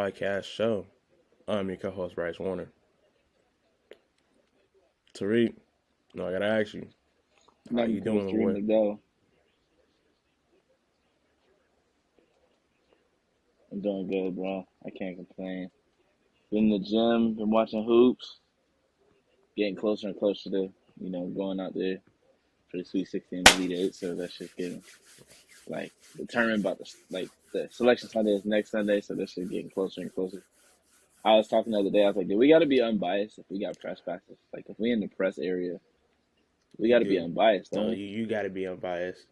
podcast show. I'm your co-host, Bryce Warner. Tariq, no, I gotta ask you, how Nothing you cool, doing, stream boy? to go. I'm doing good, bro. I can't complain. Been in the gym, been watching hoops, getting closer and closer to, going out there for the Sweet 16 Elite Eight. So that's just getting determined about the selection Sunday is next Sunday. So that's just getting closer and closer. I was talking the other day. I was like, dude, we got to be unbiased if we got press passes. Like if we in the press area, we You got to be do. unbiased, don't No, we? you gotta be unbiased.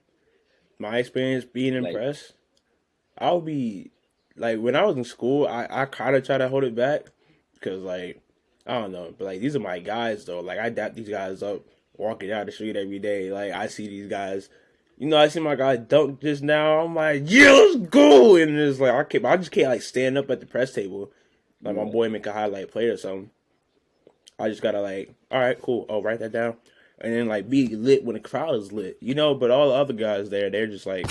My experience being Like, impressed, I'll be like when I was in school, I kind of try to hold it back because I don't know, but these are my guys though. Like I dap these guys up walking down the street every day. Like I see these guys. I see my guy dunk just now. I'm like, yeah, let's go. And it's like I just can't stand up at the press table. Like my yeah. boy make a highlight play or something. I just gotta all right, cool. Oh, write that down, and then be lit when the crowd is lit, But all the other guys there, they're just like,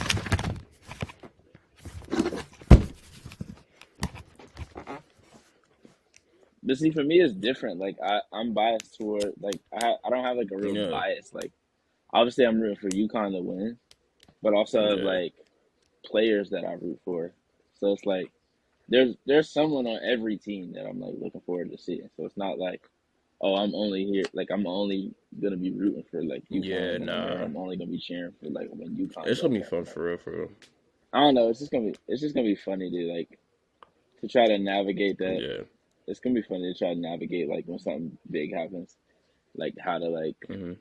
But see, for me, it's different. Like I'm biased toward I don't have like a real yeah, bias. Like obviously, I'm rooting for UConn to win, but also have yeah, like players that I root for. So it's like there's someone on every team that I'm like looking forward to seeing. So it's not like, oh, I'm only here. Like I'm only gonna be rooting for like yeah. UConn when I'm there. Nah, I'm only gonna be cheering for like when UConn it's gonna does be fun something. Like for real, for real. I don't know. It's just gonna be funny to to try to navigate that. Yeah. It's gonna be funny to try to navigate like when something big happens, like how to Hmm.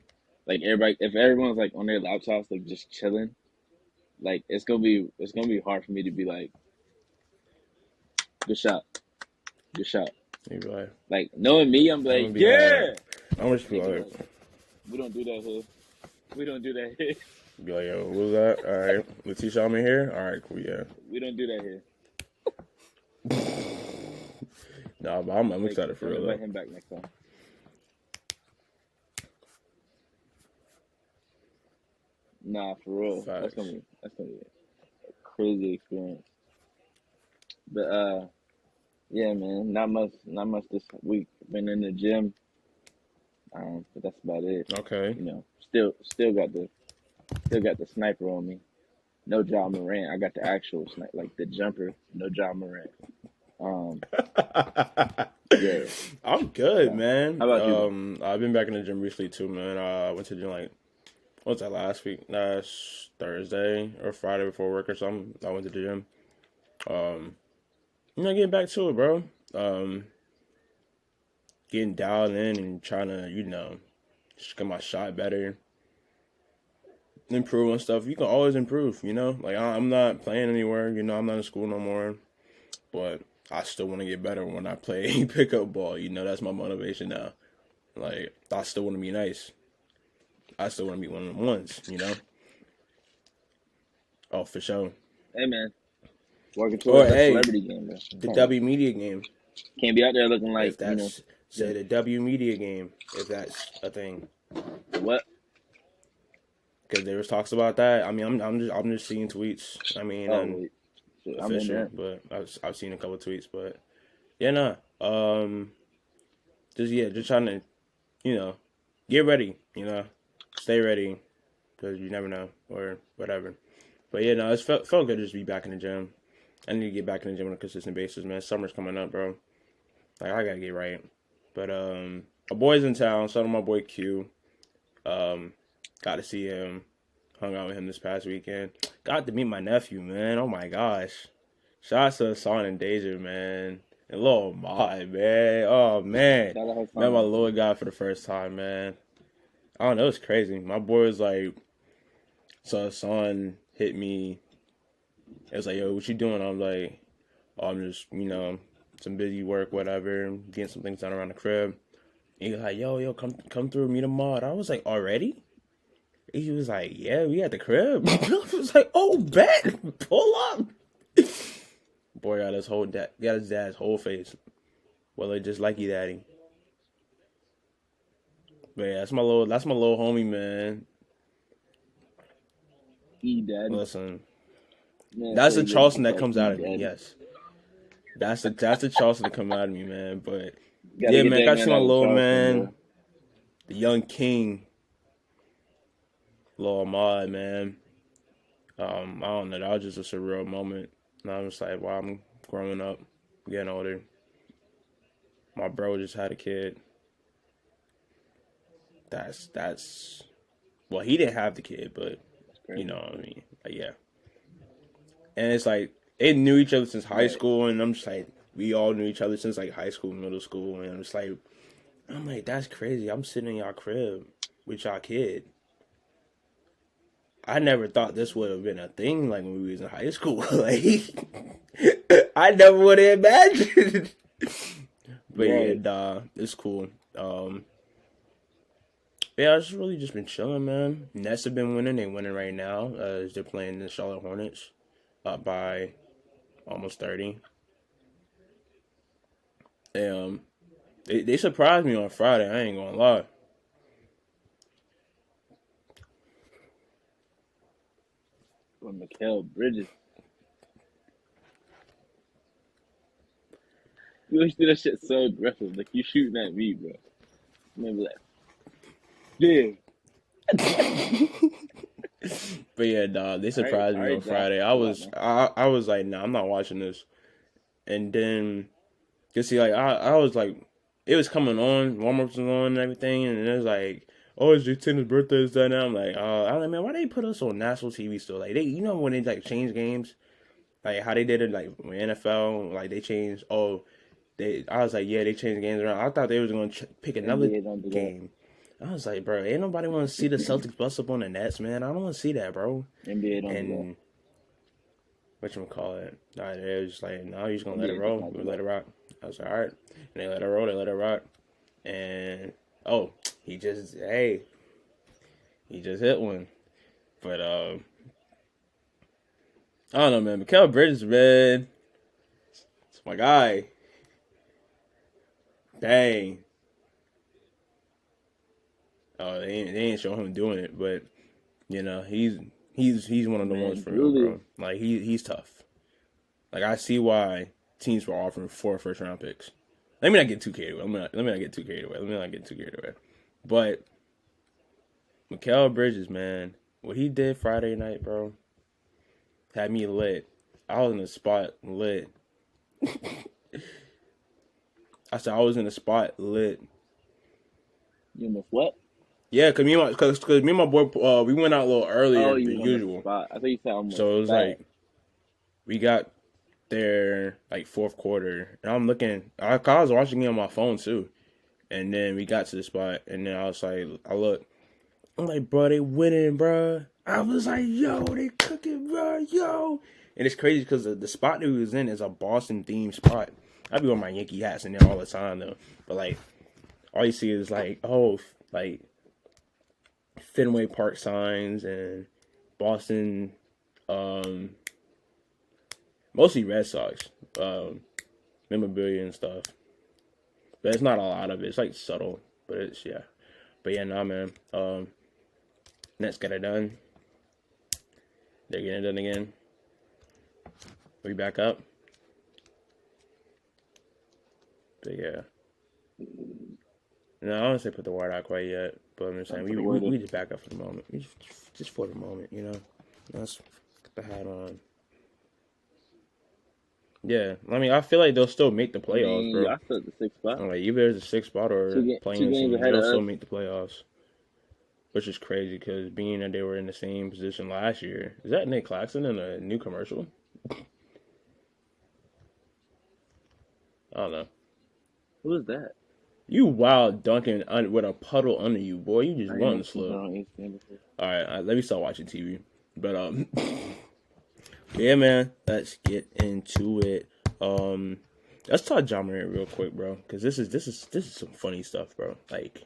like everybody if everyone's like on their laptops like just chilling, like it's gonna be hard for me to be like good shot, good shot. You be like, Like knowing me, I'm I'm gonna like be like, yeah. I'm gonna just be They be like, like we don't do that here. We don't do that here. yo, what was that? All right, Letitia, I'm in here. All right, cool, yeah. We don't do that here. Nah, but I'm Like excited for don't real invite though. him back next time. Nah, for real. Facts. That's gonna be a crazy experience. But yeah, man, not much this week. Been in the gym. But that's about it. Okay. Still got the sniper on me. No Ja Morant. I got the actual sniper, like the jumper. No Ja Morant. Um, yeah. I'm good, So, man. how about you though? I've been back in the gym recently too, man. I went to the gym what was that last week? Last Thursday or Friday before work or something. I went to the gym. Um, getting back to it, bro. Um, Getting dialed in and trying to, just get my shot better, improve on stuff. You can always improve. I'm not playing anywhere. I'm not in school no more, but I still want to get better when I play pickup ball. That's my motivation now. I still want to be nice. I still want to be one of the ones. Oh, for sure. Hey man, working Or towards that hey, celebrity game, bro. the Come on, W Media game. can't be out there looking like If that's say just the W Media game, if that's a thing, what? because there was talks about that. I mean, I'm just seeing tweets. I mean, Oh and wait, shit, I'm in official, there. but I've seen a couple of tweets, but yeah, nah. Just trying to get ready. Stay ready because you never know or whatever. But yeah, no, it's felt good to just be back in the gym. I need to get back in the gym on a consistent basis, man. Summer's coming up, bro. I gotta get right. But my boy's in town. Shout out to my boy Q. Got to see him. Hung out with him this past weekend. Got to meet my nephew, man. Oh my gosh. Shout out to Son and Deja, man. And little Mod, man. Oh man. Shout out Met my Hassan. little guy for the first time, man. I don't know, it's crazy. My boy was like, so Son hit me. It was like, yo, what you doing? I'm like, oh, I'm just, some busy work, whatever, getting some things done around the crib. He was like, yo, come through, meet a mod. I was like, already? He was like, yeah, we at the crib. I was like, oh, bet, pull up. Boy got his dad's whole face. Well, it just like you, daddy. But yeah, that's my little homie, man. E Daddy. Listen, Man, that's say the he getting Charleston picked that up comes E out of me. Daddy. Yes, That's the Charleston to come out of me, man. But Gotta yeah, get man, that got man you my out of little Charleston, man, bro. the young king, Lil Ahmad, man. I don't know. That was just a surreal moment. And I was like, wow, I'm growing up, getting older. My bro just had a kid. That's well, he didn't have the kid, but That's you crazy. know what I mean. Like, yeah. And it's like they knew each other since high Right. school, and I'm just like, we all knew each other since like high school, middle school, and I'm like, that's crazy. I'm sitting in y'all crib with y'all kid. I never thought this would have been a thing like when we was in high school. Like, I never would have imagined. But yeah, Right. nah, it's cool. Yeah, I just really just been chilling, man. Nets have been winning. They're winning right now. They're playing the Charlotte Hornets up by almost 30. Um, they surprised me on Friday. I ain't gonna lie. Or Mikal Bridges. You always do that shit so aggressive. Like, you shooting at me, bro. Maybe like, yeah. But yeah, dog, they surprised All me on right, Ja. Friday. Chill out, man. I was like, nah, I'm not watching this. And then you see, like I was like, it was coming on, warm ups was on and everything, and it was like, oh, it's your tennis birthday is that now? I'm like, I'm like, man, why they put us on national TV still? Like you know when they like change games, like how they did it like with NFL, like they changed. Oh, I was like, yeah, they changed games around. I thought they was gonna pick another NBA don't do that. game. I was like, bro, ain't nobody want to see the Celtics bust up on the Nets, man. I don't want to see that, bro. NBA don't do that. And whatchamacallit, they was just like, no, you're just gonna let it NBA does roll. not do We that. let it rock. I was like, all right. And they let it roll, they let it rock. And oh, he just hit one. But I don't know, man. Mikal Bridges, man. It's my guy. Dang. Oh, they ain't show him doing it, but you know, he's one of the ones Man, for real, Julius. bro. Like he's tough. Like I see why teams were offering 4 first-round picks. Let me not get too carried away. Let me not get too carried away. Let me not get too carried away. But Mikal Bridges, man, what he did Friday night, bro, had me lit. I was in the spot lit. I said I was in the spot lit. You almost what? Yeah, cause me and my boy, we went out a little Oh, earlier you than was on the usual. spot. I thought you said almost So it was fat. like we got there like fourth quarter, and I'm looking. I was watching it on my phone too, and then we got to the spot, and then I was like, I look, I'm like, bro, they winning, bro. I was like, yo, they cooking, bro, yo. And it's crazy because the spot that we was in is a Boston themed spot. I be wearing my Yankee hats in there all the time though, but like all you see is like, oh, like Fenway Park signs and Boston, um, mostly Red Sox, memorabilia and stuff. But it's not a lot of it. It's like subtle, but it's yeah. But yeah, nah, man. Nets got it done. They're getting it done again. We back up. But yeah. No, I don't say put the word out quite yet, but I'm just saying Time for the we waiter. just back up for the moment. Just for the moment, you know. Let's put the hat on. Yeah, I mean, I feel like they'll still make the I playoffs, mean, bro. y'all still at the sixth spot. I'm like, either there's a 6th spot or Two playing games team, ahead they'll of still us. make the playoffs, which is crazy because being that they were in the same position last year. Is that Nick Claxton in a new commercial? I don't know. Who is that? You wild dunking with a puddle under you, boy. You just I ain't want never to seen her slow. on ESPN before. All right, let me start watching TV. But yeah, man, let's get into it. Let's talk Ja Morant real quick, bro, because this is some funny stuff, bro. Like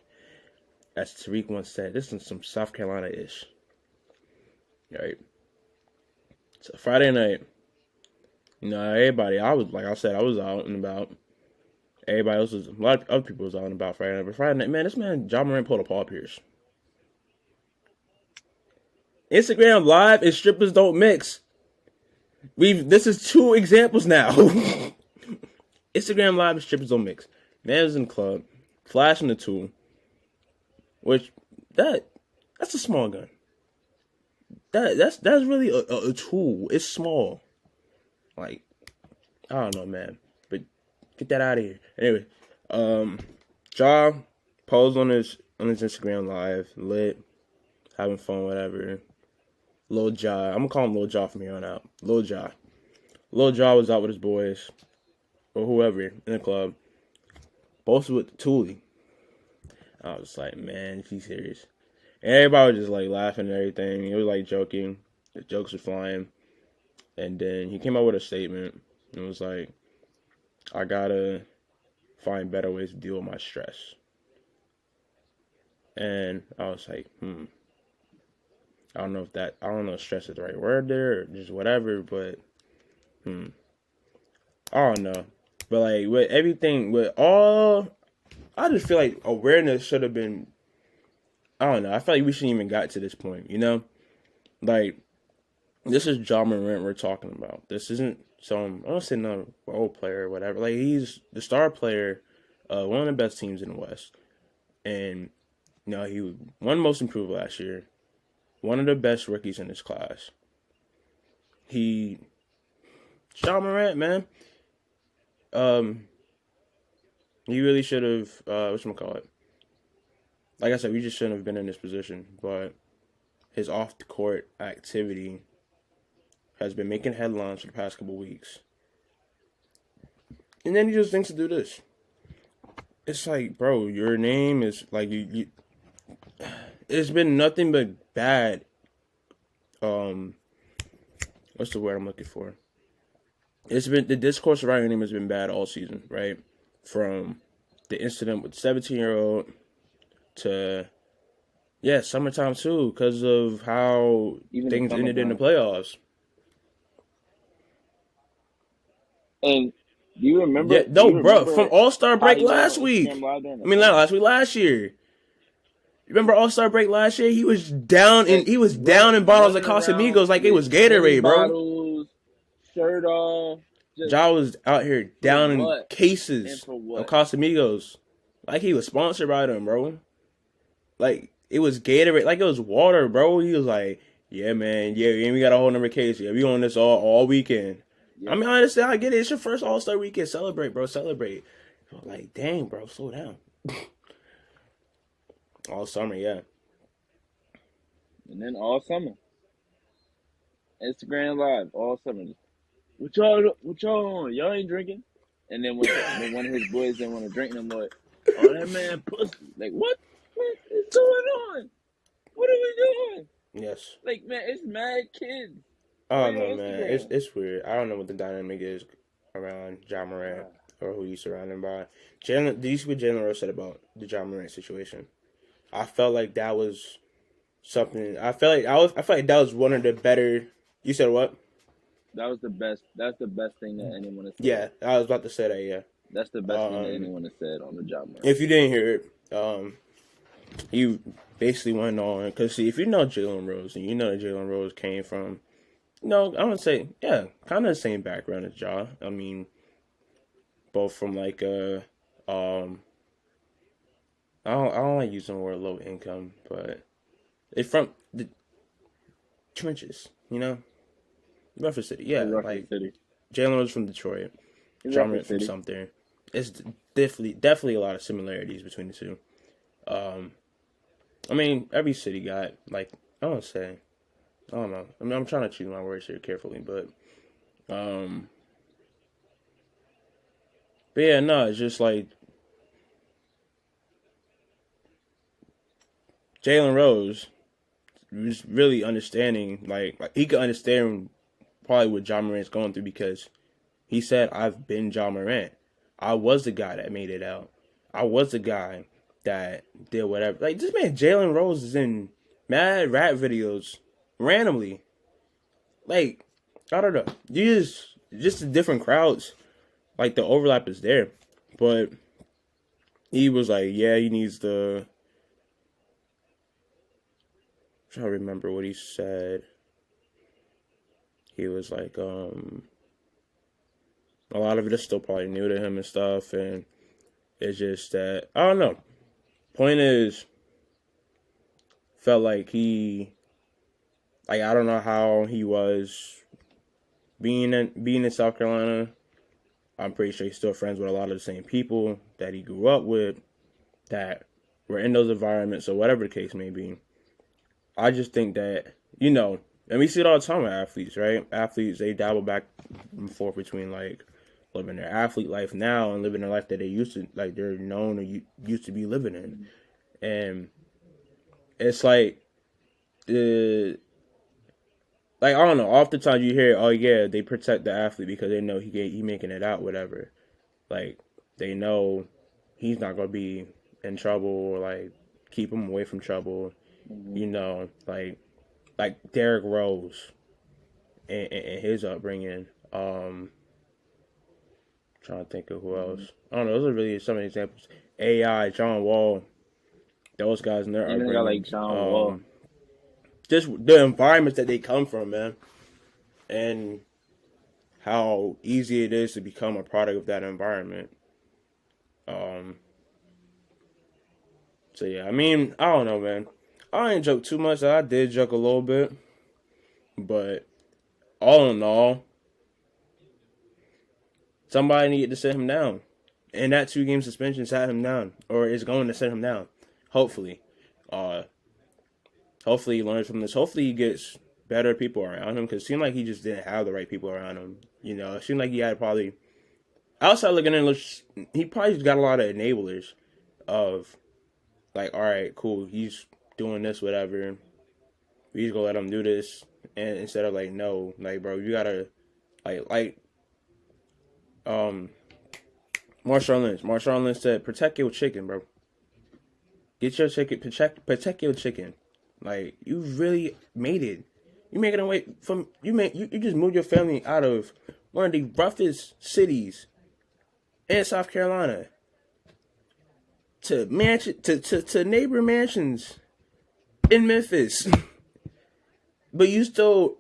as Tariq once said, this is some South Carolina ish. Right. So Friday night, you know, everybody. I was like I said, I was out and about. Everybody else was a lot of other people was out and about Friday night. But Friday night, man, this man Ja Morant pulled a Paul Pierce. Instagram live and strippers don't mix. This is 2 examples now. Instagram Live and strippers don't mix. Man was in the club, flashing the tool, which that's a small gun. That's really a tool. It's small. Like, I don't know, man. But get that out of here. Anyway, Ja posed on his Instagram Live, lit, having fun, whatever. Lil Ja, I'm gonna call him Lil Ja from here on out. Lil Ja. Lil Ja was out with his boys or whoever in the club, both with Thule. I was like, man, she's serious. And everybody was just like laughing and everything. It was like joking. The jokes were flying. And then he came out with a statement. It was like, I gotta find better ways to deal with my stress. And I was like, I don't know if stress is the right word there or just whatever, but I don't know. But like with everything, I just feel like awareness should have been, I don't know. I feel like we shouldn't even got to this point, you know? Like, this is Ja Morant we're talking about. This isn't I don't say no role player or whatever. Like, he's the star player, one of the best teams in the West. And, he won Most Improved last year. One of the best rookies in his class. Ja Morant, man. He really should have, whatchamacallit? Like I said, we just shouldn't have been in this position. But his off-the-court activity has been making headlines for the past couple weeks. And then he just thinks to do this. It's like, bro, your name is like you it's been nothing but bad. What's the word I'm looking for? It's been the discourse around your name has been bad all season, right? From the incident with the 17-year-old to summertime too, because of how Even the things ended in the summertime. playoffs. And Yeah, do no, you bro, from remember All-Star how break he went last on Instagram week. Live during I the mean, not summer? last week, last year. You remember All-Star break last year? He was down in Like he was down in bottles of running around Casamigos like it with was Henny Gatorade, bro. bottles, shirt off, just Ja was out here for down in what and cases for of what? Casamigos. Like he was sponsored by them, bro. Like it was Gatorade, like it was water, bro. He was like, yeah, man, yeah, we got a whole number case. Yeah, we on this all weekend. I Yep. mean, I understand, I get it. It's your first All-Star weekend. Celebrate, bro. Celebrate. Like, dang, bro, slow down. All summer, yeah. And then all summer, Instagram Live all summer. What y'all on? Y'all ain't drinking. And then when one of his boys didn't want to drink no more, oh that man pussy. Like what is going on? What are we doing? Yes. Like man, it's mad kids I on don't your know, man. It's Instagram. it's weird. I don't know what the dynamic is around Ja Morant or who he's surrounded by. Jalen, did you see what Jalen Rose said about the Ja Morant situation? I felt like that was something. I felt like that was one of the better. You said what? That was the best. That's the best thing that anyone has said. Yeah, I was about to say that. Yeah. That's the best thing that anyone has said on the job, man. If you didn't hear it, he basically went on because see, if you know Jalen Rose and you know that Jalen Rose came from, I would say, kind of the same background as Ja. I mean, both from like I don't like using the word low income, but it's from the trenches, Rougher City, The yeah. Russian Like City. Jalen was from Detroit, The John Russian Morant from City. something. It's definitely a lot of similarities between the two. I mean, every city got like I don't say, I don't know. I mean, I'm trying to choose my words here carefully, um, but yeah, no, it's just like Jalen Rose was really understanding, like he could understand probably what John Morant's going through because he said, "I've been John Morant. I was the guy that made it out. I was the guy that did whatever." Like this man, Jalen Rose is in mad rap videos randomly. Like I don't know, you just the different crowds. Like the overlap is there, but he was like, "Yeah, he needs the." I'm trying to remember what he said. He was like, A lot of it is still probably new to him and stuff, and it's just that I don't know. Point is, felt like I don't know how he was being in South Carolina. I'm pretty sure he's still friends with a lot of the same people that he grew up with, that were in those environments, or whatever the case may be. I just think that, and we see it all the time with athletes, right? Athletes, they dabble back and forth between like living their athlete life now and living the life that they used to, like they're known or used to be living in. And it's like, the like I don't know. Oftentimes you hear, oh yeah, they protect the athlete because they know he making it out, whatever. Like they know he's not gonna be in trouble or like keep him away from trouble. Mm-hmm. Like Derrick Rose and his upbringing. Trying to think of who else. I don't know. Those are really some of the examples. AI, John Wall, those guys in their Even a guy like upbringings. John Wall. Just the environments that they come from, man, and how easy it is to become a product of that environment. Um. So yeah, I mean, I don't know, man. I ain't joke too much. I did joke a little bit, but all in all, somebody needed to sit him down, and that 2 game suspension sat him down, or is going to sit him down. Hopefully, uh, hopefully he learns from this. Hopefully he gets better people around him, because it seemed like he just didn't have the right people around him. It seemed like he had probably outside looking in, he probably just got a lot of enablers of like, all right, cool, he's doing this, whatever. We just gonna let him do this, and instead of like, no, like, bro, you gotta like Marshawn Lynch said, protect your chicken, bro. Get your chicken, protect your chicken. Like, you really made it. You making away from you just moved your family out of one of the roughest cities in South Carolina to neighbor mansions in Memphis. But you still,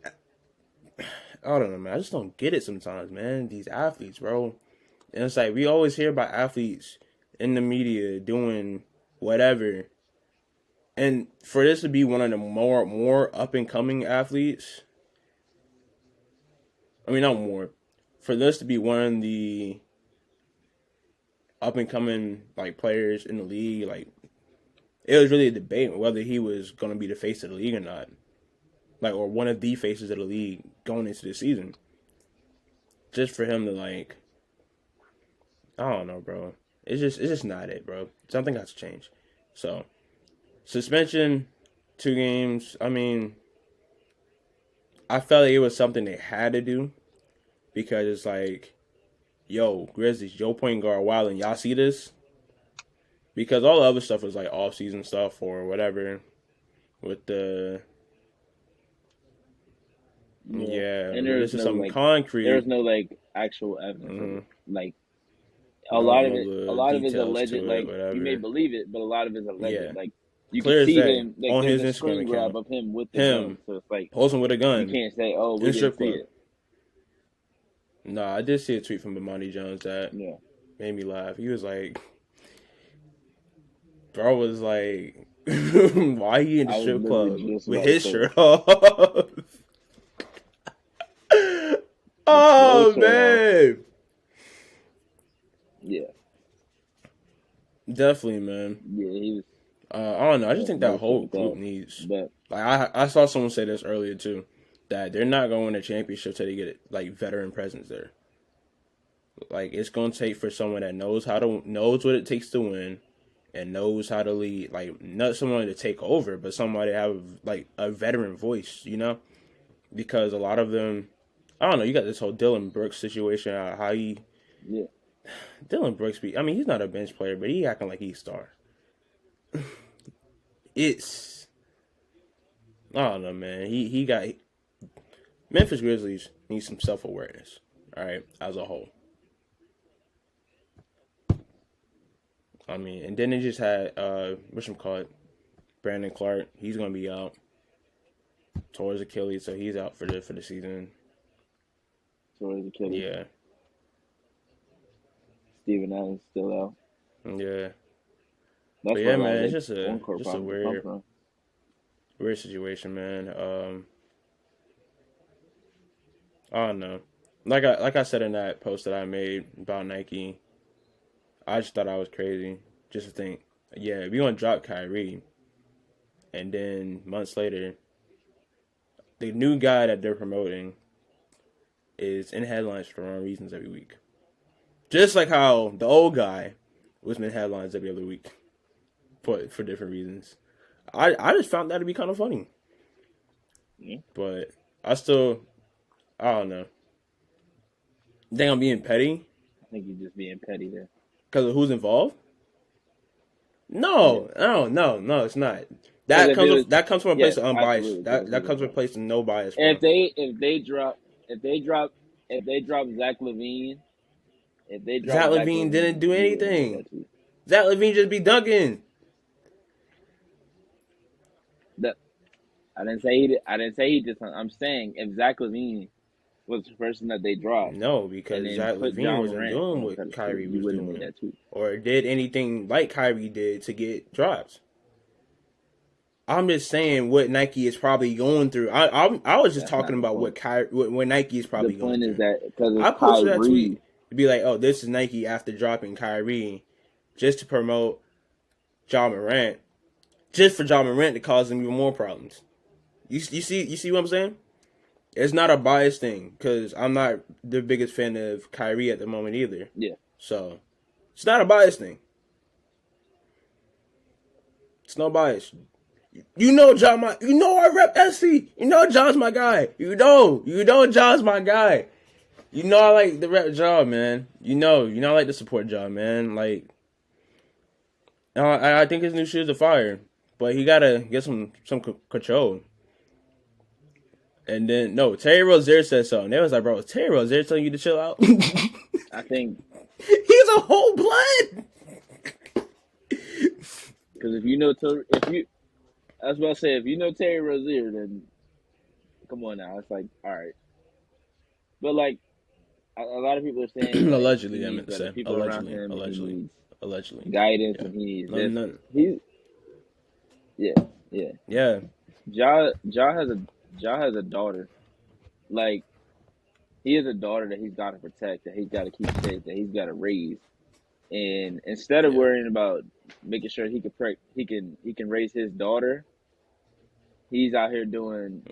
I don't know, man. I just don't get it sometimes, man. These athletes, bro. And it's like we always hear about athletes in the media doing whatever. And for this to be one of the more up and coming athletes, I mean not more. For this to be one of the up and coming like players in the league, like it was really a debate whether he was gonna be the face of the league or not. Like, or one of the faces of the league going into the season. Just for him to like, I don't know, bro. It's just not it, bro. Something has to change. So, suspension, 2 games. I mean, I felt like it was something they had to do because it's like, yo, Grizzlies, your point guard wild, and y'all see this? Because all the other stuff was like off season stuff or whatever with the. Yeah, and this is something concrete. There's no like actual evidence of it. Like a No lot of it is details alleged. to it, Like whatever. you may believe it, but a lot of it is alleged. Yeah. Like you Clear can as see day him. Like on there's his a screen Instagram grab account. of him with the gun. So it's like posing with a gun. You can't say, "Oh, we in didn't strip see club. it." Nah, I did see a tweet from Bomani Jones that made me laugh. He was like, bro was like, why he in the strip club with his shirt off? Oh, man. Yeah. Definitely, man. Yeah, he was. I don't know. I just think that whole group needs. Like, I saw someone say this earlier too, that they're not going to win a championship till they get like veteran presence there. Like, it's gonna take for someone that knows what it takes to win, and knows how to lead. Like, not someone to take over, but somebody to have like a veteran voice. Because a lot of them, I don't know. You got this whole Dylan Brooks situation. How he. Yeah. Dylan Brooks he's not a bench player, but he acting like he's a star. I don't know, man. He got Memphis Grizzlies need some self-awareness, all right, as a whole. I mean, and then they just had Brandon Clark. He's gonna be out towards Achilles, so he's out for the season. Towards Achilles. Yeah. Steven Adams still out. Yeah, but That's where yeah, a lot of man, it's their on court just a problems will come weird from. situation, man. I don't know. Like I said in that post that I made about Nike, I just thought I was crazy just to think, yeah, if you gonna drop Kyrie, and then months later, the new guy that they're promoting is in headlines for the wrong reasons every week. Just like how the old guy was in headlines every other week for different reasons. I just found that to be kind of funny, Yeah, but I don't know. Think I'm being petty I think you're just being petty there. because of who's involved? Yeah, No, no, no, no. It's not. because if it was, That comes from a place yes, of unbiased. absolutely, because That of who's comes from a involved. place of no bias, And bro. if they drop Zach Levine, if they drop Zach Zach Levine didn't Levine, do you wouldn't have made anything. that tweet. Zach Levine just be dunking. That I didn't say he did. I didn't say he did something. I'm saying if Zach Levine was the person that they dropped No, and because then Zach put Levine Ja wasn't Morant doing on a what pedestal, Kyrie you was wouldn't have made doing, that tweet. or did anything like Kyrie did to get drops. I'm just saying what Nike is probably going through. I was just That's talking not the about point. what Nike is The probably going point is through. that because I it's posted that Kyrie, tweet to be like, oh, this is Nike after dropping Kyrie just to promote Ja Morant, just for Ja Morant to cause them even more problems. You see what I'm saying? It's not a bias thing because I'm not the biggest fan of Kyrie at the moment either. yeah. So it's not a bias thing. It's no bias. You know John, you know I rep SC. You know John's my guy. You know John's my guy. You know I like the rep John, man. You know I like to support John, man. Like, I think his new shoes are fire, but he gotta get some control. And then no, Terry Rozier said something. They was like, bro, Terry Rozier telling you to chill out. I think He's a whole blood. because if you know if you, I was about to say if you know Terry Rozier, then come on now. It's like all right, but like a lot of people are saying like he Allegedly, I needs meant to better say. people around Allegedly, him and he allegedly, needs allegedly. guidance Yeah. and he needs No, this. no. He's yeah, yeah. Yeah. Ja has a daughter. Like he has a daughter that he's got to protect, that he's got to keep safe, that he's got to raise. And instead of Yeah. worrying about making sure he can raise his daughter, he's out here doing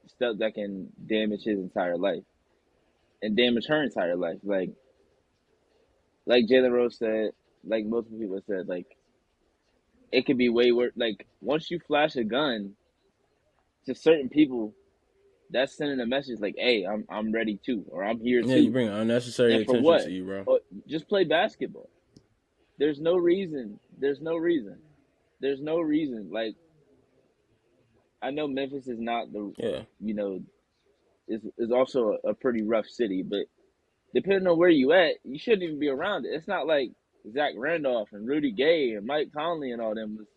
stuff that can damage his entire life and damage her entire life. Like Jalen Rose said, like multiple people said, like it could be way worse. Like once you flash a gun to certain people, that's sending a message like, "Hey, I'm ready too, or I'm here Yeah, you too." bring unnecessary And for attention to what? you, bro. Oh, just play basketball. There's no reason. There's no reason. There's no reason. Like I know Memphis is not the Yeah. you know is also a pretty rough city, but depending on where you at, you shouldn't even be around it. It's not like Zach Randolph and Rudy Gay and Mike Conley and all them was,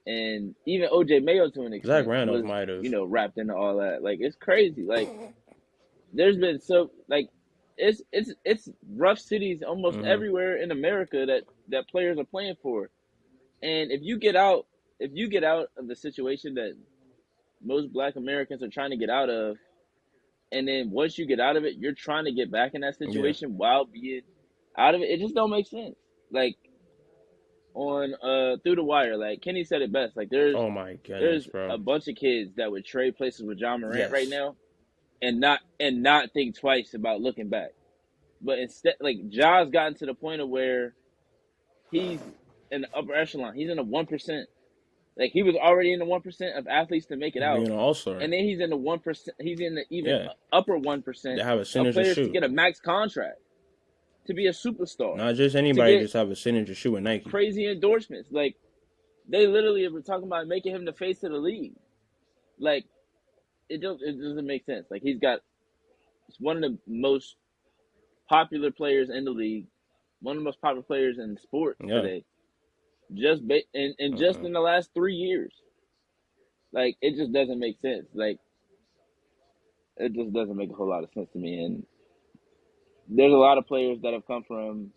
and even OJ Mayo to an Zach extent Randolph was might have. wrapped into all that. Like it's crazy. Like there's been so like it's rough cities almost Mm-hmm. everywhere in America that players are playing for. And if you get out of the situation that most black Americans are trying to get out of, and then once you get out of it, you're trying to get back in that Yeah. situation while being out of it, it just don't make sense. Like on Through the Wire, like Kenny said it best. Like Oh my goodness, there's bro. a bunch of kids that would trade places with Ja Morant right Yes. now and not think twice about looking back. But instead, like Ja's gotten to the point of where he's in the upper echelon. He's in the 1%. Like he was already in the 1% of athletes to make it out, Being an all star. and then he's in the 1%. He's in the even Yeah. upper They 1% have a of signature players to shoe. get a max contract, to be a superstar, Not just to anybody get just have a signature shoe with Nike. crazy endorsements. Like they literally were talking about making him the face of the league. Like it doesn't make sense. Like he's one of the most popular players in the league, one of the most popular players in sport Yeah. today. Just in the last 3 years, like it just doesn't make sense. Like it just doesn't make a whole lot of sense to me. And there's a lot of players that have come from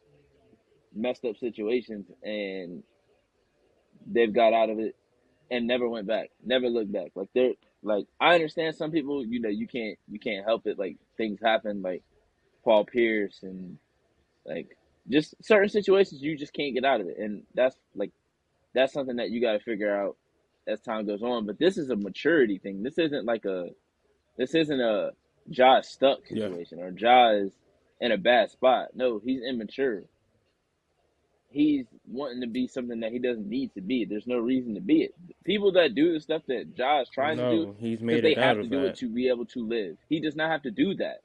messed up situations, and they've got out of it and never went back, never looked back. Like they're like, I understand some people, you can't help it. Like things happen, like Paul Pierce and like just certain situations you just can't get out of it, and that's something that you got to figure out as time goes on. But this is a maturity thing. This isn't a Ja stuck Yeah. situation or Ja is in a bad spot. No, he's immature. He's wanting to be something that he doesn't need to be. There's no reason to be it. People that do the stuff that Ja is trying to do, No, he's because made they it out have to of do it that. to be able to live. He does not have to do that.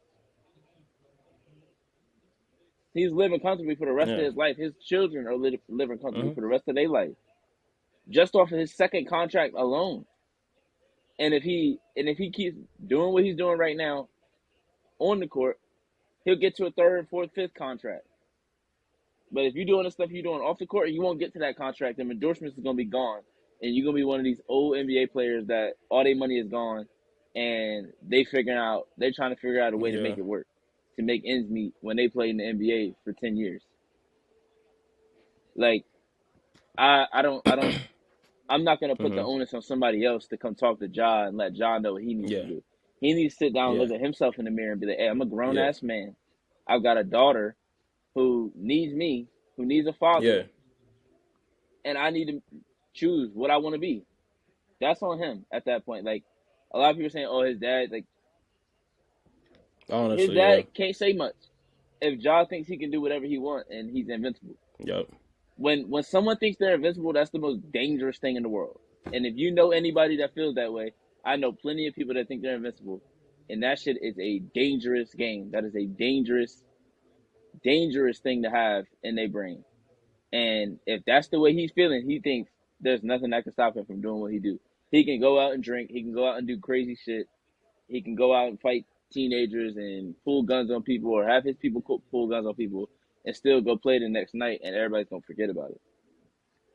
He's living comfortably for the rest of Yeah. his life. His children are living comfortably Mm-hmm. for the rest of their life, just off of his second contract alone. And if he keeps doing what he's doing right now on the court, he'll get to a third, fourth, fifth contract. But if you're doing the stuff you're doing off the court, you won't get to that contract. And endorsements is gonna be gone, and you're gonna be one of these old NBA players that all their money is gone, and they're trying to figure out a way to Yeah. make it work, to make ends meet when they played in the NBA for 10 years. Like I don't I'm not gonna put the Mm-hmm. onus on somebody else to come talk to Ja and let Ja know what he needs to Yeah. do. He needs to sit down and Yeah. look at himself in the mirror and be like, "Hey, I'm a grown Yeah. ass man. I've got a daughter who needs me, who needs a father, Yeah. and I need to choose what I want to be." That's on him at that point. Like a lot of people are saying, "Oh, his dad, like his Honestly, yeah. dad can't say much." If Ja thinks he can do whatever he wants and he's invincible, Yep. when someone thinks they're invincible, that's the most dangerous thing in the world. And if you know anybody that feels that way, I know plenty of people that think they're invincible, and that shit is a dangerous game. That is a dangerous, dangerous thing to have in their brain. And if that's the way he's feeling, he thinks there's nothing that can stop him from doing what he do. He can go out and drink. He can go out and do crazy shit. He can go out and fight teenagers and pull guns on people, or have his people pull guns on people, and still go play the next night, and everybody's gonna forget about it.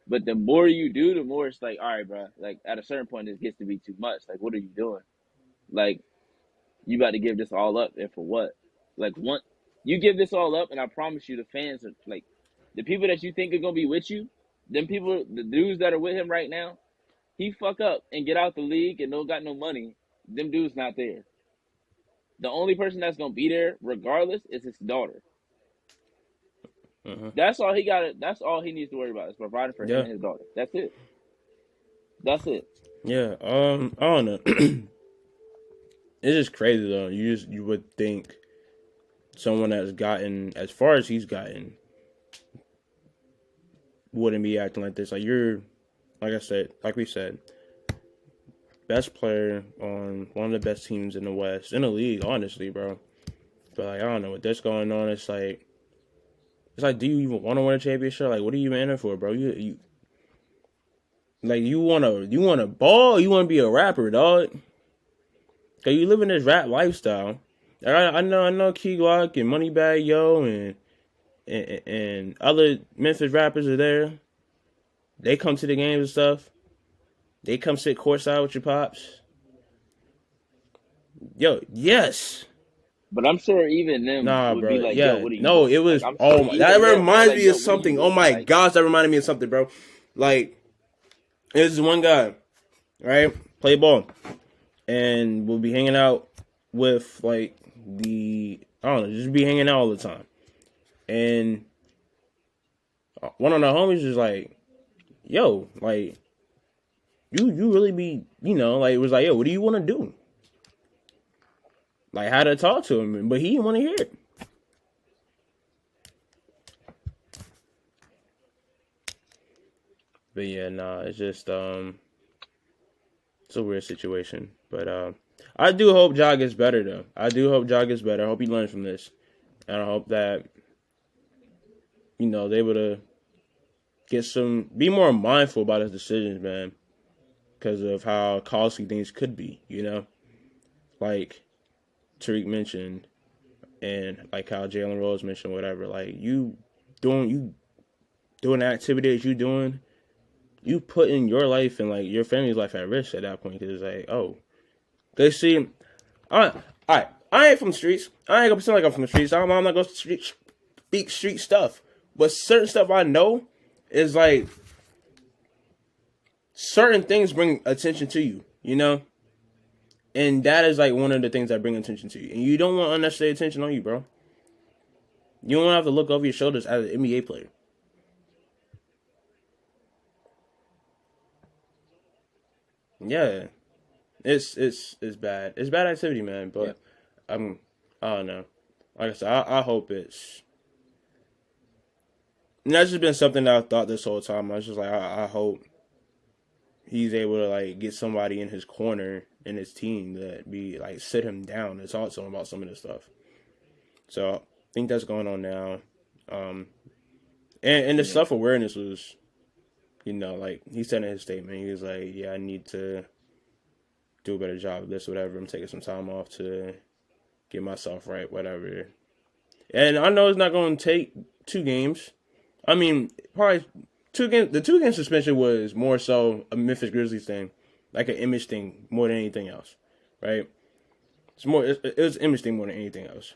But the more you do, the more it's like, all right, bro. Like at a certain point, it gets to be too much. Like, what are you doing? Like, you about to give this all up, and for what? Like, once you give this all up, and I promise you, the fans are like, the people that you think are gonna be with you, them people, the dudes that are with him right now, he fuck up and get out the league and don't got no money. Them dudes not there. The only person that's gonna be there, regardless, is his daughter. Mm-hmm. That's all he got. That's all he needs to worry about is providing for him Yeah. and his daughter. That's it. That's it. Yeah. I don't know. It's just crazy though. You would think someone that's gotten as far as he's gotten wouldn't be acting like this. Like like I said, like we said, best player on one of the best teams in the West, in the league, honestly, bro. But like, I don't know what that's going on. It's like, do you even want to win a championship? Like, what are you even in it for, bro? You like you wanna ball? Or you wanna be a rapper, dog? Cause you live in this rap lifestyle. I know Key Glock and Moneybag Yo and other Memphis rappers are there. They come to the games and stuff. They come sit courtside with your pops. Yo, yes. But I'm sure even them Nah, would be bro. like, "Yo, Yeah. what are you No, doing?" it Like was. I'm sure Oh my. That even them are reminds like, me of "Yo, what are you something. Oh doing?" my Like, gosh, that reminded me of something, bro. Like, there's this one guy, right? Play ball. And we'll be hanging out with, like, I don't know, just be hanging out all the time. And one of the homies was like, yo, like, you really be, like, it was like, yo, what do you want to do? Like, how to talk to him, but he didn't want to hear it. But yeah, nah, it's just, it's a weird situation. But, I do hope Ja gets better, though. I do hope Ja gets better. I hope he learns from this. And I hope that, they're able to be more mindful about his decisions, man. Because of how costly things could be, Like Tariq mentioned, and like how Jalen Rose mentioned, whatever. Like you doing the activity that you doing, you putting your life and like your family's life at risk at that point. Because it's like, oh, they see, I ain't from the streets. I ain't gonna pretend like I'm from the streets. I'm not gonna speak street stuff. But certain stuff I know is like certain things bring attention to you, you know? And that is like one of the things that bring attention to you. And you don't want unnecessary attention on you, bro. You don't have to look over your shoulders as an NBA player. Yeah. It's bad. It's bad activity, man. Yeah. But I don't know. Like I said, I hope it's. And that's just been something that I thought this whole time. I was just like, I hope he's able to like get somebody in his corner in his team that be like sit him down and talk to him about some of this stuff. So I think that's going on now. Um, and the Yeah. self awareness was, like he said in his statement, he was like, yeah, I need to do a better job of this, whatever. I'm taking some time off to get myself right, whatever. And I know it's not going to take 2 games. I mean, probably 2 games. The 2 game suspension was more so a Memphis Grizzlies thing, like an image thing more than anything else, right? It was an image thing more than anything else.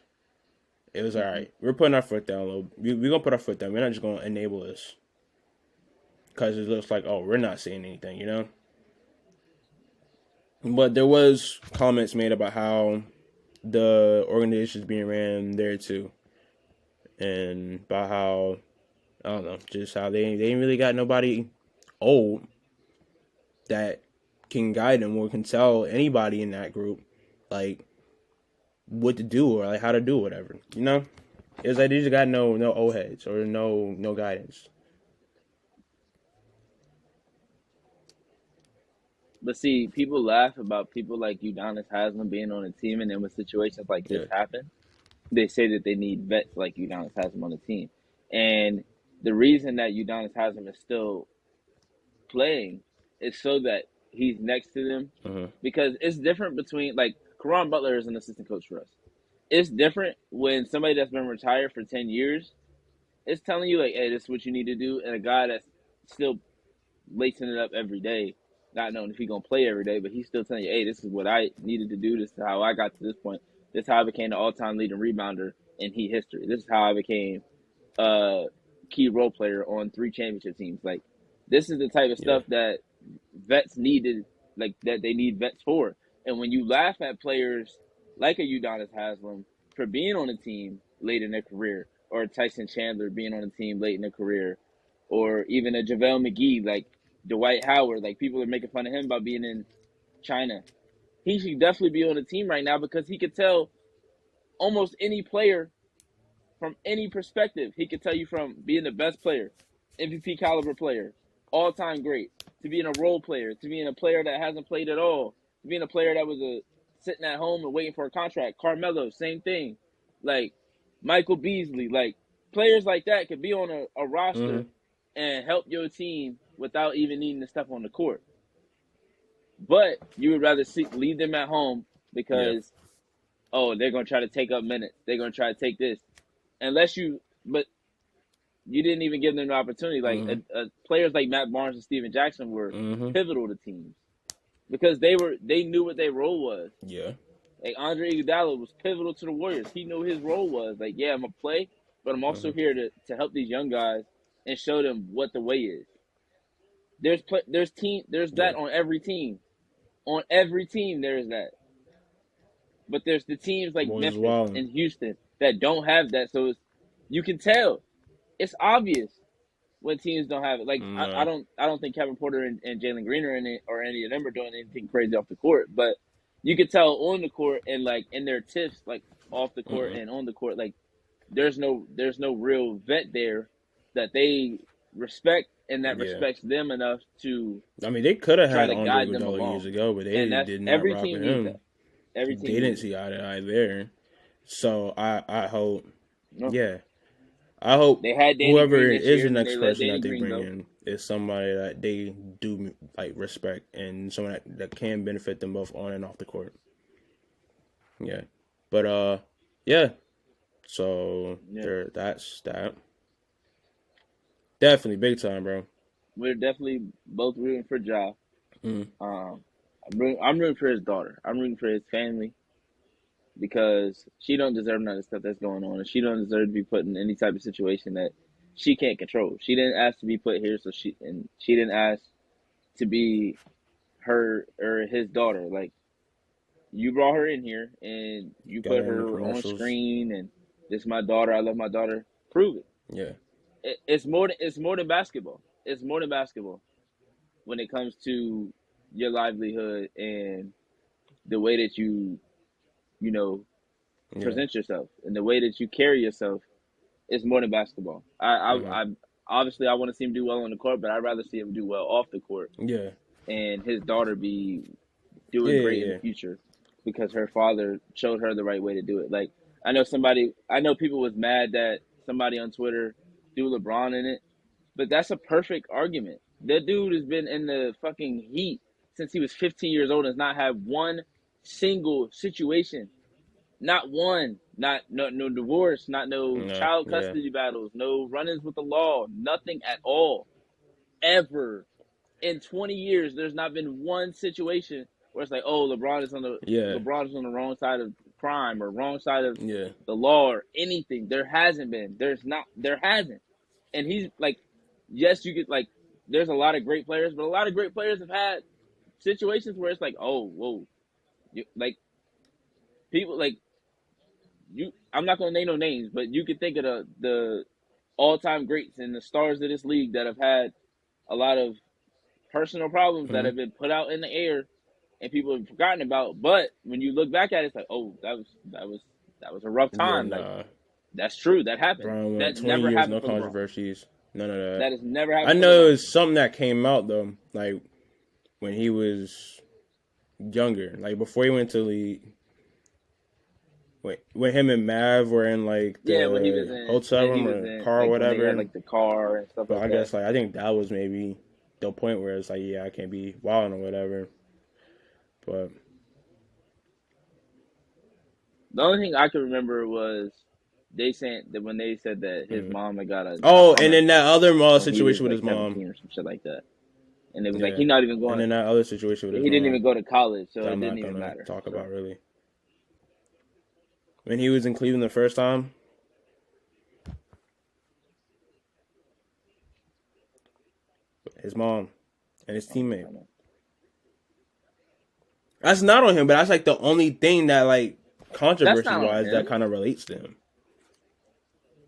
It was all Mm-hmm. right. We're putting our foot down a little. We're gonna put our foot down. We're not just gonna enable this because it looks like, oh, we're not saying anything, you know. But there was comments made about how the organization is being ran there too, and about how I don't know, just how they ain't really got nobody old that can guide them or can tell anybody in that group like what to do or like how to do whatever. You know, it's like they just got no old heads or no guidance. But see, people laugh about people like Udonis Haslam being on a team, and then when situations like this Yeah. happen, they say that they need vets like Udonis Haslam on the team. And the reason that Udonis Haslam is still playing is so that he's next to them, Uh-huh. because it's different between like Karan Butler is an assistant coach for us. It's different when somebody that's been retired for 10 years is telling you like, hey, this is what you need to do, and a guy that's still lacing it up every day, not knowing if he's gonna play every day, but he's still telling you, hey, this is what I needed to do. This is how I got to this point. This is how I became the all-time leading rebounder in Heat history. This is how I became a key role player on 3 championship teams. Like, this is the type of Yeah. stuff that vets needed, like that they need vets for. And when you laugh at players like a Udonis Haslam for being on a team late in their career, or Tyson Chandler being on a team late in their career, or even a JaVale McGee, like Dwight Howard, like people are making fun of him about being in China. He should definitely be on a team right now because he could tell almost any player from any perspective. He could tell you from being the best player, MVP caliber player, all time great, to being a role player, to being a player that hasn't played at all, to being a player that was sitting at home and waiting for a contract. Carmelo, same thing. Like Michael Beasley, like players like that could be on a Mm-hmm. roster and help your team without even needing to step on the court. But you would rather leave them at home Yeah. because, oh, they're going to try to take up minutes. They're going to try to take this. But you didn't even give them the opportunity. Like Mm-hmm. players like Matt Barnes and Steven Jackson were Mm-hmm. pivotal to teams because they knew what their role was. Yeah. Like Andre Iguodala was pivotal to the Warriors. He knew his role was. Like, yeah, I'm gonna play, but I'm also Mm-hmm. here to help these young guys and show them what the way is. There's Yeah. that on every team. On every team there is that. But there's the teams like Boys Memphis wilding. and Houston that don't have that. So you can tell. It's obvious when teams don't have it. Like No. I don't think Kevin Porter and Jalen Green or any of them are doing anything crazy off the court, but you could tell on the court and like in their tips, like off the court Mm-mm. and on the court, like there's no real vet there that they respect and that Yeah. respects them enough to I mean, they could have try had to Andre guide them Iguodala years along. ago, but And they that's did not every rock with team needs that. him. Every They team didn't needs see it. eye to eye there. So I hope, No, yeah, I hope they had Danny whoever Green this is year the and next they let person Danny that they Green bring go. in is somebody that they do like respect and someone that can benefit them both on and off the court. Yeah, but yeah. So Yeah, that's that. Definitely big time, bro. we're definitely both rooting for Ja. Mm. Um, I'm rooting for his daughter. I'm rooting for his family because she don't deserve none of the stuff that's going on, and she don't deserve to be put in any type of situation that she can't control. She didn't ask to be put here, so she didn't ask to be her or his daughter. Like, you brought her in here and you Got put her in the her on commercials. screen, and this is my daughter. I love my daughter. Prove it. Yeah. It's more than basketball. It's more than basketball when it comes to your livelihood and the way that you know Yeah. present yourself and the way that you carry yourself. It's more than basketball. Mhm. I obviously I want to see him do well on the court, but I'd rather see him do well off the court Yeah. and his daughter be Yeah. doing great in the Yeah. future because her father showed her the right way to do it. Like, I know people was mad that somebody on Twitter threw LeBron in it, but that's a perfect argument. That dude has been in the fucking heat since he was 15 years old and has not had one single situation. Not one. Not no divorce, not no No. child Yeah. custody battles, no run-ins with the law, nothing at all. Ever. In 20 years, there's not been one situation where it's like, oh, Yeah. LeBron is on the wrong side of crime or wrong side of Yeah. the law or anything. There hasn't been. There hasn't. And he's like, yes, you could like. There's a lot of great players, but a lot of great players have had situations where it's like, oh, whoa, like people like you. I'm not gonna name no names, but you could think of the all time greats and the stars of this league that have had a lot of personal problems that Mhm. have been put out in the air and people have forgotten about. But when you look back at it, it's like, oh, that was a rough Yeah. time. Like, Nah. that's true. That happened. Brown went That 20 never years, happened no for LeBron. controversies, none of that. That has never I happened for know it LeBron. was something that came out though, like when he was younger, like before he went to the league. When him and Mav were in like Yeah, the hotel room or car or like when they had whatever. like the car and stuff But like I that. guess like I think that was maybe the point where it's like, yeah, I can't be wilding or whatever. But The only thing I can remember was they saying that when they said that his mhm. mom had got a Oh, and Hummer then that other when he was situation with like his mom. 17 or some shit like that, and it was like Yeah, and then that other situation with his he didn't mom even go to college, so that it I'm didn't not even gonna matter. talk So about really. When he was in Cleveland the first time, his mom and his teammate. I know. That's not on him, but that's like the only thing that like That's controversy not on wise that him. kind of relates to him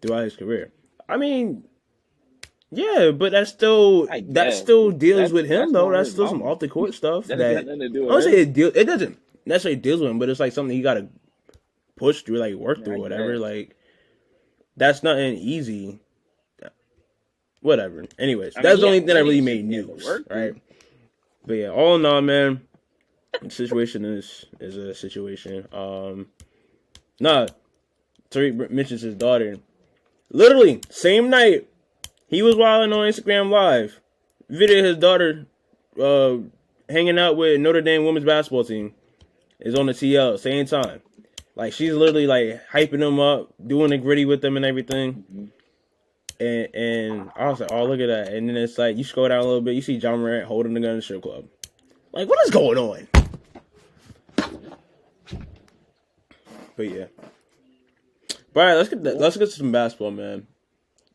throughout his career. I mean, yeah, but I that guess still deals with him that's though. more That's his still some mama. off the court stuff That ain't got that nothing to do I with don't say him. it doesn't necessarily deals with him, but it's like something you got to push through, like work Yeah, through, I whatever. guess. Like that's nothing easy. Whatever. Anyways, I mean, that's he the only had thing that plenty really of shit made he had to news, work right? through. But yeah, all in all, man, the situation is a situation. Nah, Tariq mentions his daughter. Literally, same night he was wilding on Instagram Live. Video of his daughter uh, hanging out with Notre Dame women's basketball team is on the TL same time. Like she's literally like hyping them up, doing the gritty with them and everything. Mm-hmm. And I was like, oh look at that. And then it's like you scroll down a little bit, you see Ja Morant holding the gun in the strip club. Like what is going on? But yeah. But all right, let's get to some basketball, man.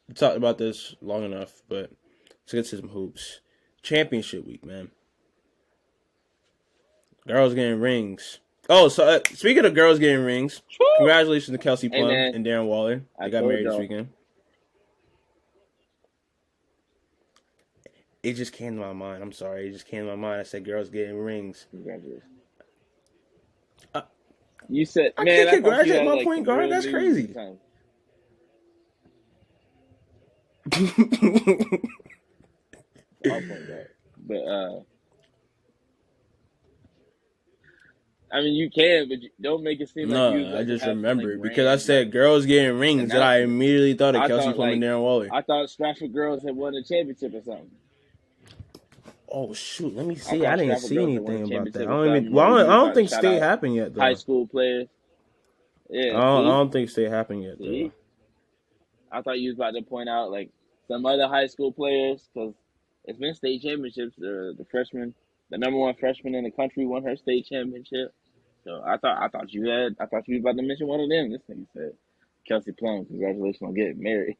We talked about this long enough, but let's get to some hoops. Championship week, man. Girls getting rings. Oh, so speaking of girls getting rings, Woo! congratulations to Kelsey Hey Plum man, and Darren Waller. They I got told married this y'all. weekend. It just came to my mind. I'm sorry. It just came to my mind. I said girls getting rings. Congratulations. I, You said, I man, can't I thought you congratulate had my like point some guard. real That's news or crazy. something. Our point guard. But I mean, you can, but don't make it seem like you No, I about to just have some like remembered because I grand like said girls getting rings, and I announcement. immediately thought of I Kelsey thought Plum and like Darren Waller. I thought Stratford girls had won a championship or something. Oh shoot, let me I see. I thought didn't Stratford see girls had won a anything about that. I championship or don't even. something, or Well, you I was don't about to think shout state out happened yet high though. school players. I Yeah, don't, I see, don't think state happened yet though. see. I thought you was about to point out like some other high school players because it's been state championships. The freshman, the number one freshman in the country, won her state championship. So I thought you was about to mention one of them. This thing said Kelsey Plum. Congratulations on getting married.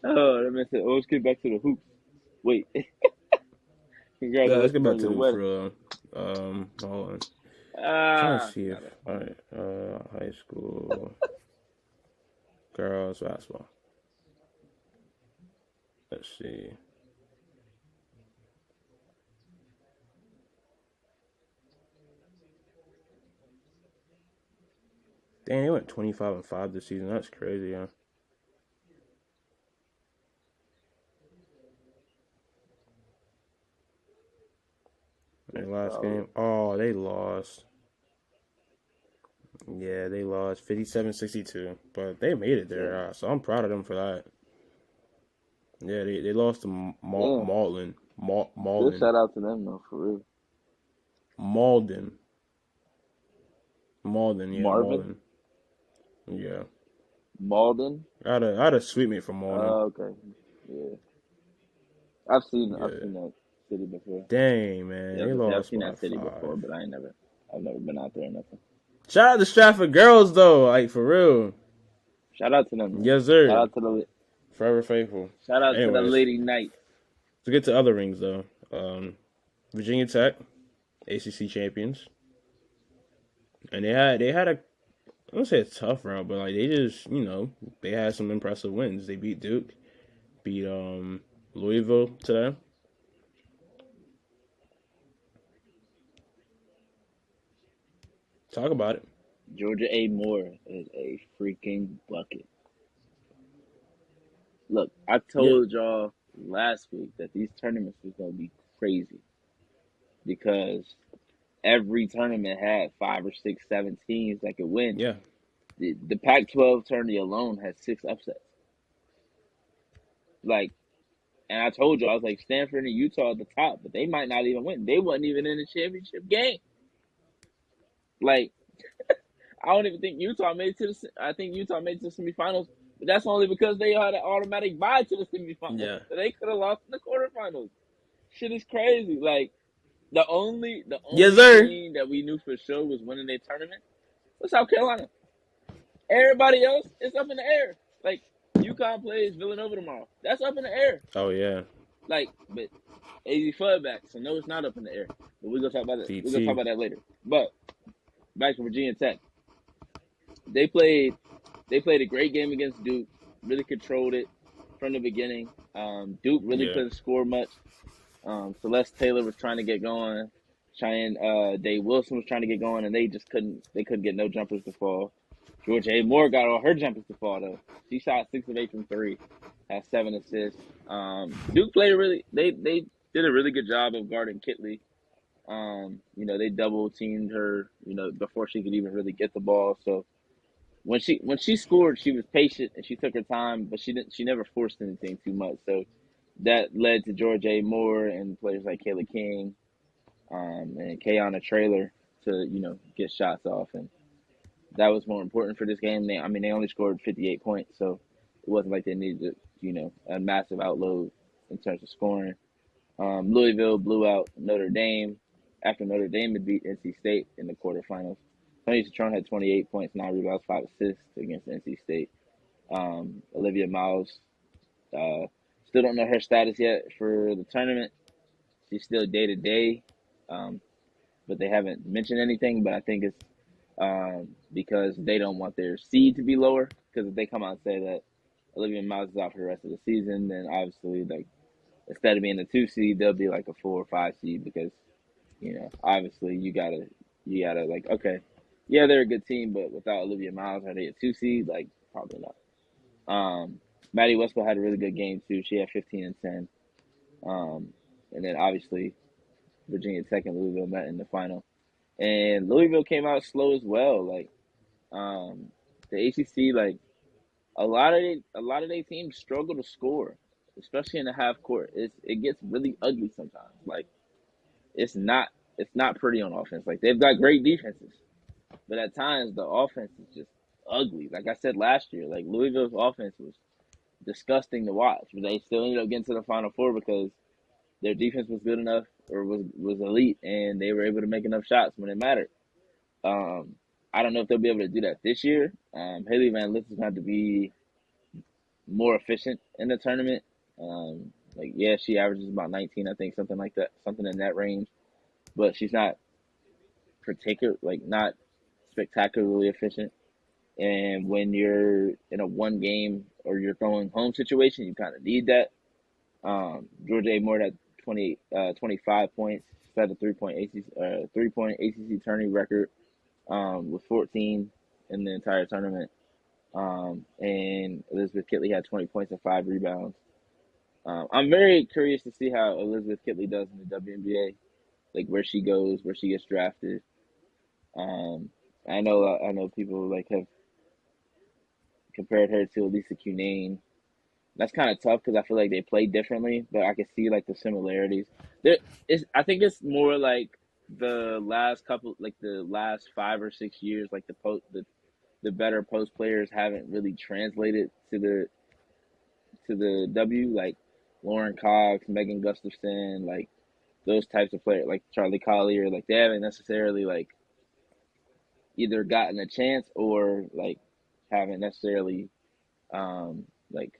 Oh, that man said, "Oh, let's get back to the hoops." Wait, Yeah, let's get congratulations back on to your the for wedding. real. Hold on. Trying to Ah, see if not a funny. high school girls basketball. Let's see. Dang, they went 25-5 this season. That's crazy, huh? Their That's last solid. game. Oh, they lost. Yeah, they lost 57-62. But they made it Yeah, there, so I'm proud of them for that. Yeah, they lost to yeah. Malden. Still Malden. shout out to them though, for real. Malden. Malden, yeah, Marvin, Malden. Yeah. Malden. I had a sweet mate from Malden. Okay, yeah. I've Yeah. seen that city before. Dang, man. Yeah, I They was gonna say I've lost seen by that city before, 5. but I've never been out there or nothing. Shout out to Stratford girls, though. Like, for real. Shout out to them, man. Yes, Shout sir. out to the Forever faithful. shout out to the Anyways, Lady Knights. to get to other rings, though. Virginia Tech, ACC champions. And they had a, I don't say a tough route, but like they just, they had some impressive wins. They beat Duke, beat Louisville today. Talk about it. Georgia A. Moore is a freaking bucket. Look, I Yeah. told y'all last week that these tournaments was gonna be crazy because every tournament had 5 or 6, 7 teams that could win. Yeah. The Pac-12 tournament alone had 6 upsets. Like, and I told you, I was like, Stanford and Utah at the top, but they might not even win. They wasn't even in the championship game. Like, I don't even think Utah made it to the. I think Utah made it to the semifinals, but that's only because they had an automatic bye to the semifinals. Yeah. So they could have lost in the quarterfinals. Shit is crazy. Like the Yes, only sir. team that we knew for sure was winning their tournament was South Carolina. Everybody else is up in the air. Like UConn plays Villanova tomorrow. That's up in the air. Oh, yeah. Like, but AZ Fudd back, so no, it's not up in the air. But we're gonna talk about it. We're gonna talk DT. about that later. But back to Virginia Tech. They played they played a great game against Duke. Really controlled it from the beginning. Duke really Yeah. couldn't score much. Celeste Taylor was trying to get going. Dave Wilson was trying to get going, and they just couldn't. They couldn't get no jumpers to fall. Georgia A. Moore got all her jumpers to fall though. She shot 6 of 8 from three, had 7 assists. Duke played They did a really good job of guarding Kitley. They double teamed her. Before she could even really get the ball. So when she scored, she was patient and she took her time, but she never forced anything too much. So that led to George A. Moore and players like Kayla King, and Kayana Traylor to get shots off, and that was more important for this game. They only scored 58 points, so it wasn't like they needed a massive outload in terms of scoring. Louisville blew out Notre Dame after Notre Dame had beat NC State in the quarterfinals. Tony Citron had 28 points, 9 rebounds, 5 assists against NC State. Olivia Miles, uh, still don't know her status yet for the tournament. She's still day to day, but they haven't mentioned anything. But I think it's because they don't want their seed to be lower. Because if they come out and say that Olivia Miles is out for the rest of the season, then obviously, like, instead of being a 2 seed, they'll be like a 4 or 5 seed because obviously you gotta like, okay, yeah, they're a good team, but without Olivia Miles, are they a 2 seed? Like, probably not. Maddie Westphal had a really good game too. She had 15 and 10. And then obviously Virginia Tech and Louisville met in the final, and Louisville came out slow as well. Like, the ACC, like, a lot of their teams struggle to score, especially in the half court. It gets really ugly sometimes. Like, it's not it's not pretty on offense. Like, they've got great defenses, but at times the offense is just ugly. Like I said last year, like, Louisville's offense was disgusting to watch, but they still ended up getting to the Final Four because their defense was good enough, or was elite, and they were able to make enough shots when it mattered. Um, I don't know if they'll be able to do that this year. Haley Van Lith is going to have to be more efficient in the tournament. Like yeah, she averages about 19, I think, something like that, something in that range. But she's not not spectacularly efficient. And when you're in a one game or you're going home situation, you kind of need that. Georgia Morant had 25 points, set a 3-point ACC tourney record with 14 in the entire tournament. And Elizabeth Kitley had 20 points and 5 rebounds. I'm very curious to see how Elizabeth Kitley does in the WNBA, like where she goes, where she gets drafted. Um, I know people like have compared her to Lisa Cunane. That's kind of tough because I feel like they play differently, but I can see like the similarities. I think it's more like the last 5 or 6 years, like the better post players haven't really translated to the W, like Lauren Cox, Megan Gustafson, like those types of players, like Charlie Collier, like they haven't necessarily like either gotten a chance or like haven't necessarily like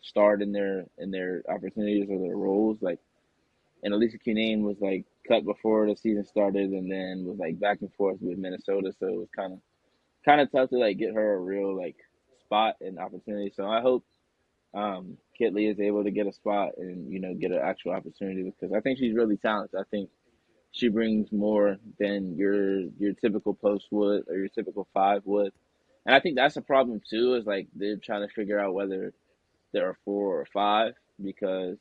starred in their opportunities or their roles. Like and Elisa Cunane was like cut before the season started and then was like back and forth with Minnesota, so it was kind of tough to like get her a real like spot and opportunity. So I hope Kitley is able to get a spot and get an actual opportunity because I think she's really talented. I think she brings more than your typical post would or your typical five would, and I think that's a problem too. Is like they're trying to figure out whether they're a 4 or 5 because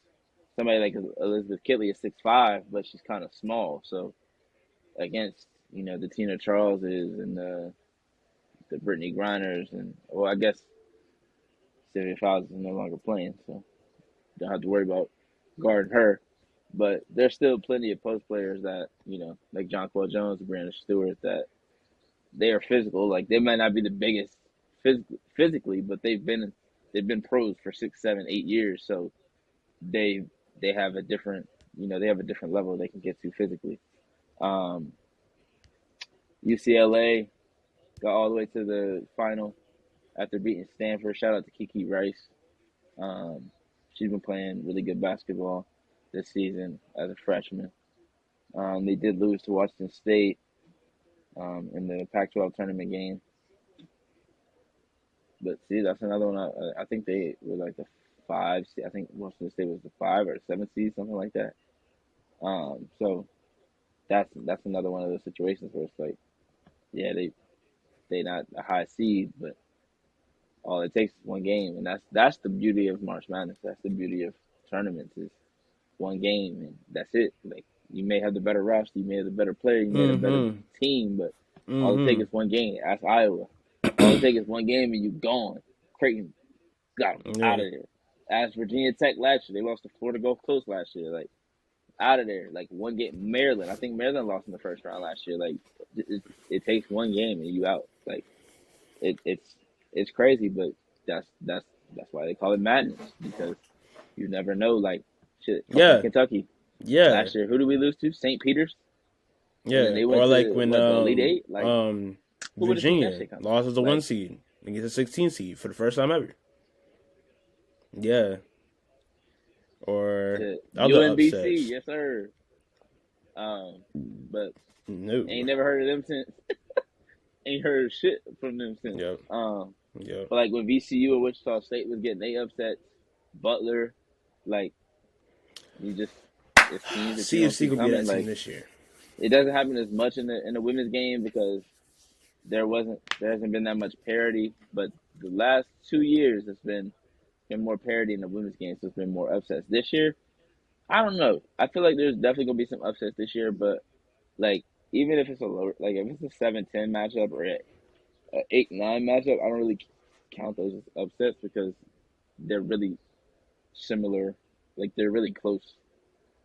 somebody like Elizabeth Kitley is 6'5", but she's kind of small. So against the Tina Charleses and the Brittany Griners and well, I guess Sylvia Fowles is no longer playing, so don't have to worry about guarding her. But there's still plenty of post players that like Jonquel Jones and Brandon Stewart, that they are physical. Like they might not be the biggest physically, but they've been pros for 6, 7, 8 years, so they they have a different they have a different level they can get to physically. Um, UCLA got all the way to the final after beating Stanford. Shout out to Kiki Rice. Um, she's been playing really good basketball this season as a freshman. They did lose to Washington State in the Pac-12 tournament game. But see, that's another one. I think they were like the 5 seed. I think Washington State was the 5 or 7 seed, something like that. So that's another one of those situations where it's like, yeah, they not a high seed, but all it takes is one game, and that's the beauty of March Madness. That's the beauty of tournaments is one game, and that's it. Like you may have the better roster, you may have the better player, you may have the better Mm-hmm. team, but all it takes Mm-hmm. is one game. Ask Iowa. All it takes is one game, and you gone. Creighton got them out Yeah. of there. Ask Virginia Tech last year. They lost to Florida Gulf Coast last year. Like out of there. Like one game. Maryland. I think Maryland lost in the first round last year. Like it takes one game and you out. Like it's crazy, but that's why they call it madness because you never know. Like shit, fucking Yeah. Kentucky Yeah. last year. Who did we lose to? St. Peter's, and then Yeah. they Or went like to when what, the Elite Eight. Like who would have seen that Virginia shit coming? lost as a one Like seed against a 16 seed for the first time ever. Yeah. Or shit. other UNBC, upsets. yes sir. But No. ain't never heard of them since. Ain't heard shit from them since. Yep. Yep. But like when VCU or Wichita State was getting they upsets, Butler, like you just it's teams that you don't CFC see could be coming. that team Like this year. it doesn't happen as much in the women's game because there hasn't been that much parity. But the last 2 years it's been more parity in the women's game, so it's been more upsets. This year, I don't know. I feel like there's definitely gonna be some upsets this year, but like even if it's a lower, like if it's a 7-10 matchup or a 8-9 matchup, I don't really count those as upsets because they're really similar. Like they're really close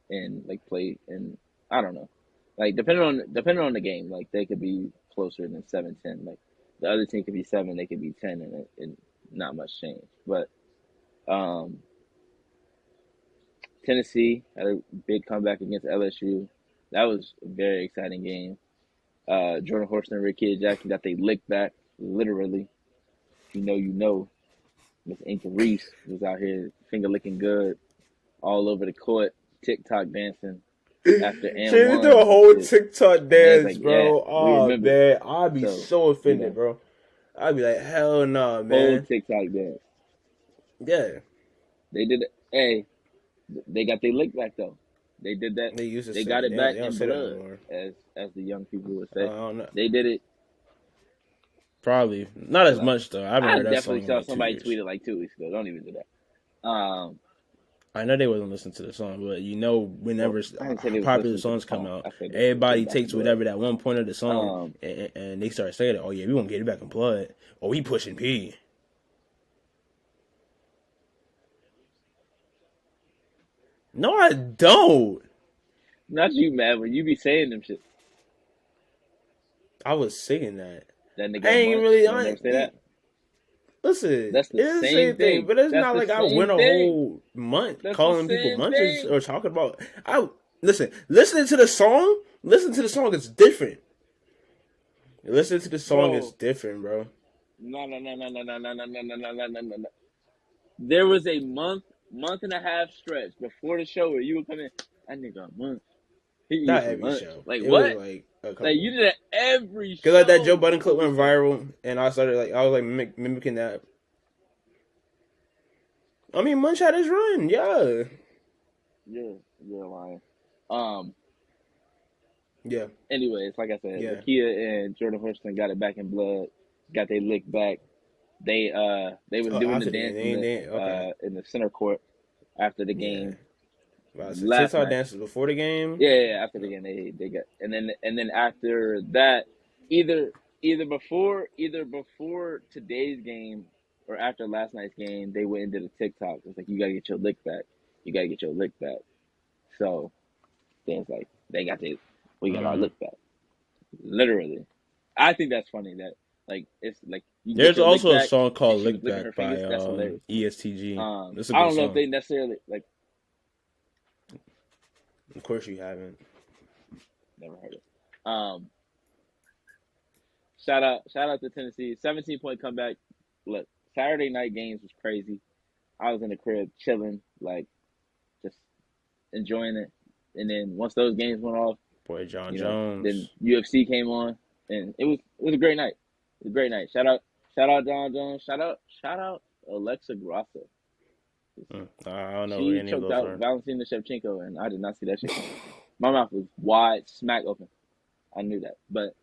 in like play, and I don't know. Like depending on the game, like they could be closer than 7-10. Like the other team could be 7, they could be 10, and not much change. But um, Tennessee had a big comeback against LSU. That was a very exciting game. Jordan Horston and Ricky Jackson got they lick back, literally. You know, you know. Miss Inka Reese was out here finger licking good all over the court, TikTok dancing after She and did do a ones and whole shit. TikTok And they was dance, like, yeah, bro. we Oh remember. man, I'd be So, so you offended, know, bro. I'd be like, hell no, whole man. TikTok dance. Yeah, They did it. Hey, they got their lick back though. They did that. they used to They say got it. it back They don't in say that no blood, more. as the young people would I say. don't know. They did it. Probably not as Like, much though. I haven't I heard that song definitely in saw like 2 somebody years. tweet it like 2 weeks ago. Don't even do that. I know they wasn't listening to the song, but Well, whenever I didn't say they was popular listening to the songs come song. out, I said they get everybody it back in takes blood. whatever that one point of the song Um, and they start saying it. Oh yeah, we gonna get it back in blood. Oh, we pushing P. No, I don't. not you, man. When you be saying them shit, I was singing that. that I nigga a ain't munch. really. You don't never say that. Listen, it That's the is the same same thing, thing. but it's That's not the like I same went a thing. whole month That's the calling people same munches thing. or talking about. Listening to the song. Listen to the song. It's different. Listening to the song is Bro, different, bro. no, no, no, no, no, no, no, no, no, no, no, no, no, no. There was a month and a half stretch before the show where you would come in. That nigga a munch. He Not eats some every lunch. show. Like It was what? like a Like couple. you did that every Cause like that Joe show Budden clip before the went show. viral, and I was like mimicking that. I mean, Munch had his run, yeah, You're lying. Um. yeah. Anyways, like I said, Yeah. Lakia and Jordan Houston got it back in blood. Got their lick back. They was Oh, doing the after that, dance okay, in the center court after the yeah. game Wow, so last TikTok night. dances before the game. Yeah, after the game they got and then after that either either before today's game or after last night's game they went and did a TikTok. It's like you gotta get your lick back. You gotta get your lick back. So then it's like we got our Mm. lick back. Literally. I think that's funny that like it's like you can get There's your lick also a back song and called she was "Lick licking her Back" by fingers. That's hilarious. ESTG. That's a I good don't know if song. they necessarily like Of course, you haven't. never heard it. Shout out to Tennessee. 17-point comeback. Look, Saturday night games was crazy. I was in the crib chilling, like just enjoying it. And then once those games went off, Boy, John then Jones. UFC came on, and it was a great night. It was a great night. Shout out John Jones. Shout out Alexa Grasso. I don't know who She any of choked those out are. Valentina Shevchenko, and I did not see that shit. My mouth was wide, smack open. I knew that. But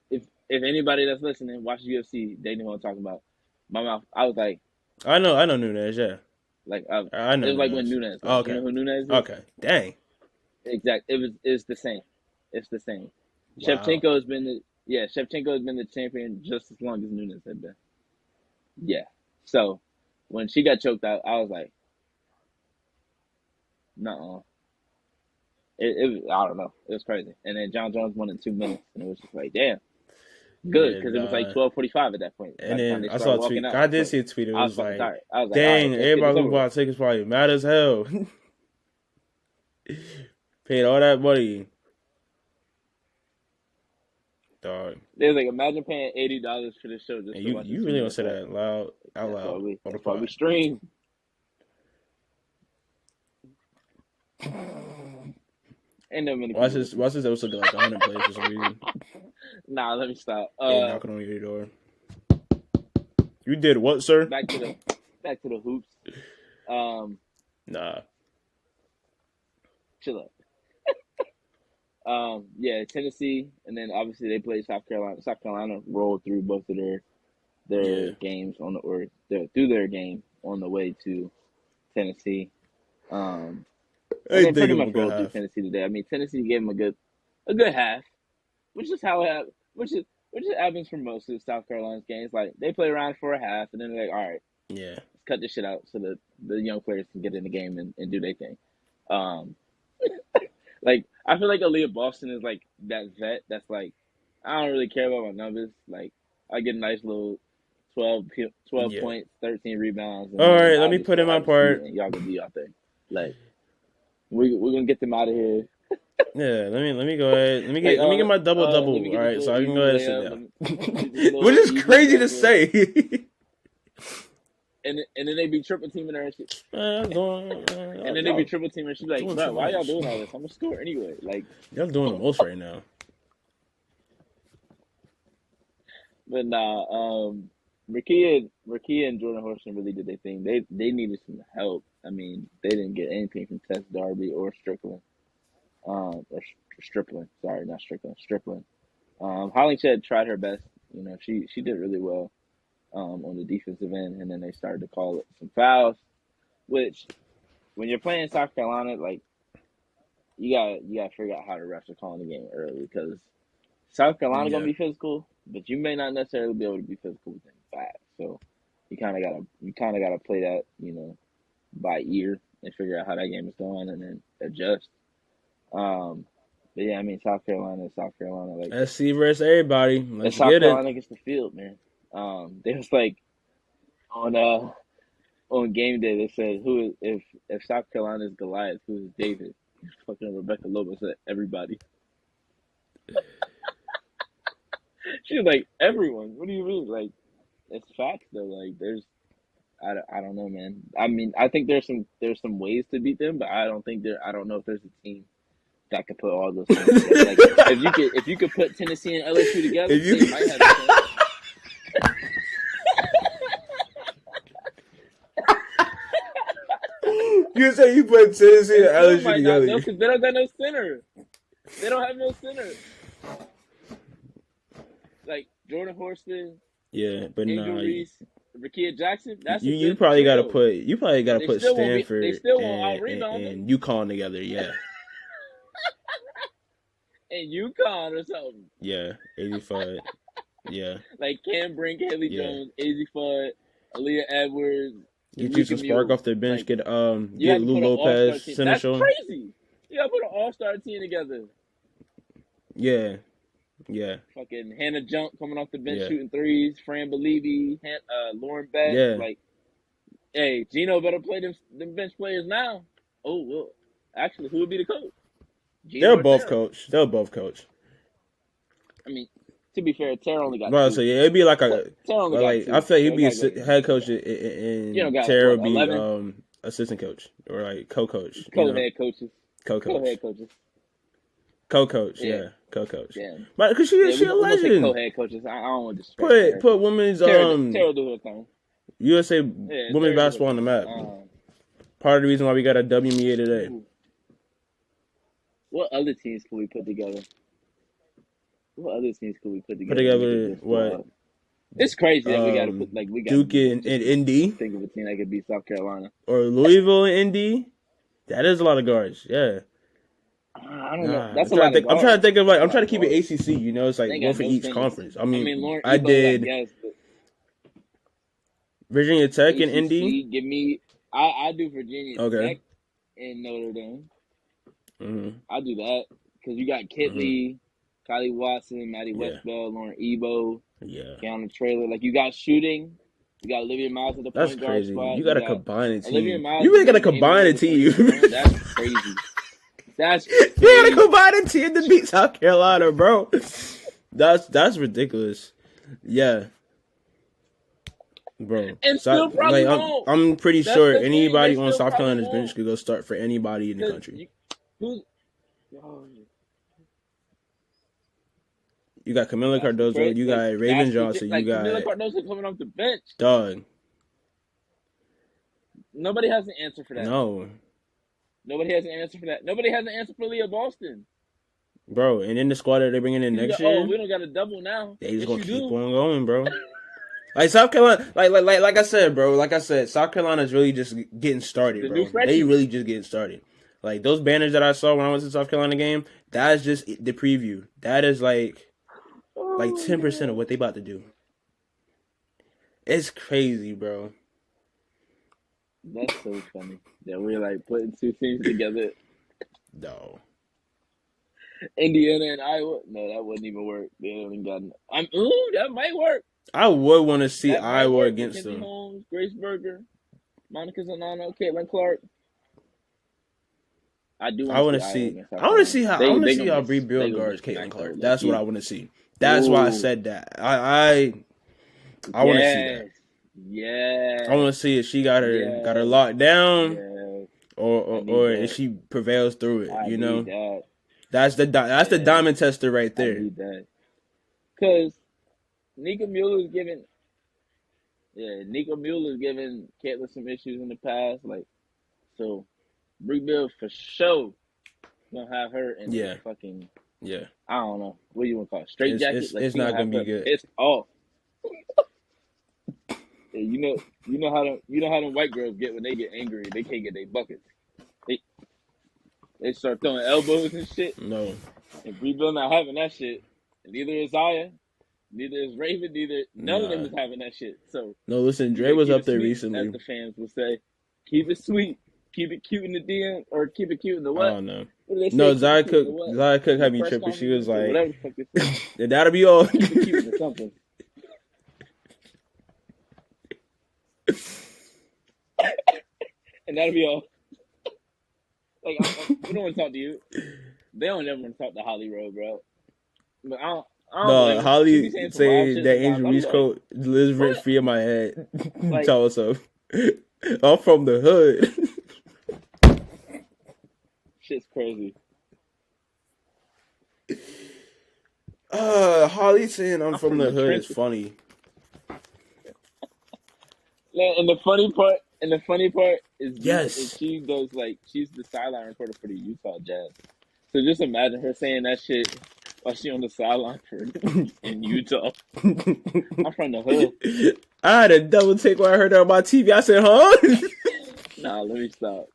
if anybody that's listening watches UFC, they know what I'm talking about. My mouth, I was like, I know Nunez. Yeah, I it know was like when Nunez. Nunez Oh, left. You okay, know who Nunez is? okay. Dang. Exact. It's the same. It's the same. Wow. Shevchenko has been the champion just as long as Nunez had been. Yeah. So when she got choked out, I was like, nuh-uh. I don't know. It was crazy. And then John Jones won in 2 minutes, and it was just like, damn, good, Yeah. because it was like 12:45 at that point. By And the time then they I saw started a walking tweet. out, I did see a tweet. It I was was fucking like, tired. I was like, all right, dang, let's get this everybody who over with. bought tickets probably mad as hell. Paid all that money. Dog. They was like, imagine paying $80 for this show just And to watch you a really 2 gonna minute say fight. that out That's loud on the why we pod. stream. Ain't no many Watch people. this episode get like 100 plays for some reason. Nah, let me stop. Yeah, knocking on your door. You did what, sir? Back to the hoops. Nah. Chill up. Yeah, Tennessee, and then obviously they played South Carolina. South Carolina rolled through both of their games through their game on the way to Tennessee. And they pretty much rolled through Tennessee today. I mean, Tennessee gave them a good half, which is how it which happens for most of South Carolina's games. Like they play around for a half, and then they're like, all right, Yeah. let's cut this shit out so that the young players can get in the game and do their thing. Like I feel like Aaliyah Boston is like that vet that's like, I don't really care about my numbers. Like I get a nice little 12 points, 13 rebounds, and All then right, let I'll me just put go in my have a seat part. and y'all gonna do y'all thing. Like we're gonna get them out of here. Yeah, let me go ahead. Let me get my double. Let All me get right, this so I little can go easy ahead and sit layup. down. Let me get this little Which is easy crazy to jumper. say. and then they be triple teaming her and shit. And then they be triple teaming. She's like, bro, why y'all doing all this? I'm gonna score anyway. Like, y'all doing the most right now. But nah, Rakia and Jordan Horston really did their thing. They needed some help. I mean, they didn't get anything from Tess Darby or Strickland. Or Stripling. Sorry, not Strickland. Stripling. Hollingshead tried her best. You know, she did really well on the defensive end, and then they started to call it some fouls, which when you're playing South Carolina, like you gotta figure out how the refs are calling the game early because South Carolina gonna be physical, but you may not necessarily be able to be physical with them fast. So you kind of gotta play that, you know, by ear and figure out how that game is going, and then adjust. But yeah, I mean South Carolina. Like SC versus everybody. Let's South get Carolina it. gets the field, man. They was like on game day they said if South Carolina is Goliath, who is David? Fucking Rebecca Lobo said everybody. She was like everyone. What do you mean? Like it's facts though. Like I don't know, man. I mean I think there's some ways to beat them, but I don't know if there's a team that could put all those things together. Like if you could put Tennessee and LSU together, they might have a chance. You say you put Tennessee and LSU together. Because they don't got no center. They don't have no center. Like Jordan Horston. Yeah, but Angel Reese, Rakia Jackson. That's you probably got to put Stanford they still won't out-rebound and UConn together. Yeah. And UConn or something. Yeah, 85. Yeah. Like Cam Brink, Haley Jones, AZ Fudd, Aaliyah Edwards. Get you some spark off the bench. Like, get Lou Lopez center. That's crazy. You gotta put an all-star team together. Yeah. Fucking Hannah Jump coming off the bench shooting threes. Fran Believe, Lauren Beck. Yeah. Like, hey, Gino better play them bench players now. Oh well, actually, who would be the coach? They'll both coach. I mean, to be fair, Tara only got. Well, so yeah, it'd be like I feel he'd be head coach and Tara would be assistant coach or like co-coach. Co-head coaches. Co-coach. Yeah. Co-coach. Yeah. But because she a legend. Co-head coaches. I don't want to put women's Tara do her thing. USA women's basketball on the map. Part of the reason why we got a WNBA today. What other teams can we put together? What? It's crazy that we got to put Duke and Indy. Think of a team that could beat South Carolina or Louisville and Indy. That is a lot of guards. Yeah. I don't know. That's a lot. I'm trying to think of I'm trying to keep it ACC. You know, it's like one for each conference. I mean Lauren I Ebo, did yes, Virginia Tech ACC, and Indy. Give me. I do Virginia Tech and Notre Dame. Mm-hmm. I do that because you got Kitley, Kylie Watson, Maddie Westbell, Lauren Ebo, Keanu Trailer. Like you got shooting. You got Olivia Miles at the point guard spot. You got to combine a team. You really got to combine a team. That's crazy. That's crazy. You got to combine a team to beat South Carolina, bro. That's ridiculous. Yeah. Bro, and still probably won't. I'm pretty sure anybody on South Carolina's bench could go start for anybody in the country. You got Camila Cardozo, you got Raven Johnson, you got Camila Cardozo coming off the bench. Dog. Nobody has an answer for that. No. Nobody has an answer for that. Nobody has an answer for Leah Boston. Bro, and in the squad that they're bringing in next year, we don't got a double now. They just gonna keep on going, bro. Like South Carolina, like I said, bro. Like I said, South Carolina's really just getting started, bro. They really just getting started. Like those banners that I saw when I went to the South Carolina game, that's just the preview. That is like 10% of what they about to do. It's crazy, bro. That's so funny that we're like putting two teams together. No. Indiana and Iowa. No, that wouldn't even work. They haven't gotten. That might work. I would want to see Iowa against them. Holmes, Grace Berger, Monica Zanano, Caitlin Clark. I want to see. I want to see how Bree Beal guards Caitlin Clark. That's what I want to see. That's why I said that. I want to see that. Yeah. I want to see if she got her Yeah. locked down, Yeah. or I need if that. she prevails through it. I You need know, that. that's the Yeah. diamond tester right I there. need that. Because Nika Mueller's giving Caitlyn some issues in the past. Like, so Brie Bill for sure gonna have her in a Yeah, fucking, yeah. I don't know, what do you want to call it? Straight jacket? Like, It's she not gonna gonna have be her good. pissed off. Yeah, you know how them white girls get when they get angry. They can't get their buckets. They they start throwing elbows and shit. No, And Brie Bill not having that shit. And neither is Zaya. Neither is Raven. None of them nah. is having that shit. So No, listen, you Dre gotta was keep up it there sweet, as recently. the fans will say. Keep it sweet. Keep it cute in the DM, or keep it cute in the I what? don't know. What do they say? No, Keep it cute in the what? Zaya Cook In the had me press tripping. She was conferences or like, whatever the fuck they say. "That'll be all." Keep it cute or something. And that'll be all. Like, we don't want to talk to you. They don't ever want to talk to Holly Rowe, bro. But I don't blame No, her. She be Holly saying some wild say shit that sometimes. Angel I be Reese like, quote lives rent what? free in my head. Like, Tell us so. I'm from the hood. shit's crazy. Holly saying I'm I'm from from the the hood is trenches. funny. And the funny part is Yes. she does, like, she's the sideline reporter for the Utah Jazz. So just imagine her saying that shit while she on the sideline for in Utah. I'm from the hood. I had a double take when I heard that on my TV. I said, huh? Nah, let me stop.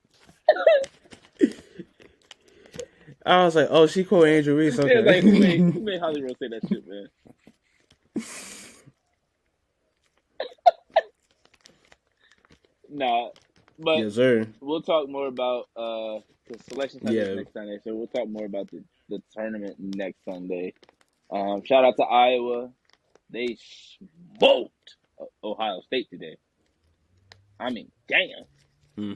I was like, oh, she called Angel Reese. Yeah, like, Okay. who made Holly Rowe say that shit, man? Nah, but Yes, sir. we'll talk more about the selection Sunday Yeah. next Sunday. So we'll talk more about the tournament next Sunday. Shout out to Iowa. They smoked Ohio State today. I mean, damn. Hmm.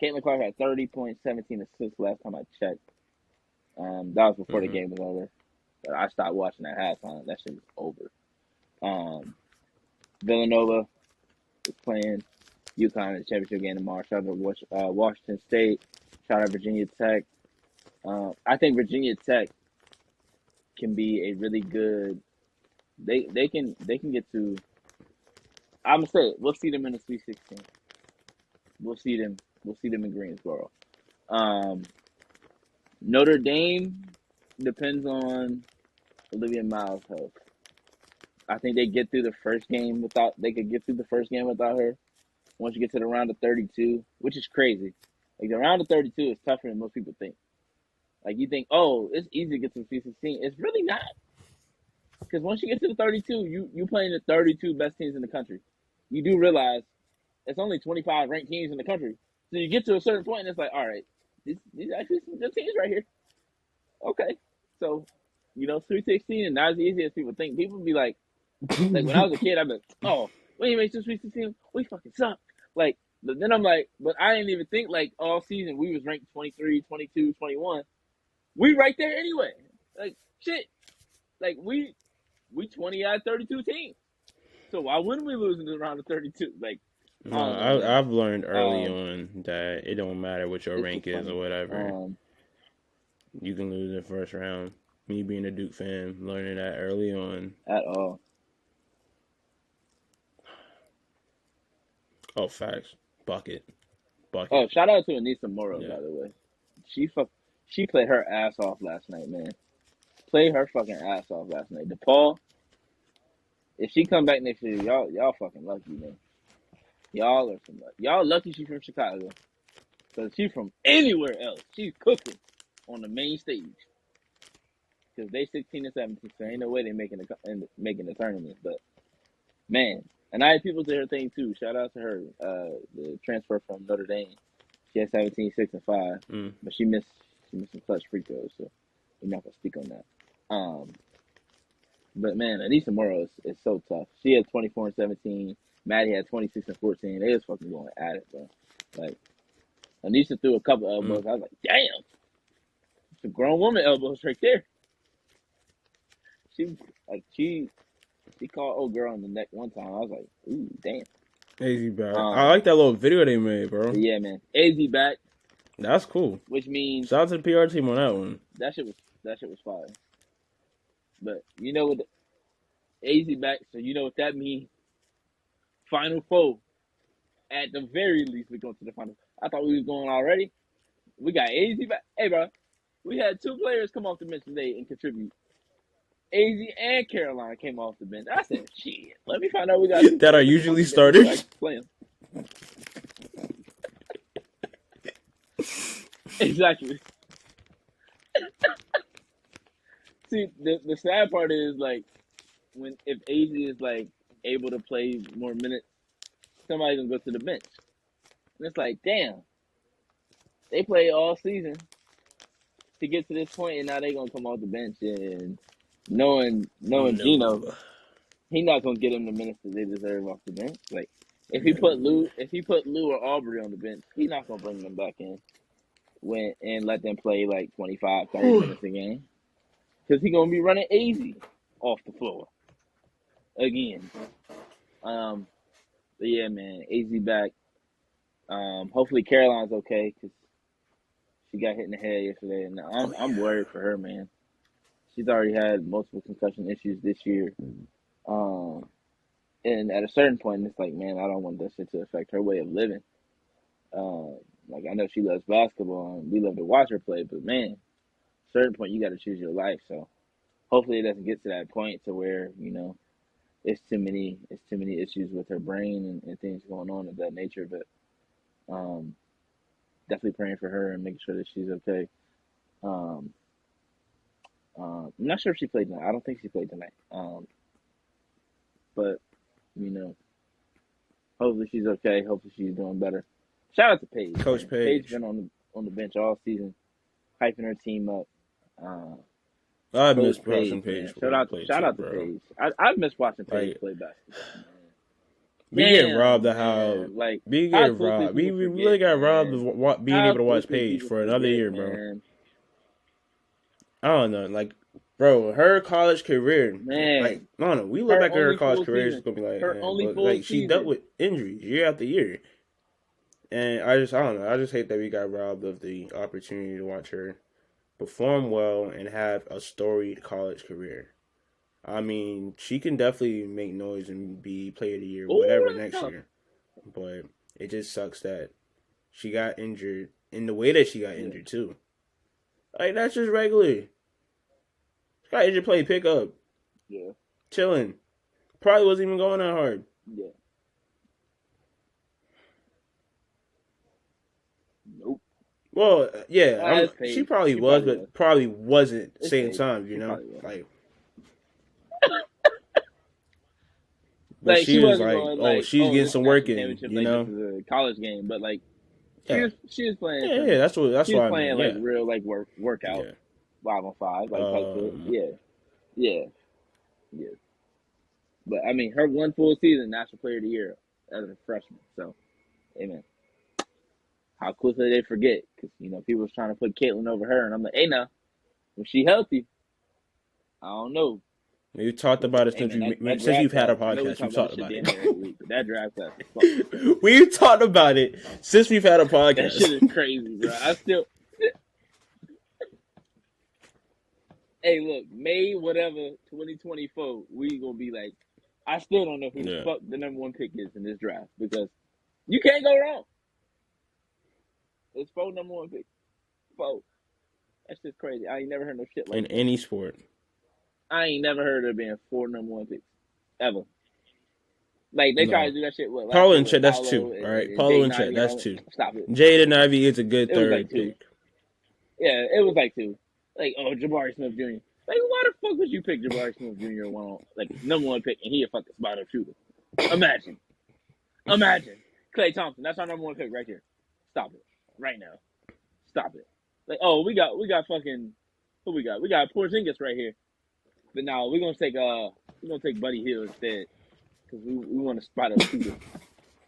Caitlin Clark had 30 points, 17 assists last time I checked. That was before the Mm-hmm. game was over. But I stopped watching at halftime. That shit was over. Villanova is playing UConn in the championship game tomorrow. Shout out to Washington State. Shout out Virginia Tech. I think Virginia Tech can be a really good. They can get to. I'm gonna say it. We'll see them in the Sweet 16. We'll see them. We'll see them in Greensboro. Notre Dame depends on Olivia Miles' health. I think they get through the first game without. They could get through the first game without her. Once you get to the round of 32, which is crazy. Like, the round of 32 is tougher than most people think. Like, you think, oh, it's easy to get to the Sweet 16. It's really not. Because once you get to the 32, you playing the 32 best teams in the country. You do realize it's only 25 ranked teams in the country. So you get to a certain point and it's like, all right, these actually some good teams right here. Okay. So, Sweet 16 is not as easy as people think. People be like when I was a kid, I'd be like, oh, we ain't made to Sweet 16. We fucking suck. Like, but then I'm like, but I didn't even think, like, all season we was ranked 23, 22, 21. We right there anyway. Like, shit. Like, we 20 out of 32 teams. So why wouldn't we lose in the round of 32? Like, I don't know, No, man. I've learned early on that it don't matter what your It's rank just is funny. or whatever. You can lose in the first round. Me being a Duke fan, learning that early on. At all. Oh, facts. Bucket. Oh, Bucket. shout out to Anissa Morrow, Yeah. by the way. She played her ass off last night, man. Played her fucking ass off last night. DePaul, if she come back next year, y'all fucking lucky, man. Y'all are some lucky. Y'all lucky she's from Chicago. Because she's from anywhere else. She's cooking on the main stage. Because they 16 and 17, so ain't no way they making the tournament. But, man. And I had people to her thing, too. Shout out to her. The transfer from Notre Dame. She had 17, 6, and 5. Mm. But she missed some clutch free throws, so we're not going to speak on that. But, man, Anissa Morrow is so tough. She had 24 and 17. Maddie had 26 and 14. They was fucking going at it, bro. Like, Anissa threw a couple elbows. I was like, damn. It's a grown woman elbows right there. She He called old girl on the neck one time. I was like, ooh, damn. AZ back. I like that little video they made, bro. But yeah, man. AZ back, That's cool. which means Shout out to the PR team on that one. that shit was fire. But you know what? AZ back, so you know what that means. Final four. At the very least, we're going to the final. I thought we was going already. We got AZ back. Hey, bro. We had 2 players come off the bench today and contribute. AZ and Caroline came off the bench. I said, shit, let me find out we got that are usually starters. Exactly. See, the sad part is like if AZ is like able to play more minutes, somebody's gonna go to the bench. And it's like, damn, they played all season to get to this point, and now they gonna come off the bench. And knowing Gino, he not gonna get them the minutes that they deserve off the bench. Like if he put Lou or Aubrey on the bench, he's not gonna bring them back in and let them play like 25, 30 minutes a game. Because he's going to be running AZ off the floor again. But yeah, man, AZ back. Hopefully Caroline's okay because she got hit in the head yesterday. And I'm worried for her, man. She's already had multiple concussion issues this year. And at a certain point, it's like, man, I don't want that shit to affect her way of living. Like, I know she loves basketball, and we love to watch her play, but, man, at a certain point, you got to choose your life. So, hopefully it doesn't get to that point to where, you know, it's too many issues with her brain and things going on of that nature. But definitely praying for her and making sure that she's okay. I'm not sure if she played tonight. I don't think she played tonight. But, you know, hopefully she's okay. Hopefully she's doing better. Shout out to Paige. Coach man. Paige. Paige been on the bench all season, hyping her team up. I miss watching Paige. Shout out to Paige. I miss watching Paige play basketball. Man. We get robbed of how like we get robbed. We really got robbed of being able to watch Paige for another year, bro. Man. I don't know, like, bro, her college career, man. Like, I don't know. We look back at her college career, it's gonna be like, like she dealt with injuries year after year, and I don't know. I just hate that we got robbed of the opportunity to watch her perform well and have a storied college career. I mean, she can definitely make noise and be player of the year, whatever, next year. But it just sucks that she got injured in the way that she got injured, too. Like, that's just regular. She got injured playing pickup. Yeah. Chilling. Probably wasn't even going that hard. Yeah. Nope. Well, yeah, she probably was, but probably wasn't at the same time, you know? Like, but she was like, she's getting some work in, you know? This is a college game, but like, she was playing. Yeah, that's why she was playing like real like workout, 5-on-5, like yeah. But I mean, her one full season, National Player of the Year as a freshman. So, amen. How quickly they forget, because you know people was trying to put Caitlin over her, and I'm like, hey, now, when she healthy, I don't know. We talked about it since you've had a podcast. We've talked about it. That draft class. We've talked about it since we've had a podcast. That shit is crazy, bro. I still. Hey, look, May whatever 2024, we gonna be like, I still don't know who the fuck the number 1 pick is in this draft because you can't go wrong. It's 4 number 1 picks. 4. That's just crazy. I ain't never heard no shit like that. In any sport. I ain't never heard of there being 4 number 1 picks. Ever. Like, they try to do that shit with... Paulo and Chet, that's 2. All right? Paulo and Chet, that's 2. Stop it. Jaden Ivey is a good third pick. Yeah, it was like 2. Like, Jabari Smith Jr. Like, why the fuck would you pick Jabari Smith Jr. number 1 pick and he a fucking spot-up shooter? Imagine. Klay Thompson, that's our number 1 pick right here. Stop it. Right now. Stop it. Like, we got fucking... Who we got? We got Porzingis right here. But now we're gonna take Buddy Hield instead because we want to spot up shooter. Get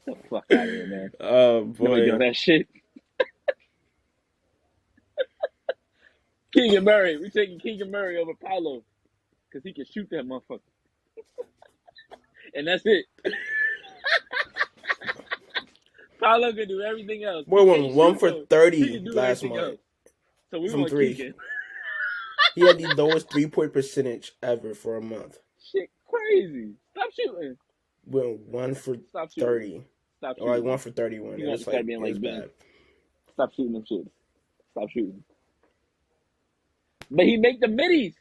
the fuck out of here, man. Oh boy, nobody doing that shit. Keegan Murray, we taking Keegan Murray over Paolo because he can shoot that motherfucker. and that's it. Paolo can do everything else. Boy He went can't 1 shoot for though. He 30 can do last everything month else. So we from want 3. Keegan. He had the lowest 3-point percentage ever for a month. Shit, crazy. Stop shooting. Went 1 for Stop shooting. 30. Stop Or like shooting. 1 for 31. He It want was to start like, being it was like Ben. bad. Stop shooting them shit. Stop shooting. But he make the middies.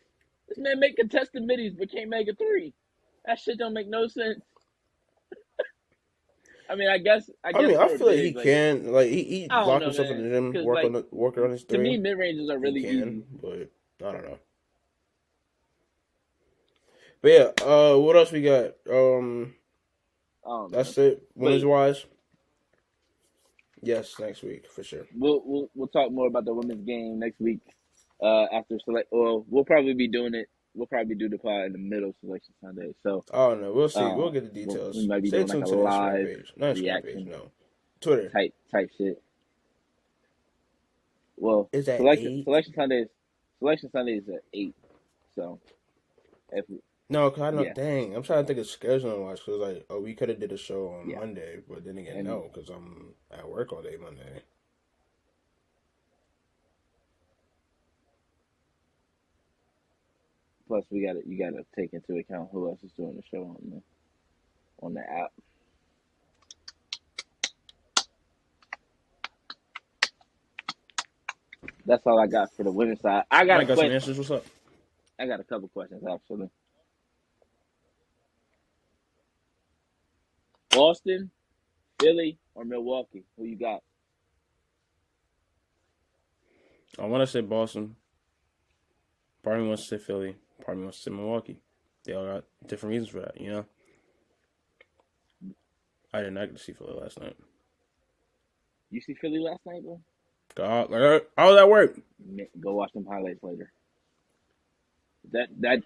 This man make contested middies, but can't make a three. That shit don't make no sense. I mean, I guess I mean, I for a feel like he big, like, can. Like, he I don't lock know, himself in man. the gym, Because, like, working on his to me, 3. mid ranges are really He easy. can, but I don't know. But yeah, what else we got? That's it. Women's wise. Yes, next week for sure. We'll talk more about the women's game next week. After select, well, we'll probably be doing it. We'll probably do the pod in the middle of Selection Sunday. So I don't know. We'll see. We'll get the details. we might be Stay doing like tuned a to the Instagram live page. Not Instagram page, reaction no. Twitter. type shit. Well, Is that Selection 8? Selection Sunday is at 8. So if No, cause I know. Yeah. Dang, I'm trying to think of scheduling wise. Cause like, oh, we could have did a show on Yeah. Monday, but then again, And- no, cause I'm at work all day Monday. plus you gotta take into account who else is doing the show on the app. That's all I got for the women's side. I got some answers. What's up? I got a couple questions actually. Boston, Philly, or Milwaukee? Who you got? I want to say Boston. Part of me wants to say Philly. Part of me wants to say Milwaukee. They all got different reasons for that, you know? I did not get to see Philly last night. You see Philly last night, bro? God, like, how that work? Go watch them highlights later. That end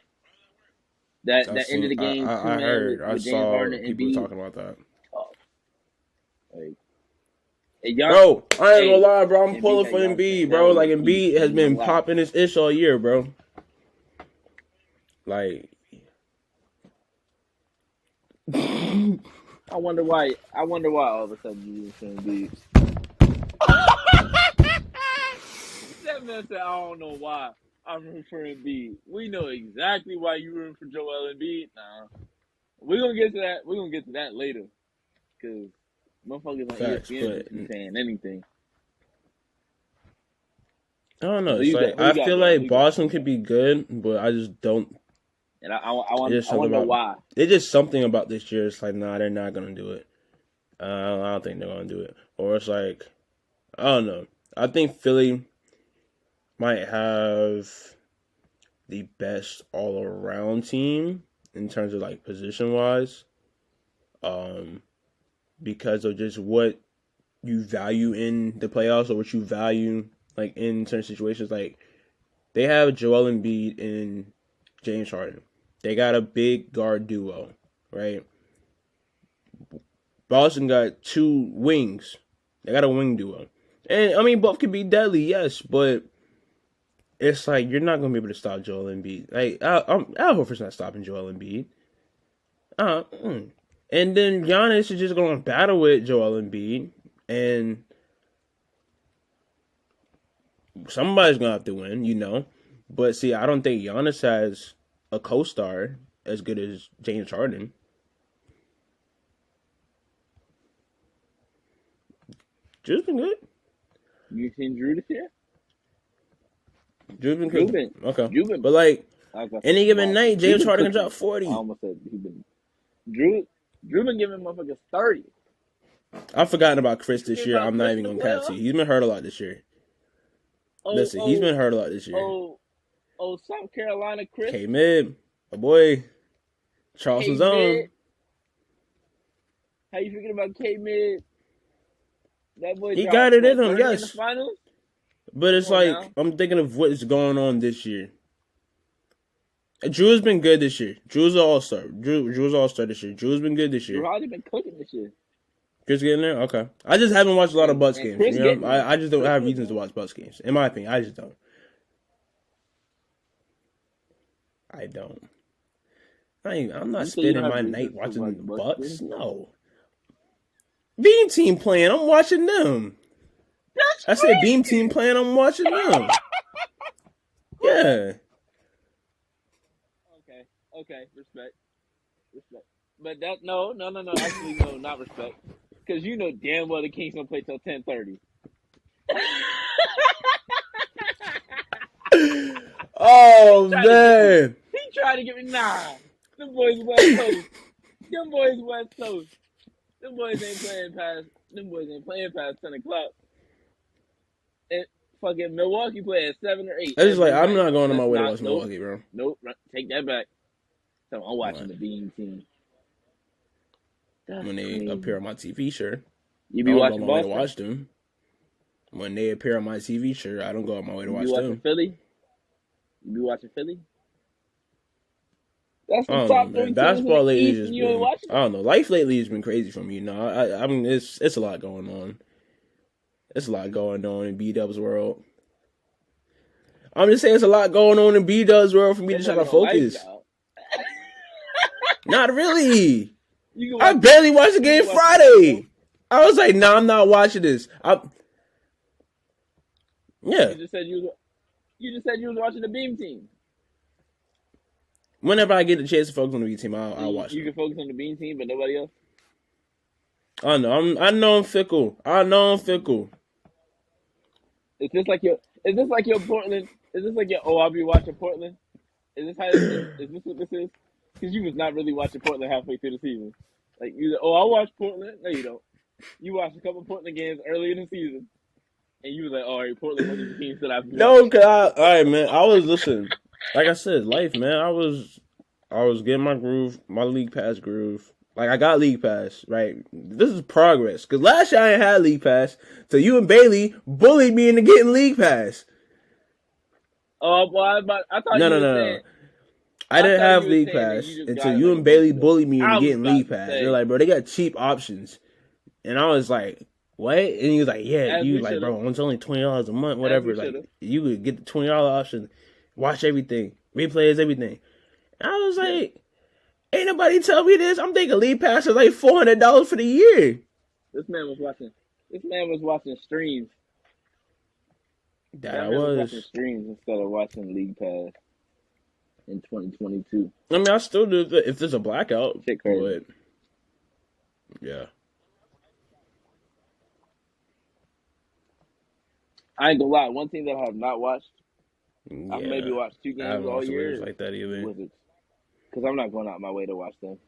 of the game. I heard. I saw people Embiid. talking about that. Bro, I ain't gonna lie, bro. I'm Embiid pulling for got Embiid, y'all bro. Like, down, Embiid has been relax. popping his ish all year, bro. Like, I wonder why all of a sudden you didn't Embiid. That man said, I don't know why I'm rooting for Embiid. We know exactly why you rooting for Joel Embiid. Nah, we're gonna get to that. We're gonna get to that later, because motherfuckers on ESPN just be saying anything. I don't know. Who It's you like, got? Who you I got, feel bro? like Who you got? Boston could be good, but I just don't. And I wonder why. It's just something about this year. It's like, nah, they're not gonna do it. I don't think they're gonna do it. Or it's like, I don't know. I think Philly might have the best all around team in terms of like position wise. Because of just what you value in the playoffs or what you value like in certain situations. Like, they have Joel Embiid and James Harden. They got a big guard duo, right? Boston got 2 wings. They got a wing duo. And, I mean, both can be deadly, yes, but it's like, you're not going to be able to stop Joel Embiid. Like, Al Horford's not stopping Joel Embiid. And then Giannis is just going to battle with Joel Embiid, and somebody's going to have to win, you know. But, see, I don't think Giannis has a co-star as good as James Harden. Drew's been good. You seen Drew this year? Drew's been good. Okay. Drew been, but, like, any given night, James Harden can drop 40. I almost said Drew been giving motherfuckers 30. I've forgotten about Chris this year. I'm not even going to cap to you. He's been hurt a lot this year. Listen, he's been hurt a lot this year. South Carolina Chris. K-Mid, my boy. Charleston's own. How you thinking about K-Mid? That boy he got it in him, yes. In the finals? But it's like, now. I'm thinking of what is going on this year. Drew has been good this year. Drew's an all-star. Drew's an all-star this year. Drew's been good this year. Drew already been cooking this year. Chris getting there? Okay. I just haven't watched a lot of Bucks games. You know? I just don't have reasons to watch Bucks games. In my opinion, I just don't. I don't. I'm not You say you don't spending have my reasons night to watching watch the Bucks Bucks. game? No. Beam Team playing, I'm watching them. That's I said Beam crazy. Team playing, I'm watching them. Yeah. Okay. Respect. But that no. Actually, no, not respect. Because you know damn well the Kings don't play till 10:30. Oh Trying to get me. man. He tried to get me. Nah. Them boys West Coast. Them boys West Coast. Them boys ain't playing past 10 o'clock. And fucking Milwaukee play at 7 or 8 It's just like every I'm night. not going on my Let's way to not. watch Nope. Milwaukee, bro. Nope. Take that back. So I'm watching What? the Beam Team. That's When they crazy. appear on my TV, sure. You I be don't go on watching my way to Boston? watch them. When they appear on my TV, sure, I don't go on my way to You be watch watching them. Philly? You be watching Philly? That's I the don't know, top man. 3 teams in Basketball the lately East, just and you ain't been, watching I it. don't know. Life lately has been crazy for me. You know, I mean, it's a lot going on. It's a lot going on in B-Dub's world. I'm just saying it's a lot going on in B-Dub's world for me to try Somebody to on life, focus. y'all. Not really. You can I watch. barely watched the You game can watch the game, bro. Friday. I was like, nah, I'm not watching this. Yeah. You just said you was watching the Beam Team. Whenever I get the chance to focus on the B team, I'll watch You them. can focus on the Beam Team, but nobody else. I know. I know I'm fickle. Is this like your Portland? Is this like your I'll be watching Portland? Is this what this is? Because you was not really watching Portland halfway through the season. Like I'll watch Portland. No, you don't. You watched a couple Portland games early in the season, and you was like, all right, Portland, one of the teams that I've been No, watching. all right, man. I was listening. Like I said, life, man. I was getting my groove, my league pass groove. Like I got league pass, right? This is progress. Because last year I ain't had league pass, so you and Bailey bullied me into getting league pass. Oh, well, I thought you were saying. I didn't thought have you were league saying that pass you just until got it you like a and month Bailey ago. bullied me into I was getting about league to pass. say. They're like, bro, they got cheap options. And I was like, what? And he was like, yeah. As You we was like, should've. bro, it's only $20 a month, As whatever. we Like, should've. you could get the $20 option, watch everything, replays everything. And I was like, ain't nobody tell me this. I'm thinking league pass is like $400 for the year. This man was watching streams. That That I man was watching was. streams instead of watching League Pass in 2022. I mean, I still do if there's a blackout. Shit crazy. But, yeah. I ain't gonna lie. One thing that I have not watched, Yeah. I've maybe watched 2 I games haven't all watched the year. Wizards like that either. Wizards, because I'm not going out my way to watch them.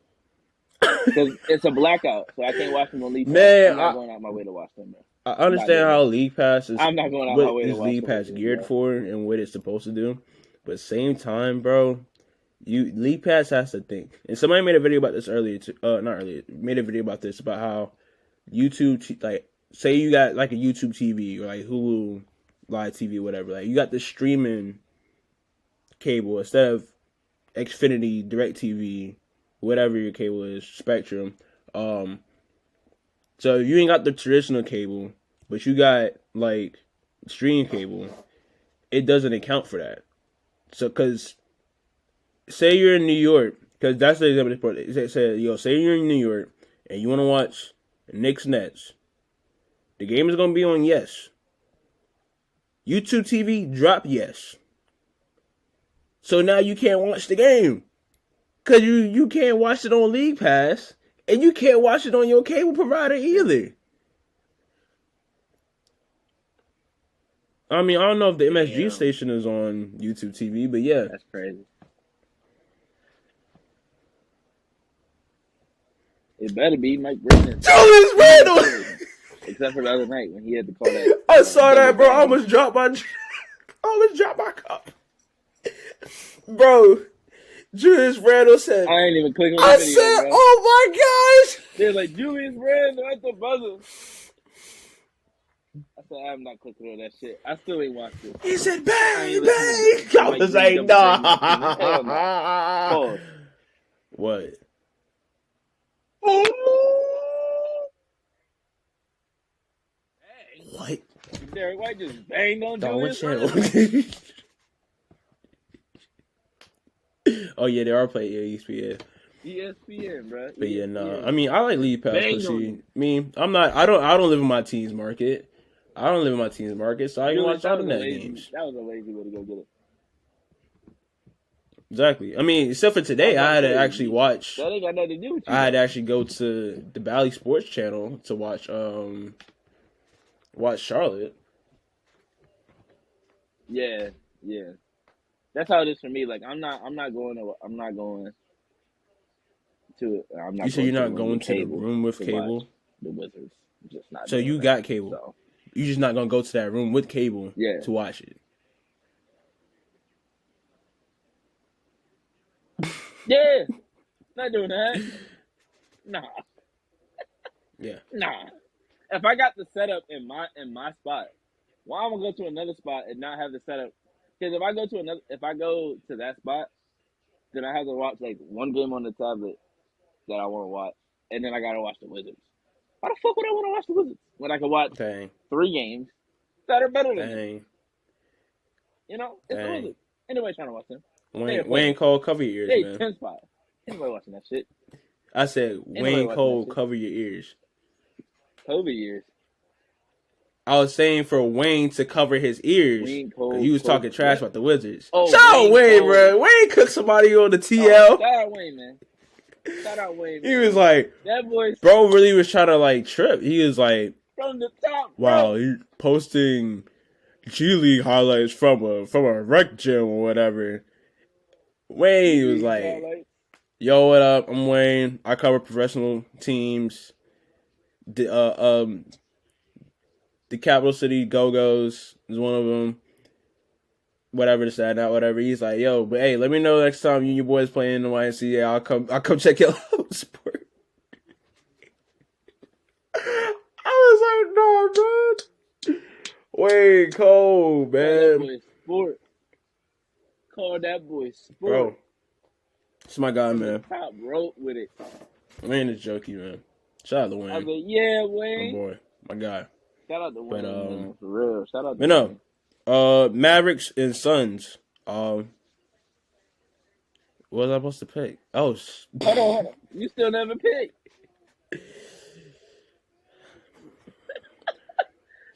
Because it's a blackout, so I can't watch them on League Pass. Man, I'm not going out my way to watch them, bro. I understand how League Pass is. I'm not going out what my way to is watch League the Pass Wizards, geared bro. for and what it's supposed to do, but same time, bro, League Pass has to think. And somebody made a video about this earlier. Not earlier. Made a video about this about how YouTube, like, say you got like a YouTube TV or like Hulu Live TV, whatever. Like you got the streaming cable instead of Xfinity, DirecTV, whatever your cable is, Spectrum. So you ain't got the traditional cable, but you got like stream cable. It doesn't account for that. So, cause say you're in New York, cause that's the example. Say you're in New York and you want to watch Knicks Nets. The game is gonna be on yes. YouTube TV drop yes. So now you can't watch the game. Cause you can't watch it on League Pass. And you can't watch it on your cable provider either. I mean, I don't know if the MSG station is on YouTube TV, but yeah. That's crazy. It better be Mike Brennan. Julius Randle! Except for the other night when he had to call that. I saw that, bro. I almost dropped my cup. Bro, Julius Randle said, I ain't even clicking on the video, said, bro. oh my gosh. They're like, Julius Randle at the buzzer. I said, I'm not clicking on that shit. I still ain't watched it. He said, bang, bang. I I was like, nah. Pause. What? What? Derek White just banged on Dog, what Julius channel? Randle. Oh yeah, they are playing ESPN. ESPN, bro. But yeah, no. ESPN. I mean, I like League Pass Bang because on see, you. me, I'm not. I don't live in my team's market. I don't live in my team's market, so I can Julius, watch all the net games. that was a lazy way to go get it. Exactly. I mean, except for I was today, about I to had to say, actually watch. that ain't got nothing to do with you, I had to though. actually go to the Bally Sports Channel to watch Charlotte. Yeah, yeah. That's how it is for me. Like, I'm not going to You said you're the not room going with to the cable room with to watch cable, the Wizards. I'm just not so doing you that. got cable. So, You're just not gonna go to that room with cable yeah. to watch it. Yeah, not doing that. Nah. Yeah. Nah. If I got the setup in my spot, why am I gonna go to another spot and not have the setup? Because if I go to that spot, then I have to watch like one game on the tablet that I want to watch, and then I gotta watch the Wizards. Why the fuck would I want to watch the Wizards when I can watch Dang. 3 games that are better than them? Dang. You know, it's the Dang. Wizards. Anybody trying to watch them? Wayne Cole, cover your ears, They man. 10 spot. Anybody watching that shit? I said Wayne Cole, cover your ears. COVID years. I was saying for Wayne to cover his ears because he was talking trash about the Wizards. Oh, shout out Wayne, bro. Wayne cooked somebody on the TL. Oh, shout out Wayne, man. Shout out Wayne. Man. He was like, that boy. Bro really was trying to like trip. He was like, from the top. Wow, he posting G League highlights from a rec gym or whatever. Wayne was like, Yo, what up? I'm Wayne. I cover professional teams. The Capital City Go-Go's is one of them. Whatever this, that, not whatever. He's like, yo, but hey, let me know next time you and your boys playing in the YMCA. I'll come check your sport. I was like, no, man. Wayne Cole, man. Call that boy sport. Call that boy sport. Bro, it's my guy, man. Top rope with it. Wayne is jokey, man. Shout out to Wayne. I was like, yeah, Wayne. My boy, my guy. Shout out to Wayne, man. For real. Shout out to Wayne. Mavericks and Suns. What was I supposed to pick? Oh, hold on. You still never picked.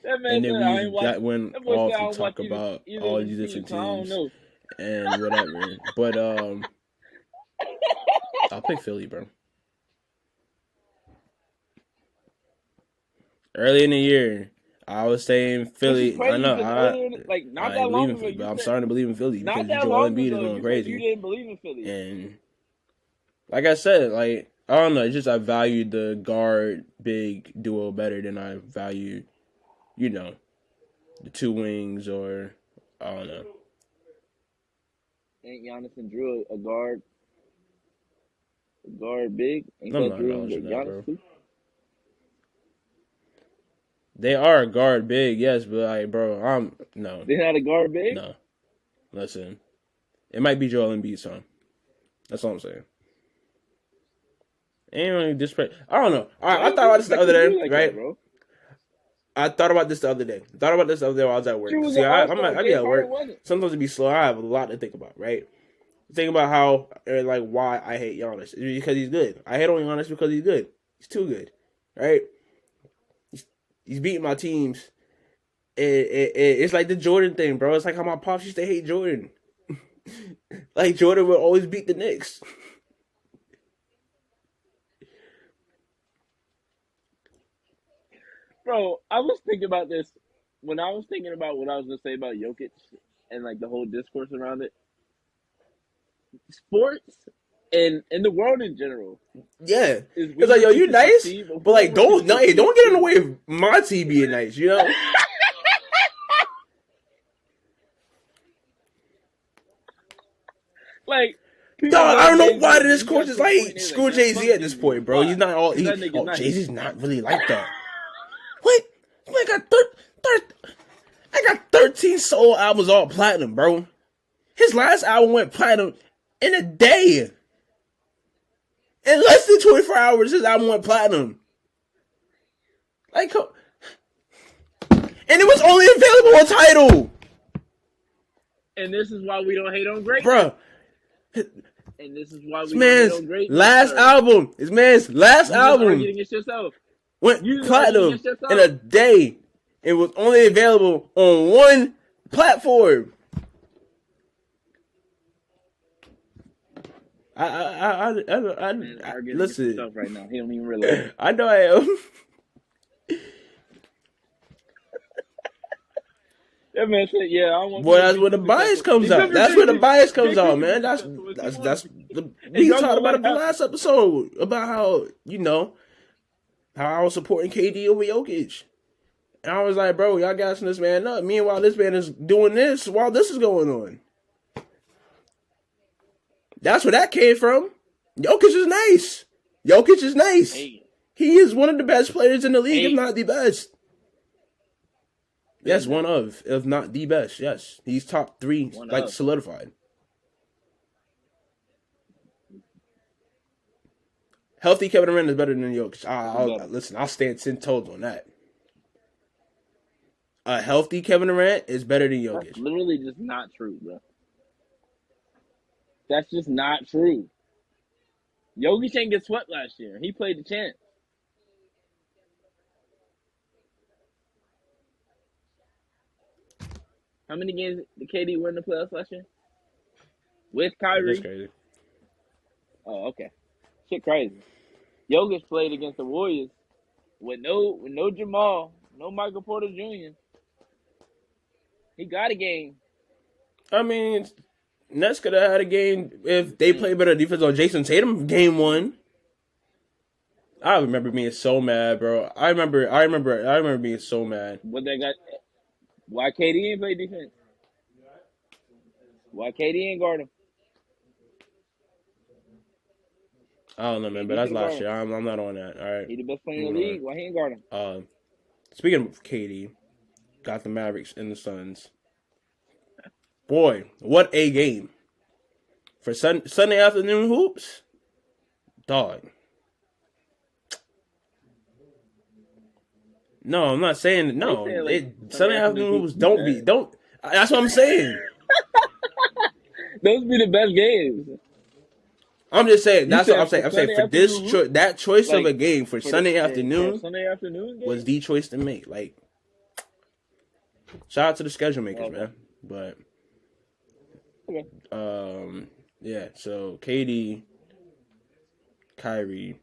That man and then said, we went off to talk about all these different teams and whatever. But I'll pick Philly, bro. Early in the year, I was saying Philly. I know. Not that long ago. But I'm starting to believe in Philly because Joel Embiid is going crazy. You didn't believe in Philly. And like I said, like I don't know, it's just I valued the guard big duo better than I valued, the 2 wings or I don't know. Ain't Giannis and Drew a guard? A guard big? Ain't I'm that not Drew acknowledging that, bro. too? They are a guard big, yes, but like, bro, no. They're not a guard big? No. Listen, it might be Joel Embiid's time. That's all I'm saying. Ain't really disrespect. I don't know. I thought about this the other day, right? That, I thought about this the other day. While I was at work. See, I get at work. Sometimes it be slow. I have a lot to think about, right? Think about how, like, why I hate Giannis. It's because he's good. I hate on Giannis because he's good. He's too good, right? He's beating my teams. It's like the Jordan thing, bro. It's like how my pops used to hate Jordan. Like, Jordan would always beat the Knicks. Bro, I was thinking about this when I was thinking about what I was going to say about Jokic and, like, the whole discourse around it. Sports and the world in general. Yeah. It's like, yo, you nice, but, like, don't get in the way of my team being nice, you know? Like, dog, I don't know why the discourse is like, screw Jay-Z at this point, bro. He's not all... Jay-Z's not really like that. What? I got 13 solo albums all platinum, bro. His last album went platinum in a day. In less than 24 hours, his album went platinum. Like, and it was only available on Tidal. And this is why we don't hate on greatness. Bro, And this is why This we don't get man's no greatness, last sir. album. His man's last You just arguing album against yourself. went You just arguing platinum against yourself. in a day. It was only available on one platform. Man, arguing against Listen. himself right now. He don't even realize. I know I am. That man said, "Yeah, I don't want." Boy, that's where the bias comes out. That's where the bias comes out, man. That's we talked about it the last episode about how how I was supporting KD over Jokic, and I was like, bro, y'all gassing this man up. Meanwhile, this man is doing this while this is going on. That's where that came from. Jokic is nice. Jokic is nice. Hey. He is one of the best players in the league, if not the best. Yes, one of, if not the best. Yes, he's top 3, solidified. Healthy Kevin Durant is better than Jokic. Listen, I'll stand 10 toes on that. A healthy Kevin Durant is better than Jokic. That's literally just not true, bro. That's just not true. Jokic didn't get swept last year. He played the chance. How many games did KD win in the playoffs last year? With Kyrie? That's crazy. Oh, okay. Shit crazy. Jokic played against the Warriors with no Jamal, no Michael Porter Jr. He got a game. I mean, Nets could have had a game if they played better defense on Jason Tatum. Game 1. I remember being so mad, bro. I remember being so mad. What they got? Why KD ain't play defense? Why KD ain't guard him? I don't know, man, but that's last year. I'm not on that. All right. He the best player in the league. Why he ain't guard him? Speaking of KD, got the Mavericks and the Suns. Boy, what a game. For Sunday afternoon hoops? Dog. No, I'm not saying no. Sunday afternoon hoops don't. That's what I'm saying. Those be the best games. I'm just saying. That's what I'm saying. I'm saying for this that choice of a game for Sunday afternoon was the choice to make. Like, shout out to the schedule makers, man. But yeah. So KD, Kyrie,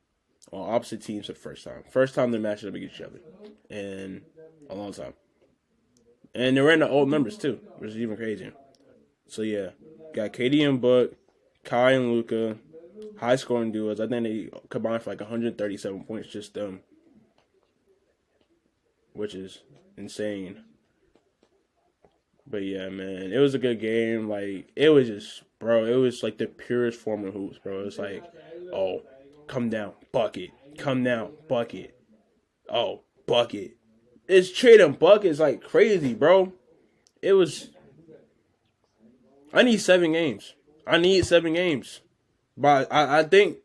on opposite teams for the first time. First time they matched up against each other in a long time. And they ran the old numbers too, which is even crazier. So yeah, got KD and Book, Kai and Luka, high scoring duos. I think they combined for like 137 points, just them, which is insane. But yeah, man, it was a good game. Like, it was just, bro, it was like the purest form of hoops, bro. It's like, oh, come down, bucket. Come down, bucket. Oh, bucket. It's trading buckets like crazy, bro. It was. I need 7 games. But I think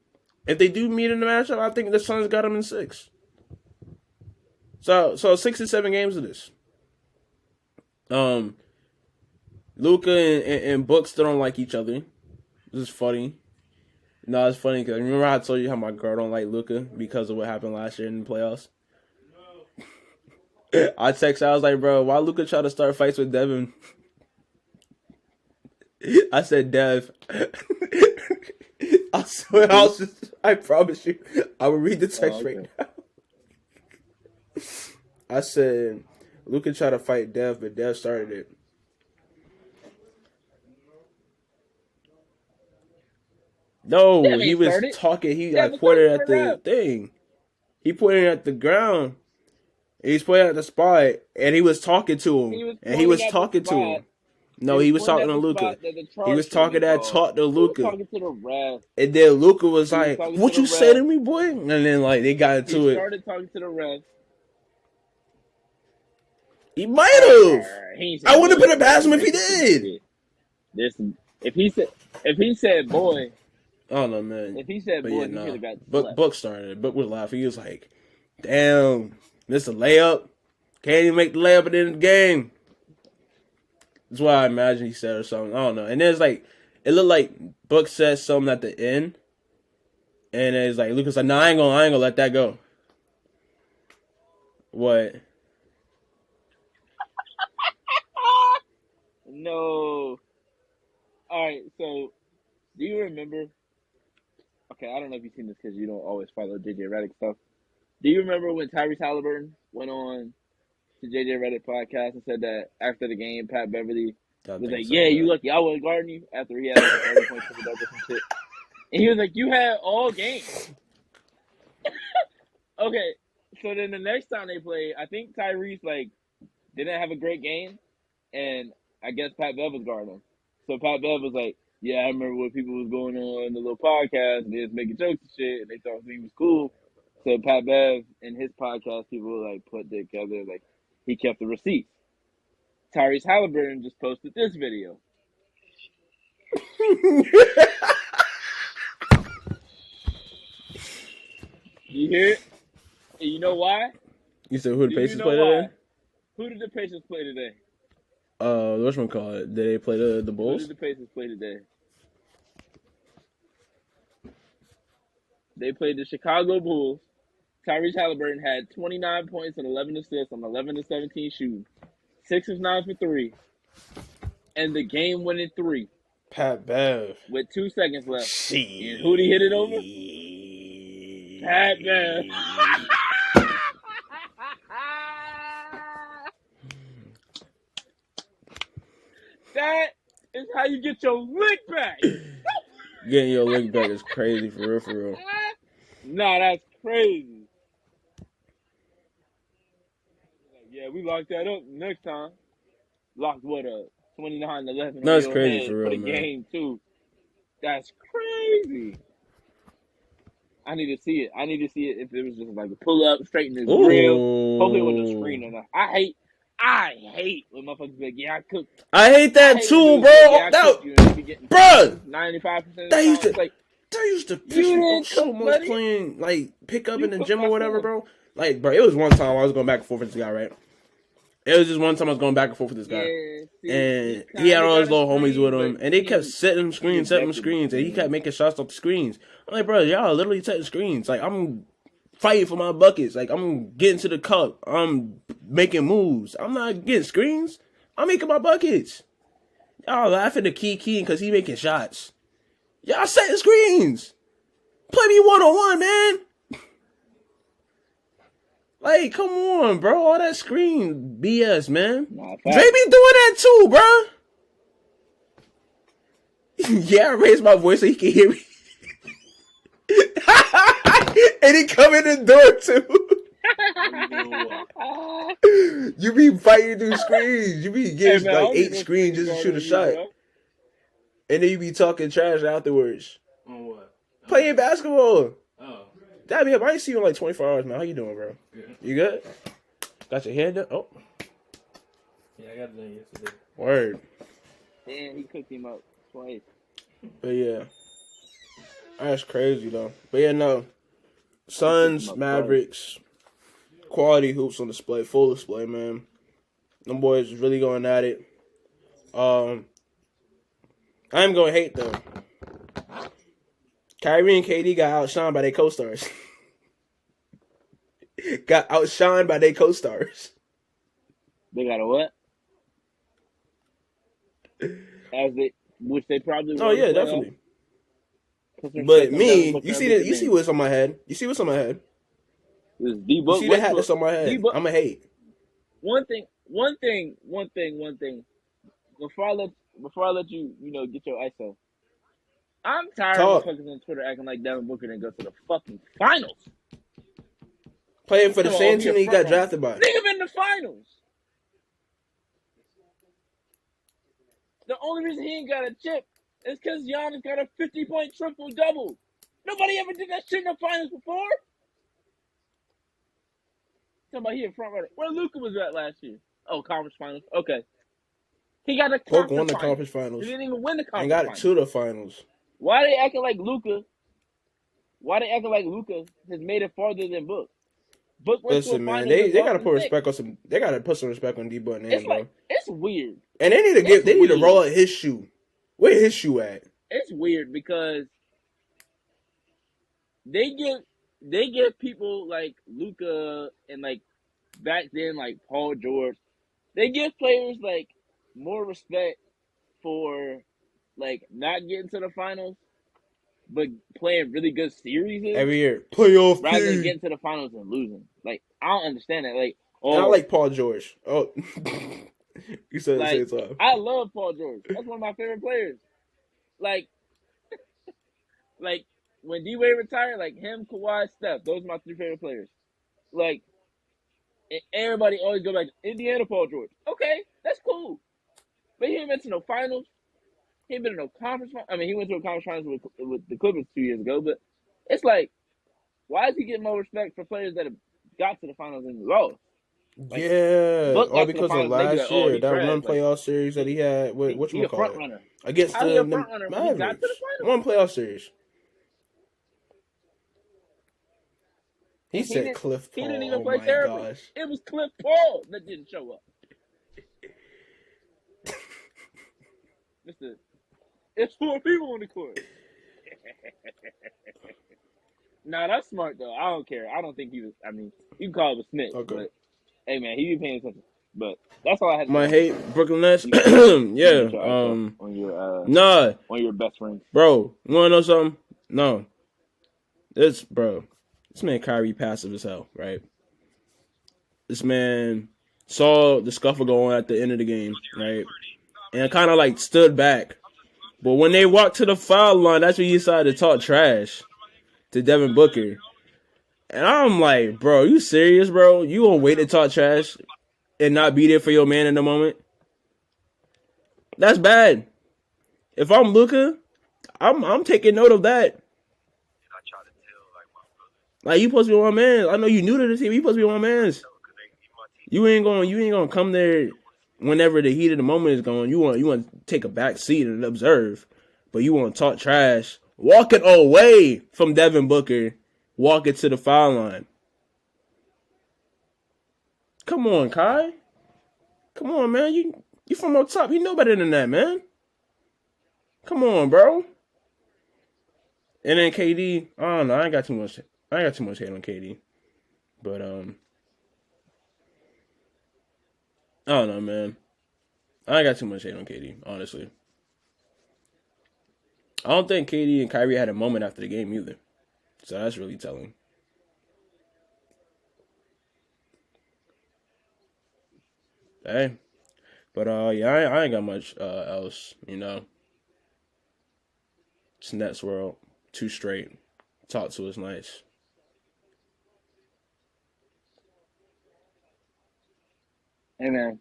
if they do meet in the matchup, I think the Suns got them in 6. So 6 and 7 games of this. Luka and Book still don't like each other. This is funny. No, it's funny because remember I told you how my girl don't like Luka because of what happened last year in the playoffs? I texted, I was like, bro, why Luka try to start fights with Devin? I said, Dev. I promise you, I will read the text right now. I said, Luka tried to fight Dev, but Dev started it. No, he was talking. He pointed at the thing. He pointed at the ground. He's pointing at the spot, and he was talking to him. No, he was talking to Luka. He was talking that talk to Luka. And then Luka was like, "What you say to me, boy?" And then like they got into it. He started talking to the ref. He might have. I wouldn't have put it past him if he did. If he said boy. I don't know, man. If he said boy, he could have got Book started it. Book was laughing. He was like, damn, this a layup. Can't even make the layup at the end of the game. That's what I imagine he said or something. I don't know. And there's like, It looked like Book said something at the end, and it's like Lucas like, "No, I ain't gonna let that go." What? No. All right. So, do you remember? Okay, I don't know if you've seen this because you don't always follow JJ Redick stuff. Do you remember when Tyrese Halliburton went on to JJ Redick podcast and said that after the game, Pat Beverly I was think like, so. "Yeah, you lucky I wasn't guarding you," after he had like a 30-point triple double some shit, and he was like, "You had all game." Okay, so then the next time they played, I think Tyrese like didn't have a great game, and I guess Pat Bev was guarding him. So Pat Bev was like, "Yeah, I remember when people was going on the little podcast and they was making jokes and shit, and they thought he was cool." So Pat Bev in his podcast, people like put together like he kept the receipts. Tyrese Halliburton just posted this video. You hear it? And you know why? You said who the Do you Pacers know play why? today? Who did the Pacers play today? What's one call it? Did they play the Who Bulls? did the Pacers play today? They played the Chicago Bulls. Tyrese Halliburton had 29 points and 11 assists on 11 to 17 shooting. 6 of 9 for 3. And the game winning 3 Pat Bev. with 2 seconds left. She. And who'd he hit it over? Pat Bev. That is how you get your lick back. Getting your lick back is crazy, for real, for real. Nah, that's crazy. Yeah, we locked that up next time. Locked what up? 29-11 No, it's your crazy head for real, the man. game too. That's crazy. I need to see it. I need to see it if it was just like a pull up, straight in the grill. Hopefully it wasn't a screen enough. I hate when motherfuckers be like, "Yeah, I cooked." I hate that too, bro. Yeah, I That, cooked you, and you be getting bruh. 95% of the That time. used to, It's like, that used to piss you me didn't off so cook, much buddy. playing like pick up You in the cooked gym or whatever, myself. bro. Like, bro, it was one time I was going back and forth with this guy, right? It was just one time I was going back and forth with this guy. Yeah, see, And you he had kinda all his got a little homies screen, with him, but and they he kept setting screens, rejected and he it. kept making shots off the screens. I'm like, bro, y'all literally setting screens. Like, I'm fighting for my buckets. Like, I'm getting to the cup. I'm making moves. I'm not getting screens. I'm making my buckets. Y'all laughing at Key because he making shots. Y'all setting screens. Play me one-on-one, man. Like, come on, bro. All that screen BS, man. Nah, Dre be doing that too, bro. Yeah, I raised my voice so he can hear me. And he come in the door too. You be fighting through screens. You be getting Hey, man, like 8 screens just to shoot a shot. Bro. And then you be talking trash afterwards. On what? Playing basketball. Oh. Damn, I ain't see you in like 24 hours, man. How you doing, bro? Good. You good? Got your hair done? Oh, Yeah, I got it done yesterday. word. Damn, he cooked him up twice. But yeah. That's crazy, though. But yeah, no. Suns, Mavericks, quality hoops on display, full display, man. Them boys is really going at it. I'm going to hate, though. Kyrie and KD got outshined by their co-stars. Got outshined by their co-stars. They got a what? Which they probably. Oh, yeah, definitely. But me, you see what's on my head. You see what's on my head. You see the hat that's on my head. I'm a hate. One thing. Before I let you, get your ISO. I'm tired of motherfuckers on Twitter acting like Devin Booker didn't go to the fucking finals. Playing for the same team that he got drafted by. Nigga been in the finals. The only reason he ain't got a chip is because Giannis got a 50-point triple-double. Nobody ever did that shit in the finals before. Talking about he a front runner. Where Luka was at last year? Oh, conference finals. Okay. He got the conference finals. He didn't even win the conference and got finals. it to the finals. Why they acting like Luka? Has made it farther than Book? Book went to a Listen, man, finals. they gotta put respect on some. They gotta put some respect on D-Boy name, bro. It's weird. And they need to roll out his shoe. Where his shoe at? it's weird because they give people like Luka and like back then like Paul George, they give players like more respect for like not getting to the finals but playing really good series Every year, playoff rather than P. getting to the finals and losing. Like I don't understand that. Like And I oh like Paul George. Oh, you said it like same time. I love Paul George. That's one of my favorite players. Like like when D Wade retired, like him, Kawhi, Steph, those are my three favorite players. Like everybody always go back to Indiana Paul George. Okay, that's cool. But he ain't been to no finals. He ain't been to no conference. I mean, he went to a conference finals with the Clippers 2 years ago. But it's like, why is he getting more respect for players that have got to the finals and lost? Like Yeah, Book all got to the because of finals and they be like, last oh, year, he that trash. one Like playoff series that he had with he a front whatchamacallit runner. against How he a the front runner when he got to Mavericks. the finals? One playoff series. He And said Cliff he didn't Paul. even Oh play my terribly. gosh. It was Cliff Paul that didn't show up. Mister, it's 4 people on the court. Nah, that's smart though. I don't care. I don't think he was. I mean, you can call it a snitch, Okay. but hey man, he be paying attention. But that's all I had to say My about that. hate Brooklyn Nets. You can Yeah. get your ice Nah, on your best friends. bro. You wanna know something? No. This man Kyrie passive as hell, right? This man saw the scuffle go on at the end of the game, right? And kind of like stood back. But when they walked to the foul line, that's when he decided to talk trash to Devin Booker. And I'm like, bro, you serious, bro? You gonna wait to talk trash and not be there for your man in the moment? That's bad. If I'm Luka, I'm taking note of that. Like you supposed to be one man. I know you new to the team. You supposed to be one man's. You ain't gonna come there whenever the heat of the moment is going. You want to take a back seat and observe, but you want to talk trash, walking away from Devin Booker, walking to the foul line. Come on, Kai. Come on, man. You from up top. You know better than that, man. Come on, bro. And then KD. I don't know. I ain't got too much hate on KD, but I don't know, man. I ain't got too much hate on KD, honestly. I don't think KD and Kyrie had a moment after the game either. So that's really telling. Hey. But yeah, I ain't got much else, you know. It's Nets world. 2 straight. Talk to us nice. Hey man,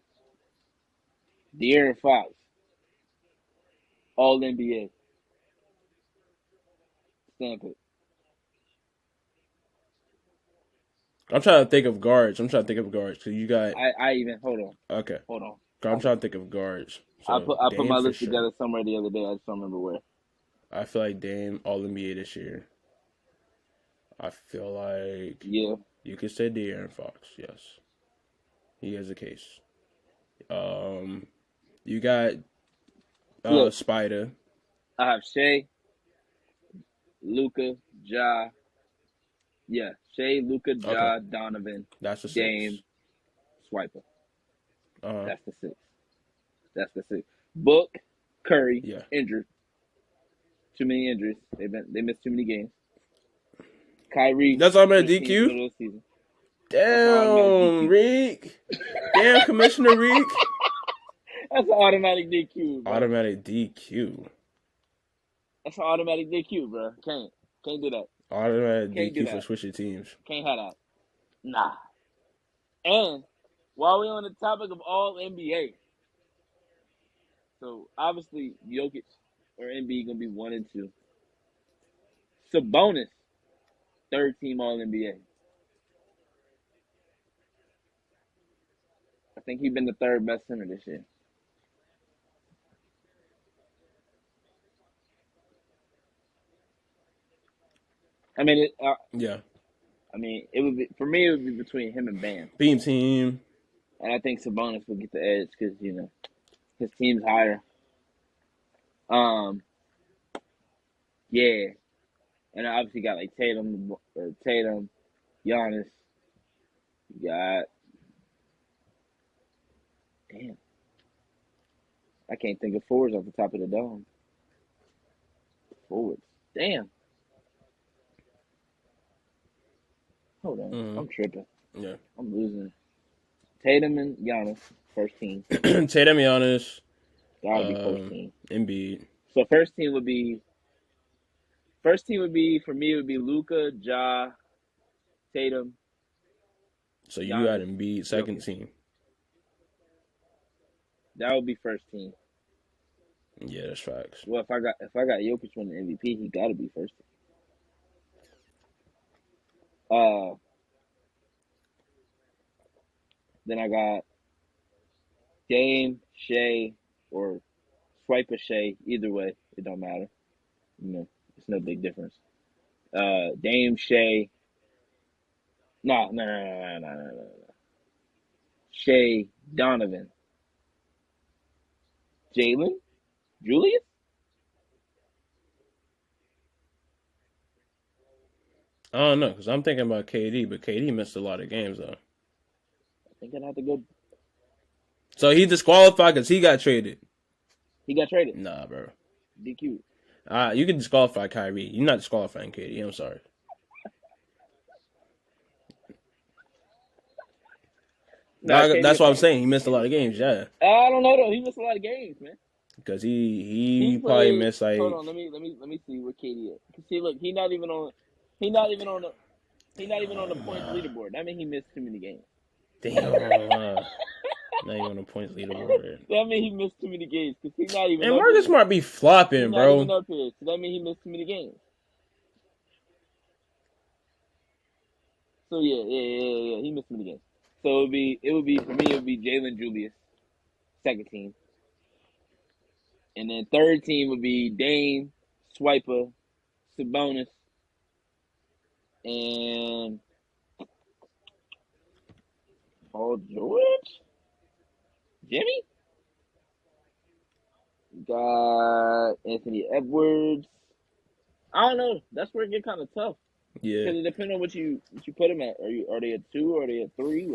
De'Aaron Fox, All NBA, stamp it. I'm trying to think of guards. Because you got I even hold on, okay. hold on. I'm trying to think of guards. I So put Dame my for list sure. together somewhere the other day. I just don't remember where. I feel like Dame All NBA this year. I feel like Yeah, you could say De'Aaron Fox. Yes, he has a case. You got look, Spider. I have Shea, Luca, Ja. Yeah, Shea, Luca, Okay, Ja, Donovan, that's the 6. Dame, Swiper. Uh huh. That's the six. That's the six. Book, Curry, Yeah. injured. Too many injuries. They missed too many games. Kyrie, That's automatic switch teams DQ. middle of the season. That's an automatic Damn, DQ. Reek. Damn, Commissioner Reek. That's an automatic DQ, bro. Automatic DQ. That's an automatic DQ, bro. Can't do that. Automatic Can't do DQ for that. switching teams. Can't have that. Nah. And while we on the topic of all NBA, so obviously Jokic or Embiid gonna be 1 and 2. Sabonis, third team All NBA. I think he's been the third best center this year. I mean, Yeah. it would be for me. It would be between him and Bam, Beam team. and I think Sabonis will get the edge because his team's higher. Um, Yeah, and I obviously got like Tatum, Giannis. You got damn. I can't think of forwards off the top of the dome. Forwards. Damn. Hold on. I'm tripping. Yeah. I'm losing. Tatum and Giannis, first team. Tatum, Giannis, Gotta be first team. Embiid. So first team would be for me would be Luka, Ja, Tatum, So you got Giannis, Embiid second Jokic. team. That would be first team. Yeah, that's facts. Well, if I got Jokic winning MVP, he gotta be first team. Then I got Dame, Shea, or Swipe or Shea. Either way, it don't matter. You know, it's no big difference. Dame, Shea. No. Shea, Donovan, Jalen, Julius. I don't know because I'm thinking about KD, but KD missed a lot of games though. I think I'd have to go. So he disqualified because he got traded. He got traded. Nah, bro. DQ. You can disqualify Kyrie. You're not disqualifying KD. I'm sorry. Nah, That's what I'm KD. saying. He missed a lot of games. Yeah, I don't know though. He missed a lot of games, man. because He he probably played. missed like Hold on, let me see where KD is. See, look, he not even on the points leaderboard. That means he missed too many games. damn. Not even on the points leaderboard. That means he missed too many games because he's not even. And up Marcus here. Smart be He's flopping, not even bro. up here, so that means he missed too many games. So yeah. He missed too many games. So it would be for me. It would be Jalen Julius, second team, and then third team would be Dame, Swiper, Sabonis, and Paul George, Jimmy. Got Anthony Edwards. I don't know. That's where it get kind of tough Yeah. because it depends on what you put them at. Are they at 2 or are they at 3?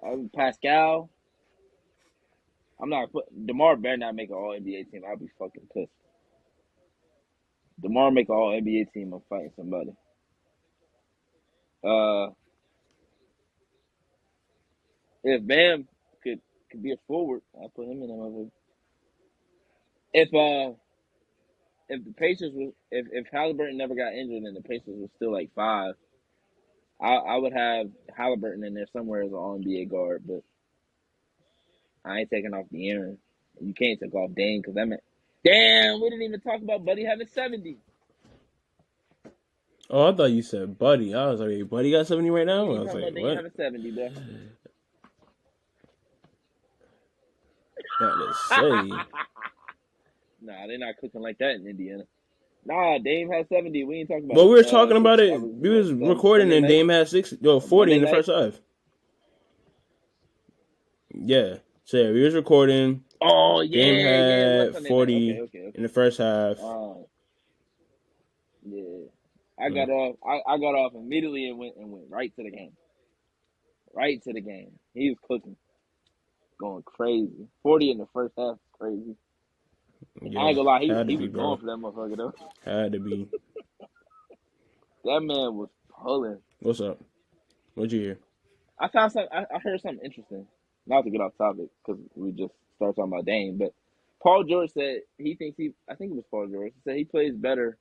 Like, Pascal. I'm not put DeMar better not make an All NBA team. I'll be fucking pissed. DeMar make an All NBA team. I'm fighting somebody. If Bam could be a forward, I'll put him in that motherfucker. If the Pacers was if Halliburton never got injured and the Pacers was still like 5, I would have Halliburton in there somewhere as an All NBA guard, but I ain't taking off the Aaron. You can't take off Dame because that meant. Damn, we didn't even talk about Buddy having 70. Oh, I thought you said Buddy. I was like, wait, Buddy got 70 right now? We I ain't was talking like, about Dame what? having 70, bro. About to say. Nah, they're not cooking like that in Indiana. Nah, Dame has 70. We ain't talking about But it. we were talking about That it. We was recording Sunday and night? Dame had 40 Monday in the night? first half. Yeah. So yeah, we was recording. Oh, Dame yeah. It was had Sunday 40 night. Okay. in the first half. Yeah. I got off. I got off immediately and went right to the game. Right to the game. He was cooking, going crazy. 40 in the first half, crazy. I Yeah, ain't gonna lie, had to he be, was going bro. for that motherfucker though. Had to be. That man was pulling. What's up? What'd you hear? I found some. I heard something interesting. Not to get off topic because we just started talking about Dame, but Paul George said he thinks I think it was Paul George. He said he plays better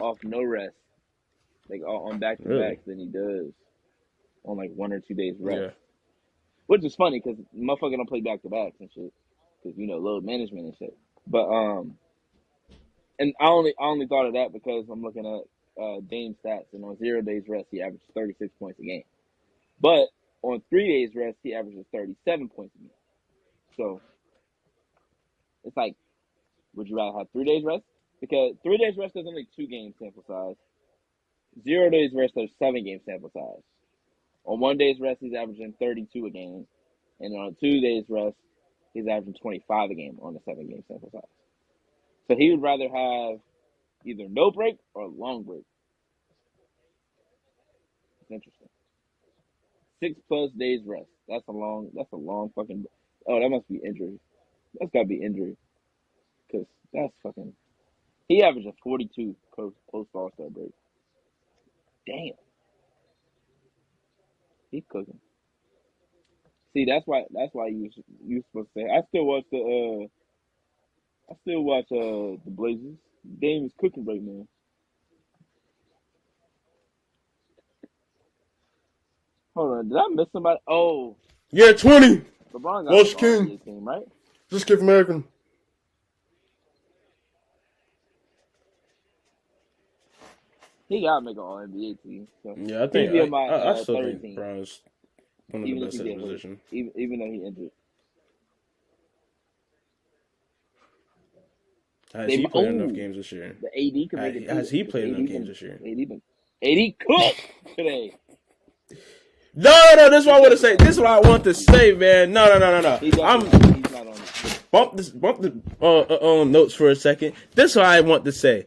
off no rest, like on back to Really? backs than he does on like 1 or 2 days rest. Yeah. Which is funny because motherfucker don't play back to backs and shit because load management and shit. But and I only thought of that because I'm looking at Dame stats, and on 0 days rest he averages 36 points a game, but on 3 days rest he averages 37 points a game. So it's like, would you rather have 3 days rest? Because 3 days rest is only 2 game sample size. 0 days rest is 7 game sample size. On 1 day's rest he's averaging 32 a game, and on 2 days rest he's averaging 25 a game on a 7 game sample size. So he would rather have either no break or long break. It's interesting. 6+ days rest. That's a long fucking. Oh, that must be injury. That's gotta be injury. Because that's fucking. He averaged a 42 post All-Star break. Damn. He's cooking. See, that's why you supposed to say. I still watch the Blazers. Dame is cooking right now. Hold on, did I miss somebody? Oh, Yeah, 20. LeBron got What's the king? NBA team, right? Just give American. He gotta make an All NBA team. So Yeah, I he'd think be on my I still third think team, Brown's one of even the if best he at his get hurt, position. even though he injured. Has he played enough games this year? The AD can make it. Has he played enough games this year? AD cooked today. No, this is what I want to say. This is what I want to say, man. No. He's not on it. Bump the notes for a second. This is what I want to say.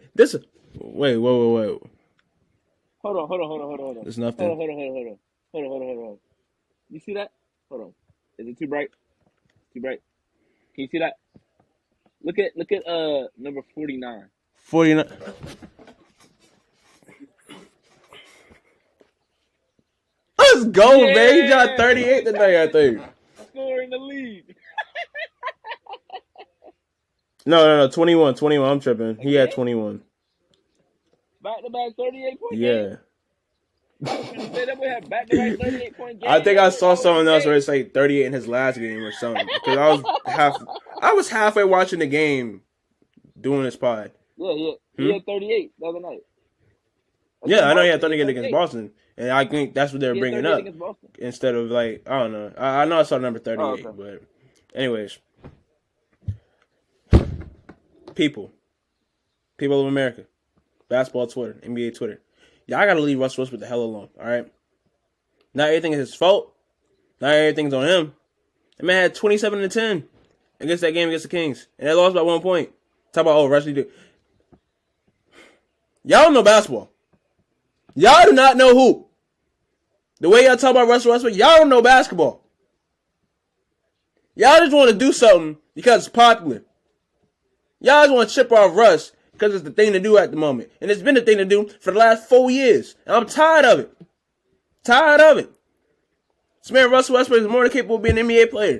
Wait. Hold on. There's nothing. Hold on. You see that? Hold on. Is it too bright? Too bright. Can you see that? Look at number 49. 49. Let's go, man. He got 38 today, I think. Scoring the lead. No. 21. I'm tripping. He had 21. Back-to-back 38-point Yeah. game. I was going to say that we had back-to-back 38-point game. I think I saw something else where it's like 38 in his last game or something. Because I was halfway watching the game doing this pod. Yeah. He had 38 the other night. Yeah, I know he had 38 against Boston. And I think that's what they're bringing up. Instead of like, I don't know. I know I saw number 38, but anyways. People of America. Basketball Twitter, NBA Twitter. Yeah, I gotta leave Russell Westbrook the hell alone, alright? Not everything is his fault. Not everything's on him. The man had 27-10 against that game against the Kings. And they lost by 1 point. Talk about, Russell, y'all don't know basketball. Y'all do not know who. The way y'all talk about Russell Westbrook, y'all don't know basketball. Y'all just want to do something because it's popular. Y'all just want to chip off Russ because it's the thing to do at the moment. And it's been the thing to do for the last 4 years. And I'm tired of it. This man Russell Westbrook is more than capable of being an NBA player.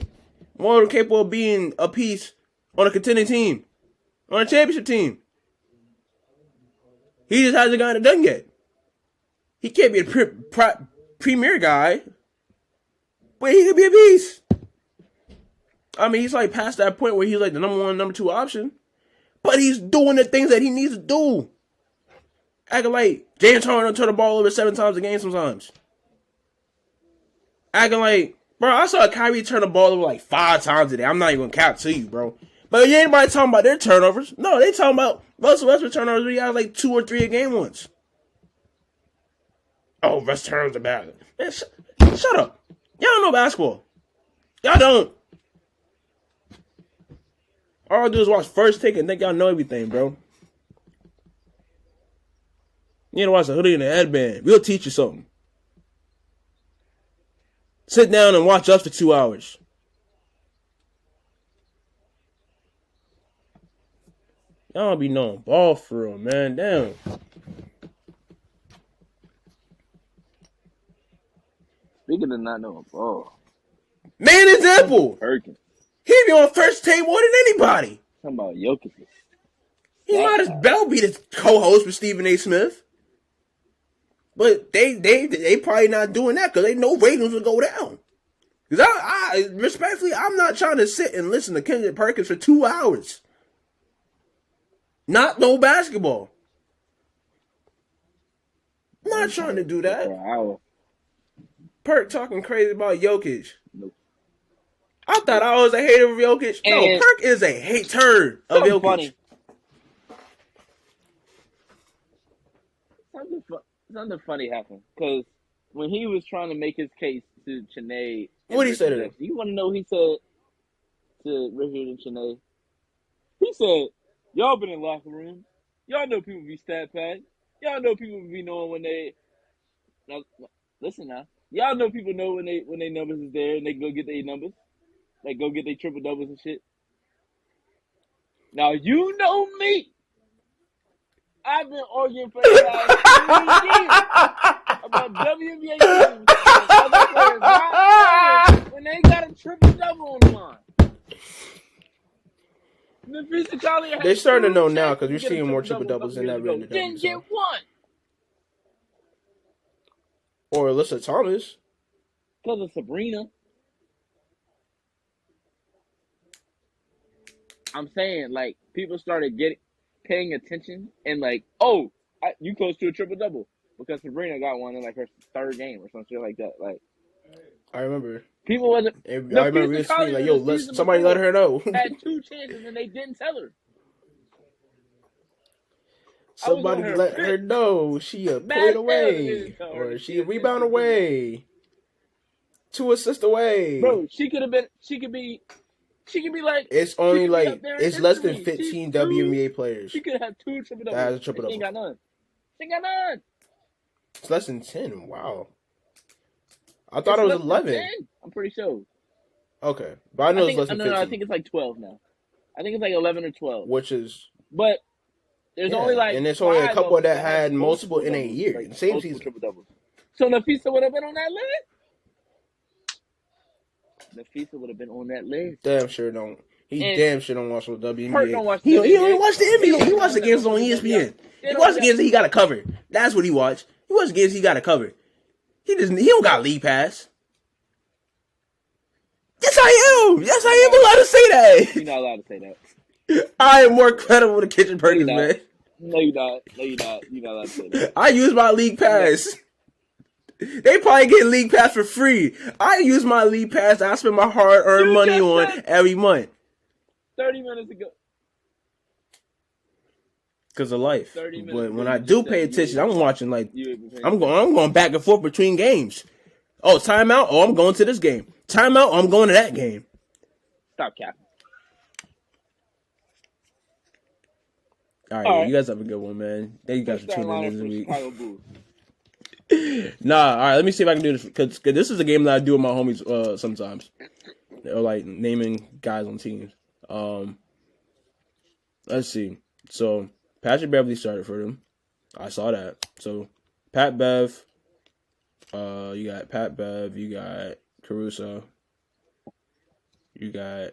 More than capable of being a piece on a contending team. On a championship team. He just hasn't gotten it done yet. He can't be a premier guy. But he could be a piece. I mean, he's like past that point where he's like the number 1, number 2 option. But he's doing the things that he needs to do. Acting like James Harden turn the ball over 7 times a game sometimes. Acting like, bro, I saw Kyrie turn the ball over like 5 times a day. I'm not even going to cap to you, bro. But you ain't anybody talking about their turnovers. No, they talking about Russell Westbrook turnovers where he has like 2 or 3 a game once. Oh, Russ turnovers are bad. Man, shut up. Y'all don't know basketball. Y'all don't. All I do is watch First Take and think y'all know everything, bro. You need to watch the Hoodie and the Headband. We'll teach you something. Sit down and watch us for 2 hours. Y'all don't be knowing ball for real, man. Damn. Speaking of not knowing ball. Main example. Perkins. He be on First Take more than anybody. Talking about Jokic. He might as well be the co-host with Stephen A. Smith. But they probably not doing that because they know ratings will go down. Because I respectfully, I'm not trying to sit and listen to Kendrick Perkins for 2 hours. Not no basketball. I'm not trying to do that. For an hour. Perk talking crazy about Jokic. Nope. I thought I was a hater of Jokic. No, Perk is a hater of Jokic. Funny. Something funny happened because when he was trying to make his case to Chennai, what did he say to them? You want to know what he said to Richard and Chennai? He said, "Y'all been in locker rooms. Y'all know people be stat pad. Y'all know people be knowing when they. Now, listen now. Y'all know people know when they numbers is there and they go get their numbers, like go get their triple doubles and shit. Now you know me. I've been arguing for the last 3 years about WNBA teams and other players not playing when they got a triple double on the line. Nafisa Collier had They're starting to know 2 now chances because to you're get a seeing more triple triple double a doubles couple than years ever in ago. the W. Didn't get So. one Or Alyssa Thomas. because of Sabrina. I'm saying, like, people started paying attention and like, oh, you close to a triple double because Sabrina got one in like her 3rd game or some shit like that. Like, I remember. people wasn't. I remember we Nafisa was screaming Collier like, in "Yo, the season somebody let before her know." had 2 chances and they didn't tell her. I was on Somebody her let pit. her know she a Mad point as hell they away, didn't tell her or that she she a rebound attempted 2 more. away, 2 assists away. Bro, she could be like, It's she only could be up like there in it's less than history. 15 WNBA players She could have 2 triple that doubles. has a triple She ain't double. got none. She ain't got none. It's less than 10. Wow, I thought It's it was less than 11. 10. I'm pretty sure. Okay, but I know it's less than No, 15, I think it's like 12 now. I think it's like 11 or 12. which is But there's only yeah, like and it's only a 5 of couple them that that have had multiple in a doubles, year, like in the same multiple season. triple doubles. So Nafisa would have been on that list. Nafisa would have been on that list. Damn sure don't. He And damn sure don't watch the Perk WNBA. don't watch the He only WNBA. watch the They NBA. don't He be watched the knowing that games on motherfuckers don't be out. ESPN. They He don't watched be the out. games that he got to cover. That's what he watched. He watched the games he got to cover. He don't got league pass. Yes, I am. Yes, I am allowed to say You're that. not allowed to say that. I am more credible than Kitchen No, you're Perkins, not. man. No, you're not. No, you're not. You're not allowed to say that. I use my league pass. They probably get league pass for free. I use my league pass that I spend my hard-earned You money just on said every month. 30 minutes ago. Because of life. 30 minutes But ago, when you I just do said pay you attention, ain't I'm watching like you ain't been paying I'm going back and forth between games. Oh, timeout. Oh, I'm going to this game. Timeout. Oh, I'm going to that game. Stop capping. All right, All yeah, right. you guys have a good one, man. Thank you guys for First tuning in lineup this for week. Chicago Bulls. Nah, all right. Let me see if I can do this because this is a game that I do with my homies sometimes. Or like naming guys on teams. Let's see. So Patrick Beverly started for them. I saw that. So Pat Bev. You got Pat Bev. You got Caruso. You got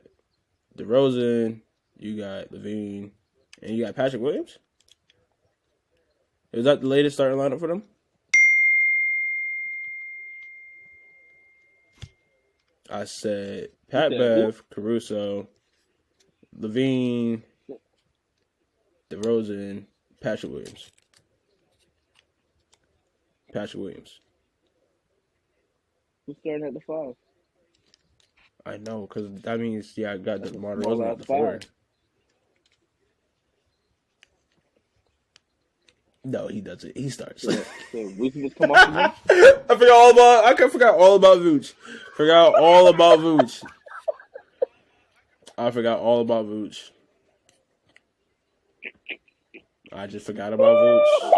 DeRozan. You got Levine, and you got Patrick Williams. Is that the latest starting lineup for them? I said You Pat said who? Bev, Caruso, Levine, DeRozan, Patrick Williams. Patrick Williams. Who's starting at the 5? I know, because that means, I got DeMar Small DeRozan out at the the 5. 4. No, he doesn't. He starts. So Luka just come off the bench? I forgot all about Vooch. Forgot all about Vooch. I forgot all about Vooch. I just forgot about Vooch.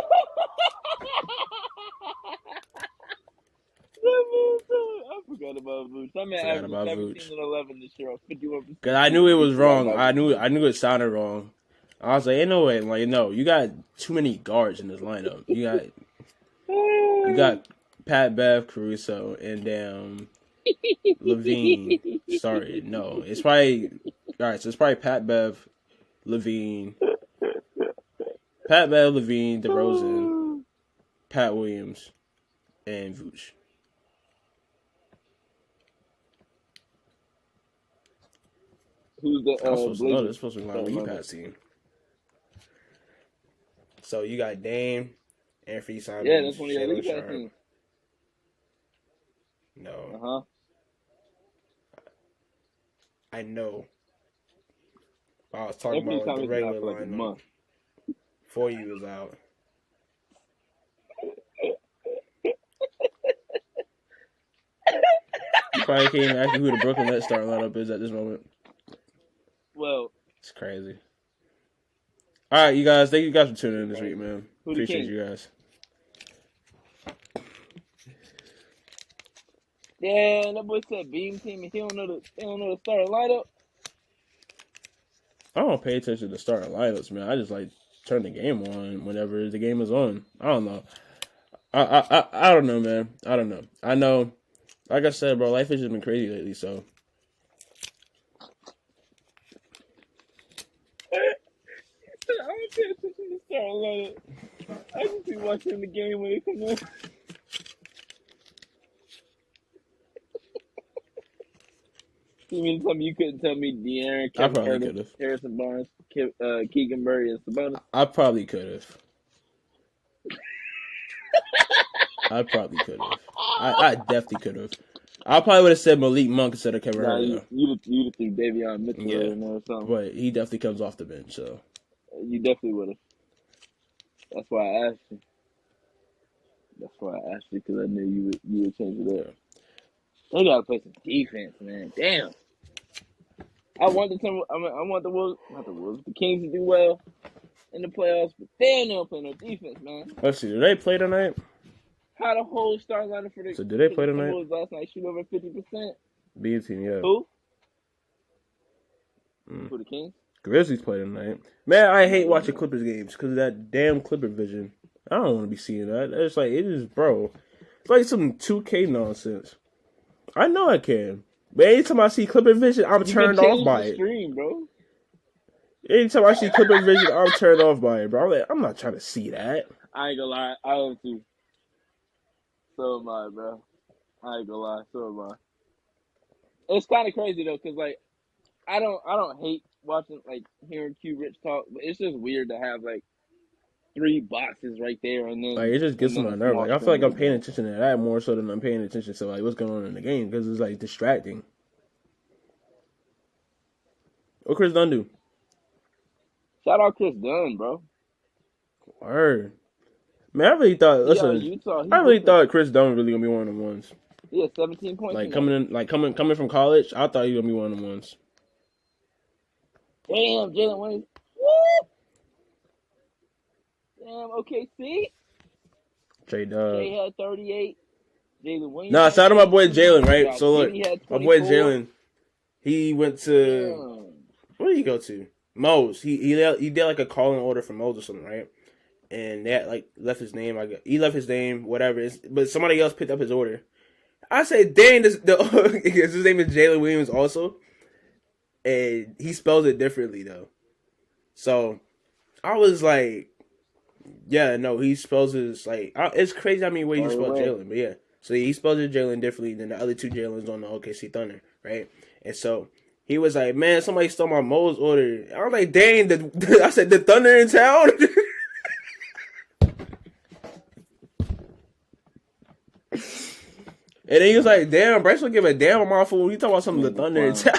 I forgot about Vooch. That man Forgot averaged about 17 Vooch. and 11 this year on 51%. Cause I knew it was Forgot wrong. about I Vooch. knew it sounded wrong. I was like, ain't no way. Like, no, you got too many guards in this lineup. You got Pat Bev, Caruso, and damn Levine started. No, it's probably all right. So it's probably Pat Bev, Levine, DeRozan, Pat Williams, and Vooch. Who's the I'm supposed to know Blazers? this. Supposed to be my league pass team. So you got Dame, Anthony Simons, Yeah, that's one of your Jalen league pass Sharp. teams. No, I know. I was talking Every about time the it's been out regular for like a lineup month. before you was out. You probably can't even ask me who the Brooklyn Nets starting lineup is at this moment. Well, It's crazy. All right, you guys. Thank you guys for tuning in this week, man. Who the Appreciate Kings? you guys. Yeah, that boy said beam team and he don't know the starting lineup. I don't pay attention to starting lineups, man. I just like turn the game on whenever the game is on. I don't know. I don't know, man. I don't know. I know, like I said, bro, life has just been crazy lately. So I don't pay attention to the starting lineup. I just be watching the game when it come on. You mean to tell me you couldn't tell me De'Aaron, I Kevin probably Herter, could have. Harrison Barnes, Keegan Murray, and Sabonis? I probably could have. I probably could have. I definitely could have. I probably would have said Malik Monk instead of Kevin Nah, Herter, you'd have threw Davion Mitchell Yeah. in there or something. but he definitely comes off the bench. So You definitely would have. That's why I asked you. Because I knew you would change it up. They gotta play some defense, man. Damn. I want the Wolves, not the Wolves, the Kings to do well in the playoffs, but damn, they don't play no defense, man. let's see. Do they play tonight? How the whole starting lineup for the So did they play the tonight? Wolves last night shoot over 50%? B team, yeah. Who? Mm. Who, the Kings? Grizzlies play tonight. Man, I hate watching Clippers games because of that damn Clipper vision. I don't want to be seeing that. It's like, it is, bro. It's like some 2K nonsense. I know I can. But anytime I see Clipper vision, I'm turned off by it. Stream, bro. Anytime I see Clipper vision, I'm turned off by it, bro. I'm like, I'm not trying to see that. I ain't gonna lie. I am too. So am I, bro. I ain't gonna lie. So am I. It's kind of crazy, though, because, like, I don't hate watching, like, hearing Q Rich talk, but it's just weird to have, like, 3 boxes right there and then Like, it just gets on my nerve. Like, I feel like I'm paying attention. attention to that more so than I'm paying attention to, like, what's going on in the game because it's, like, distracting. What Chris Dunn do? Shout out Chris Dunn, bro. Word. Man, I really thought. Listen, Utah. I really thought Chris Dunn was really gonna be one of the ones. He had 17 points. Like coming from college, I thought he was gonna be one of the ones. Damn, Jalen Williams. Woo! Damn, OKC. Trade Jay had 38. Jalen Williams. Nah, shout out to my boy Jalen, right? Josh So look, Giddey had my boy 24. Jalen, he went to Damn. where did he go to? Moe's. He did like a calling order for Moe's or something, right? And that like left his name. He left his name, whatever. But somebody else picked up his order. I said, dang, his name is Jalen Williams also, and he spells it differently though. So I was like, yeah, no, he spells his like it's crazy how many ways he spells Jalen, but yeah. So he spells it Jalen differently than the other 2 Jalen's on the OKC Thunder, right? And so he was like, man, somebody stole my Moe's order. I was like, dang, I said, the Thunder in town? And then he was like, damn, Bryce don't give a damn about my food. He talking about something the Thunder in town.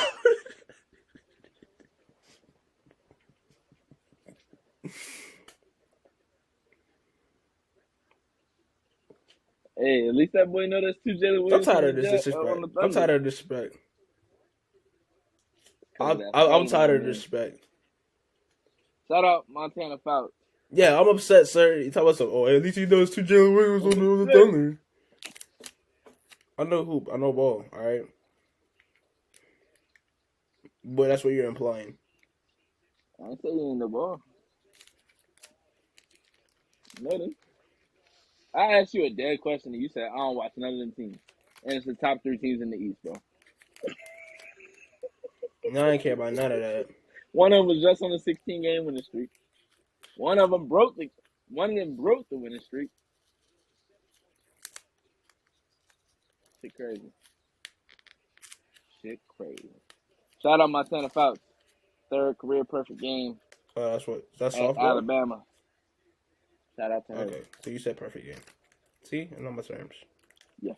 Hey, at least that boy know that's 2 Jalen Williams. I'm tired of this disrespect. I'm tired of disrespect. I'm tired of disrespect. Shout out Montana Fouts. Yeah, I'm upset, sir. He talking about some, at least he knows 2 Jalen Williams on the Thunder. I know hoop. I know ball. All right. But that's what you're implying. I ain't say you ain't the ball. Nothing. I asked you a dead question and you said I don't watch none of them teams. And it's the top 3 teams in the East, bro. No, I ain't care about none of that. One of them was just on a 16-game winning streak. One of them broke the winning streak. Shit crazy. Shout out Montana Fouts. 3rd career perfect game. That's at softball? Alabama. Shout out to her. Okay, so you said perfect game. See, I know my terms. Yeah,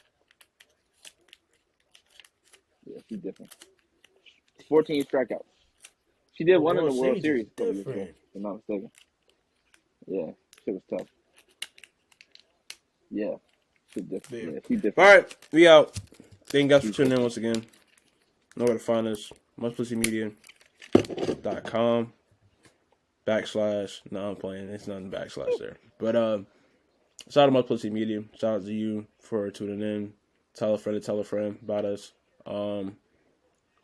she's different. 14 strikeouts. She did one in the World Series. If I'm not mistaken. Yeah, shit was tough. Yeah, she's different. Yeah, she's different. All right, we out. Thank you guys for tuning in once again. Know where to find us. MuchPussyMedia.com. / No, I'm playing. It's nothing / there. But shout out to Multiplicity Media. Shout out to you for tuning in. Tell a friend about us.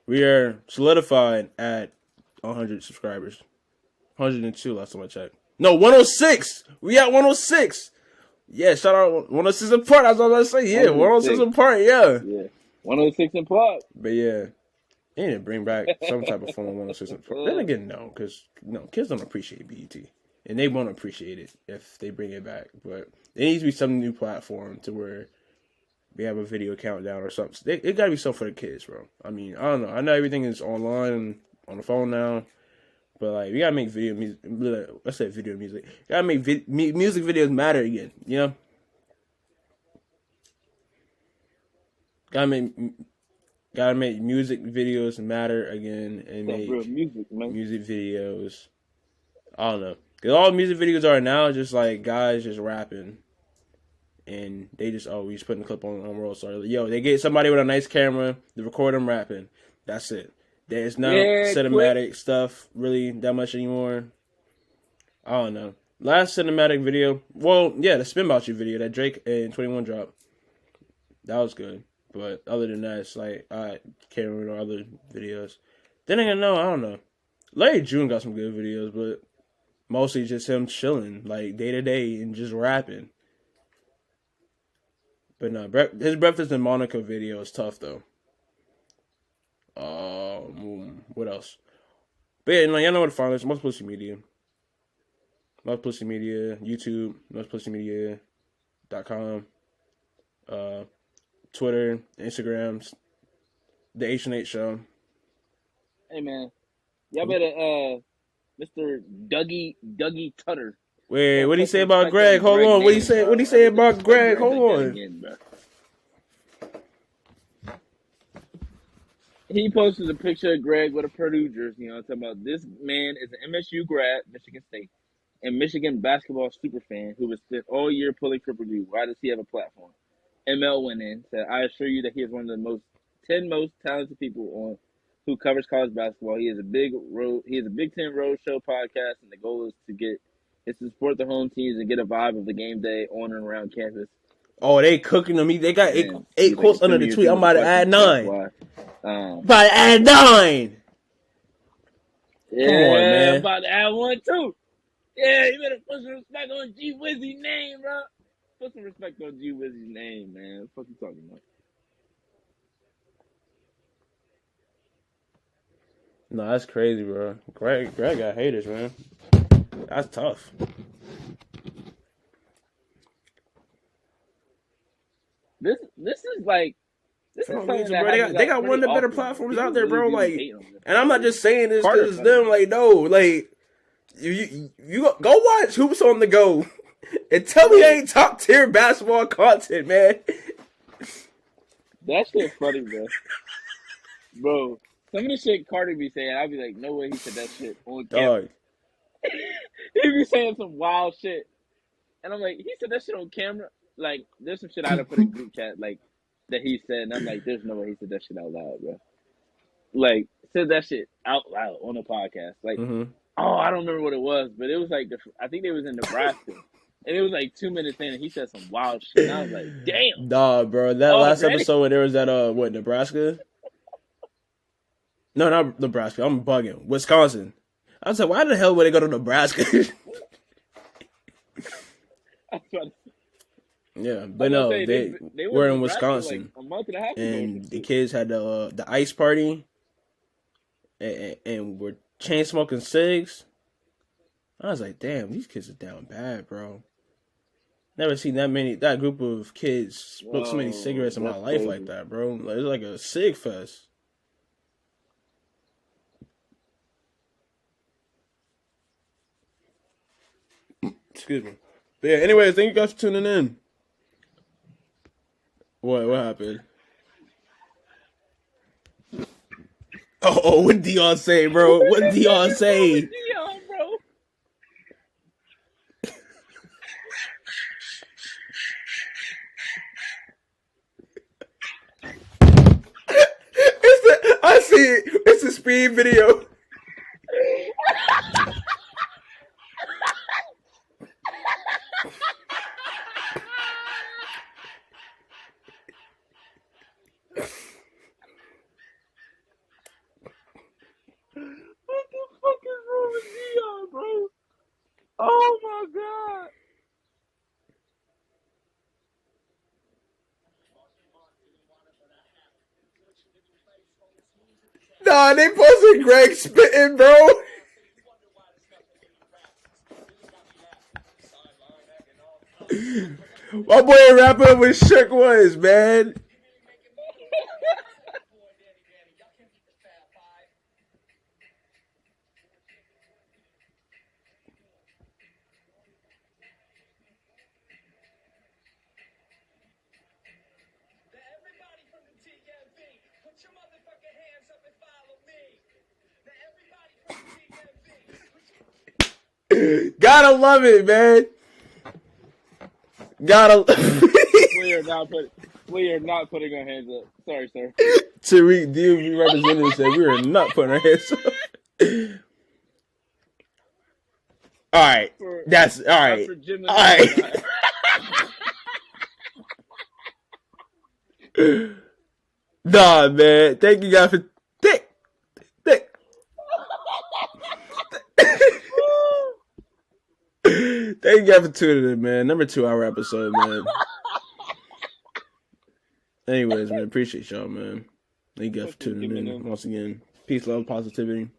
We are solidified at 100 subscribers. 102 last time I checked. No, 106. We at 106. Yeah, shout out 106 in part. That's what I was about to say. Yeah, 106 in part. Yeah. 106 in part. But yeah, they need to bring back some type of form of 106 in part. Then again, no, because kids don't appreciate BET, and they won't appreciate it if they bring it back. But there needs to be some new platform to where we have a video countdown or something. It got to be something for the kids, bro. I mean, I don't know. I know everything is online on the phone now. But like, we gotta make video music. Let's say video music. We gotta make music videos matter again. You know, gotta make music videos matter again and make real music, man. Music videos. I don't know, cause all music videos are now just like guys just rapping, and they just we just putting the clip on World Star. Yo, they get somebody with a nice camera to record them rapping. That's it. There's no cinematic stuff really that much anymore. I don't know. Last cinematic video, the Spin About You video that Drake and 21 dropped. That was good. But other than that, it's like, I can't remember other videos. Then again, I don't know. Larry June got some good videos, but mostly just him chilling, like day to day and just rapping. But no, his Breakfast in Monaco video is tough though. What else? But yeah, y'all know what to find us. Multiplicity Media. Multiplicity Media, YouTube, multiplicitymediacom, Twitter, Instagram, The H&H Show. Hey man, y'all better Mr. Dougie Tutter. Wait, what do you say about Greg? Hold on. What do you say about Greg? Hold on. He posted a picture of Greg with a Purdue jersey. Talking about this man is an MSU grad, Michigan State, and Michigan basketball super fan who was spent all year pulling for Purdue. Why does he have a platform? ML went in, said, "I assure you that he is one of the 10 most talented people who covers college basketball. He is a Big Ten road show podcast, and the goal is to support the home teams and get a vibe of the game day on and around campus." Oh, they cooking them. They got eight quotes under the tweet. I'm about to add 9. About to add 9. Yeah, come on, man. About to add 1 too. Yeah, you better put some respect on G Wizzy's name, bro. Put some respect on G Wizzy's name, man. What the fuck you talking about? No, that's crazy, bro. Greg got haters, man. That's tough. This is like this is something that bro, they got one of the better platforms out there, bro. Like, and I'm not just saying this because it's them. Like, no, like you go watch Hoops on the Go and tell me they ain't top tier basketball content, man. That shit funny, bro. Bro, some of the shit Carter be saying, I'd be like, no way he said that shit on camera. He be saying some wild shit, and I'm like, he said that shit on camera. Like, there's some shit I'd have put in group chat, like, that he said, and I'm like, there's no way he said that shit out loud, bro. Like, said that shit out loud on a podcast. Like, I don't remember what it was, but it was like, I think they was in Nebraska, and it was like 2 minutes in, and he said some wild shit, and I was like, damn. Nah, bro, that last episode when there was that, Nebraska? No, not Nebraska, I'm bugging. Wisconsin. I was like, why the hell would they go to Nebraska? Yeah, but no, they were in Wisconsin, like a month and a half ago, and the kids had the ice party, and were chain smoking cigs. I was like, damn, these kids are down bad, bro. Never seen that group of kids smoke so many cigarettes in my life crazy. Like that, bro. Like, it's like a cig fest. Excuse me. But yeah, anyway, thank you guys for tuning in. What happened? Oh, what Dion say, bro? What Dion say? Dion, bro. I see it. It's a speed video. Nah, they posted Greg spitting, bro. My boy ain't rapping up what Shook was, man. Gotta love it, man. Gotta. We are not putting our hands up. Sorry, sir. Tariq, DMV representative said we are not putting our hands up. All right, that's all right. All right. Nah, man. Thank you guys for Thank you guys for tuning in, man. Number 2-hour episode, man. Anyways, man, appreciate y'all, man. Thank you guys for tuning in once again. Peace, love, positivity.